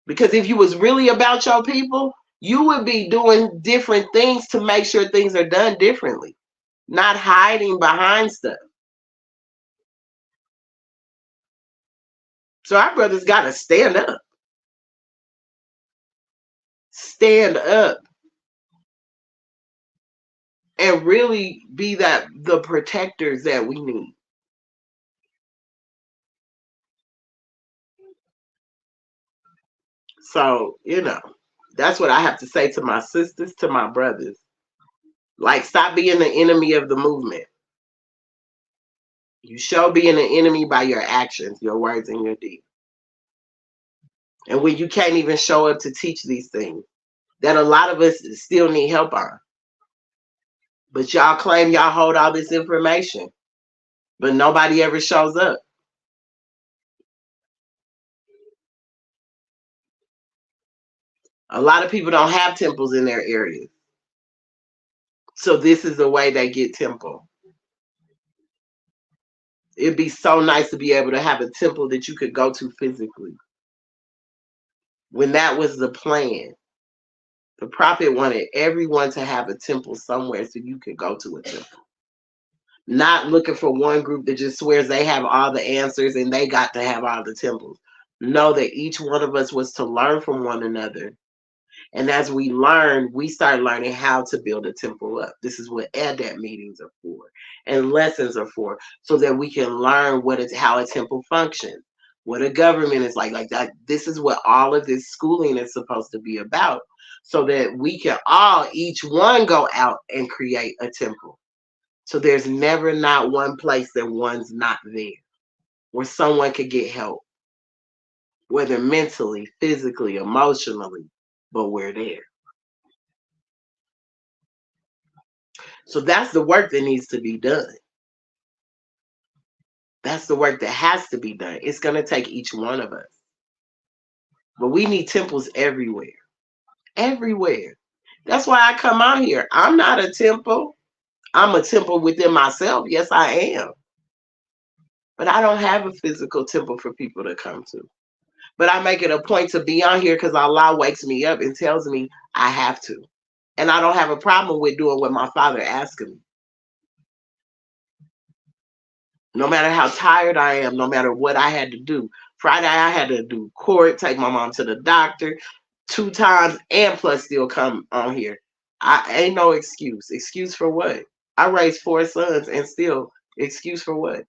Because if you was really about your people, you would be doing different things to make sure things are done differently. Not hiding behind stuff. So our brothers got to stand up. Stand up. And really be the protectors that we need. So, that's what I have to say to my sisters, to my brothers. Like, stop being the enemy of the movement. You show being an enemy by your actions, your words, and your deeds. And when you can't even show up to teach these things that a lot of us still need help on. But y'all claim y'all hold all this information, but nobody ever shows up. A lot of people don't have temples in their areas. So this is the way they get temple. It'd be so nice to be able to have a temple that you could go to physically. When that was the plan, the prophet wanted everyone to have a temple somewhere so you could go to a temple. Not looking for one group that just swears they have all the answers and they got to have all the temples. Know that each one of us was to learn from one another. And as we learn, we start learning how to build a temple up. This is what ADAP meetings are for and lessons are for, so that we can learn how a temple functions, what a government is like that. This is what all of this schooling is supposed to be about, so that we can all, each one, go out and create a temple. So there's never not one place that one's not there, where someone could get help, whether mentally, physically, emotionally, but we're there. So that's the work that needs to be done. That's the work that has to be done. It's going to take each one of us. But we need temples everywhere. Everywhere. That's why I come out here. I'm not a temple. I'm a temple within myself. Yes, I am. But I don't have a physical temple for people to come to. But I make it a point to be on here because Allah wakes me up and tells me I have to. And I don't have a problem with doing what my Father asks me. No matter how tired I am, no matter what I had to do. Friday, I had to do court, take my mom to the doctor 2 times, and plus still come on here. I ain't no excuse. Excuse for what? I raised 4 sons and still, excuse for what?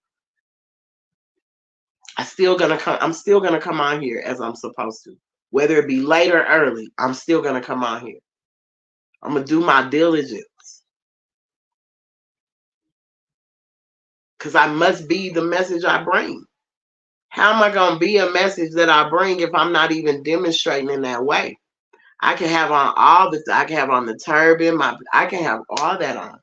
I'm still gonna come on here as I'm supposed to. Whether it be late or early, I'm still gonna come on here. I'm gonna do my diligence. because I must be the message I bring. How am I going to be a message that I bring if I'm not even demonstrating in that way? I can have on I can have on the turban, I can have all that on.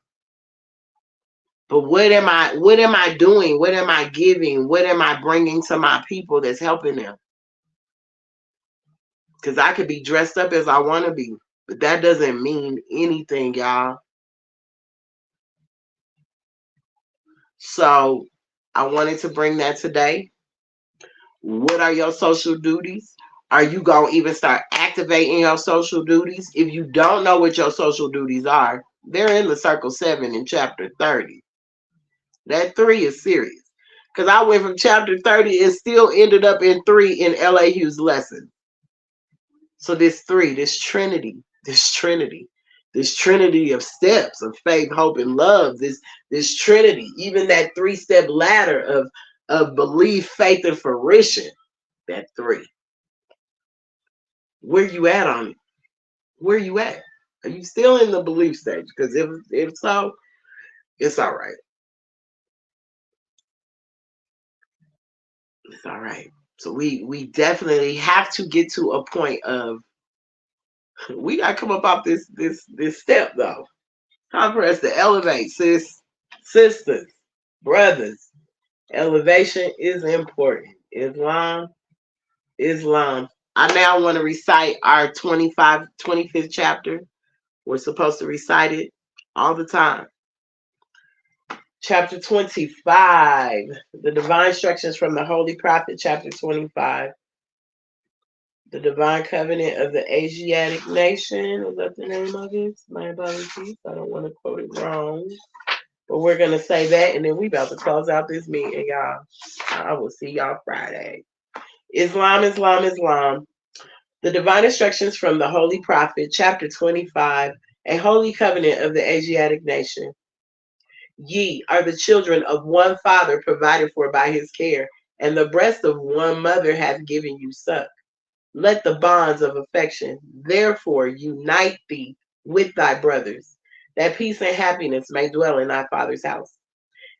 But what am I doing? What am I giving? What am I bringing to my people that's helping them? Because I could be dressed up as I want to be, but that doesn't mean anything, y'all. So I wanted to bring that today. What are your social duties? Are you going to even start activating your social duties? If you don't know what your social duties are, they're in the Circle 7 in chapter 30. That 3 is serious. Because I went from chapter 30, it still ended up in 3 in L.A. Hughes' lesson. So this 3, this Trinity of steps of faith, hope, and love, this Trinity, even that 3-step ladder of belief, faith, and fruition, that 3. Where you at on it? Where you at? Are you still in the belief stage? Because if so, it's all right. It's all right. So we definitely have to get to a point of we gotta come up off this step though. Time for us to elevate, sisters, brothers. Elevation is important. Islam. I now want to recite our 25th chapter. We're supposed to recite it all the time. Chapter 25, the divine instructions from the Holy Prophet, chapter 25. The Divine Covenant of the Asiatic Nation. Is that the name of it? My apologies. I don't want to quote it wrong. But we're going to say that, and then we about to close out this meeting, y'all. I will see y'all Friday. Islam. The Divine Instructions from the Holy Prophet, chapter 25, a Holy Covenant of the Asiatic Nation. Ye are the children of one father provided for by his care, and the breast of one mother hath given you suck. Let the bonds of affection therefore unite thee with thy brothers, that peace and happiness may dwell in thy father's house.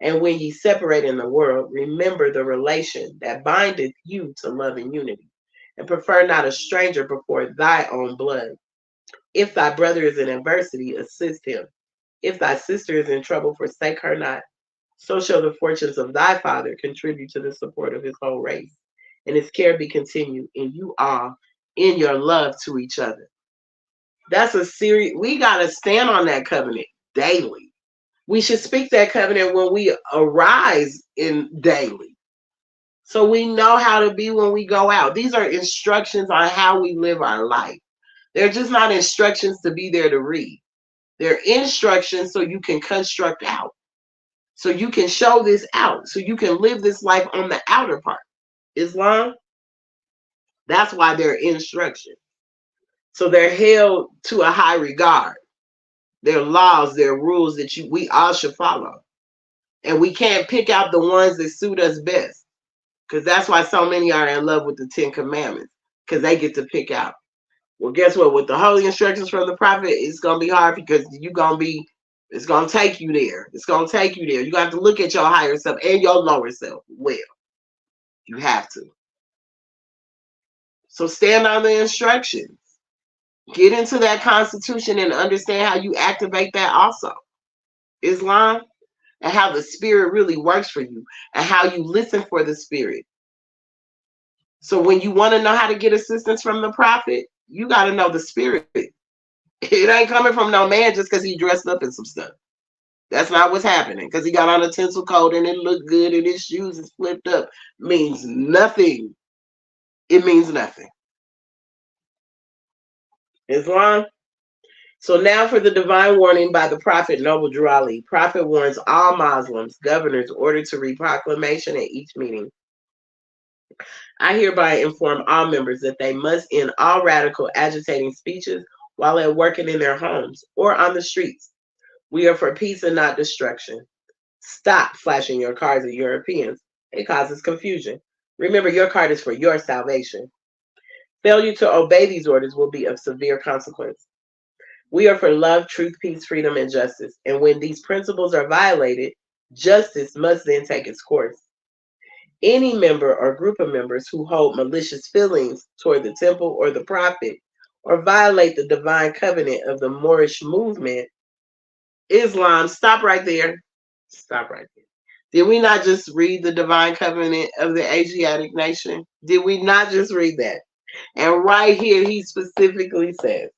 And when ye separate in the world, remember the relation that bindeth you to love and unity, and prefer not a stranger before thy own blood. If thy brother is in adversity, assist him. If thy sister is in trouble, forsake her not. So shall the fortunes of thy father contribute to the support of his whole race, and his care be continued in you all in your love to each other. That's a serious, we got to stand on that covenant daily. We should speak that covenant when we arise in daily. So we know how to be when we go out. These are instructions on how we live our life. They're just not instructions to be there to read. They're instructions so you can construct out. So you can show this out. So you can live this life on the outer part. Islam, that's why they're instructions. So they're held to a high regard. They're laws, they're rules that we all should follow. And we can't pick out the ones that suit us best. Because that's why so many are in love with the 10 Commandments. Because they get to pick out. Well, guess what? With the holy instructions from the prophet, it's going to be hard because it's going to take you there. It's going to take you there. You have to look at your higher self and your lower self. Well, you have to. So stand on the instructions. Get into that constitution and understand how you activate that also. Islam, and how the spirit really works for you and how you listen for the spirit. So when you want to know how to get assistance from the prophet, you got to know the spirit. It ain't coming from no man just because he dressed up in some stuff. That's not what's happening. Because he got on a tinsel coat and it looked good and his shoes is flipped up. Means nothing. It means nothing. Islam. So now for the divine warning by the Prophet Noble Drew Ali. Prophet warns all Muslims, governors ordered to read proclamation at each meeting. I hereby inform all members that they must end all radical agitating speeches while at working in their homes or on the streets. We are for peace and not destruction. Stop flashing your cards at Europeans. It causes confusion. Remember, your card is for your salvation. Failure to obey these orders will be of severe consequence. We are for love, truth, peace, freedom, and justice. And when these principles are violated, Justice must then take its course. Any member or group of members who hold malicious feelings toward the temple or the prophet, or violate the divine covenant of the Moorish movement, Islam, stop right there. Stop right there. Did we not just read the divine covenant of the Asiatic nation? Did we not just read that? And right here, he specifically says,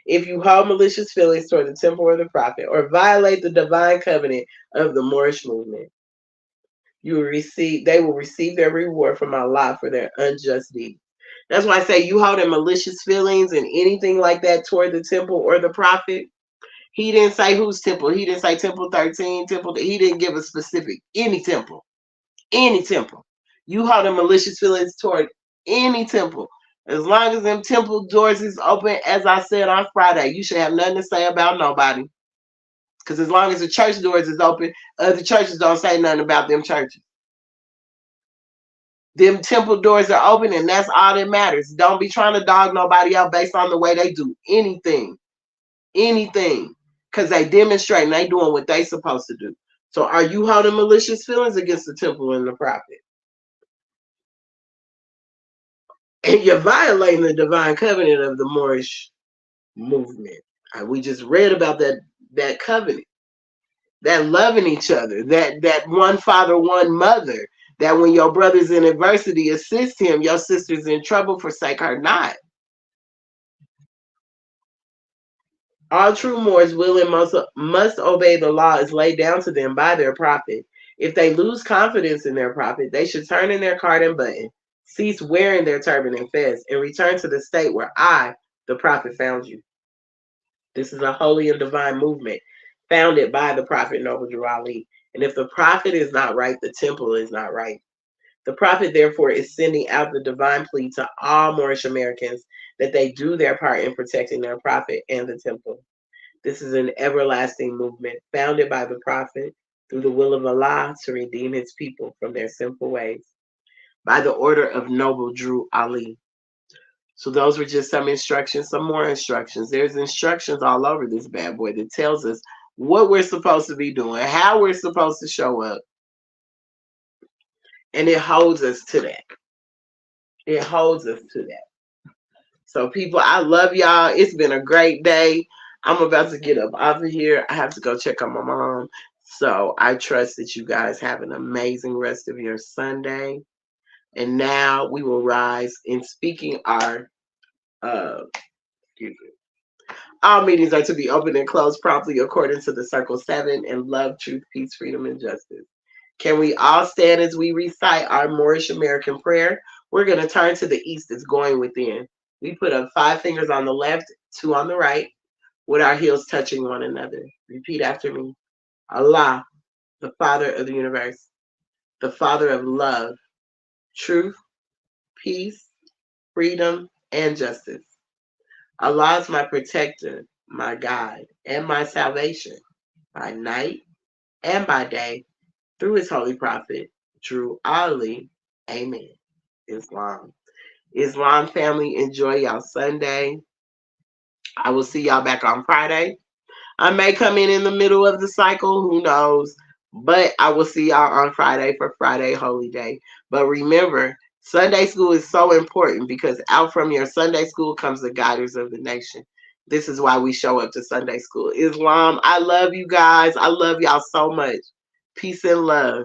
if you hold malicious feelings toward the temple or the prophet, or violate the divine covenant of the Moorish movement, they will receive their reward from Allah for their unjust deeds. That's why I say you holding malicious feelings and anything like that toward the temple or the prophet. He didn't say whose temple. He didn't say temple 13, temple. He didn't give a specific. Any temple. Any temple. You holding malicious feelings toward any temple. As long as them temple doors is open, as I said on Friday, you should have nothing to say about nobody. Because as long as the church doors is open, other churches don't say nothing about them churches. Them temple doors are open, and that's all that matters. Don't be trying to dog nobody out based on the way they do anything. Anything. Because they demonstrate and they doing what they supposed to do. So are you holding malicious feelings against the temple and the prophet? And you're violating the divine covenant of the Moorish movement. We just read about that covenant, that loving each other, that one father, one mother, that when your brother's in adversity, assist him, your sister's in trouble, forsake her not. All true Moors will and must obey the law as laid down to them by their prophet. If they lose confidence in their prophet, they should turn in their card and button, cease wearing their turban and fez, and return to the state where I, the prophet, found you. This is a holy and divine movement founded by the prophet Noble Drew Ali. And if the prophet is not right, the temple is not right. The prophet, therefore, is sending out the divine plea to all Moorish Americans that they do their part in protecting their prophet and the temple. This is an everlasting movement founded by the prophet through the will of Allah to redeem his people from their sinful ways by the order of Noble Drew Ali. So those were just some instructions, some more instructions. There's instructions all over this bad boy that tells us what we're supposed to be doing, how we're supposed to show up. And it holds us to that. It holds us to that. So people, I love y'all. It's been a great day. I'm about to get up off of here. I have to go check on my mom. So I trust that you guys have an amazing rest of your Sunday. And now we will rise in speaking our excuse me. All meetings are to be open and closed promptly according to the Circle 7 and love, truth, peace, freedom, and justice. Can we all stand as we recite our Moorish American prayer? We're going to turn to the east as going within. We put up 5 fingers on the left, 2 on the right, with our heels touching one another. Repeat after me. Allah, the Father of the universe, the Father of love, truth, peace, freedom, and justice. Allah is my protector, my guide, and my salvation by night and by day through his holy prophet, Drew Ali. Amen. Islam. Islam family, enjoy y'all Sunday. I will see y'all back on Friday. I may come in the middle of the cycle, who knows? But I will see y'all on Friday for Friday Holy Day. But remember, Sunday school is so important because out from your Sunday school comes the guiders of the nation. This is why we show up to Sunday school. Islam, I love you guys. I love y'all so much. Peace and love.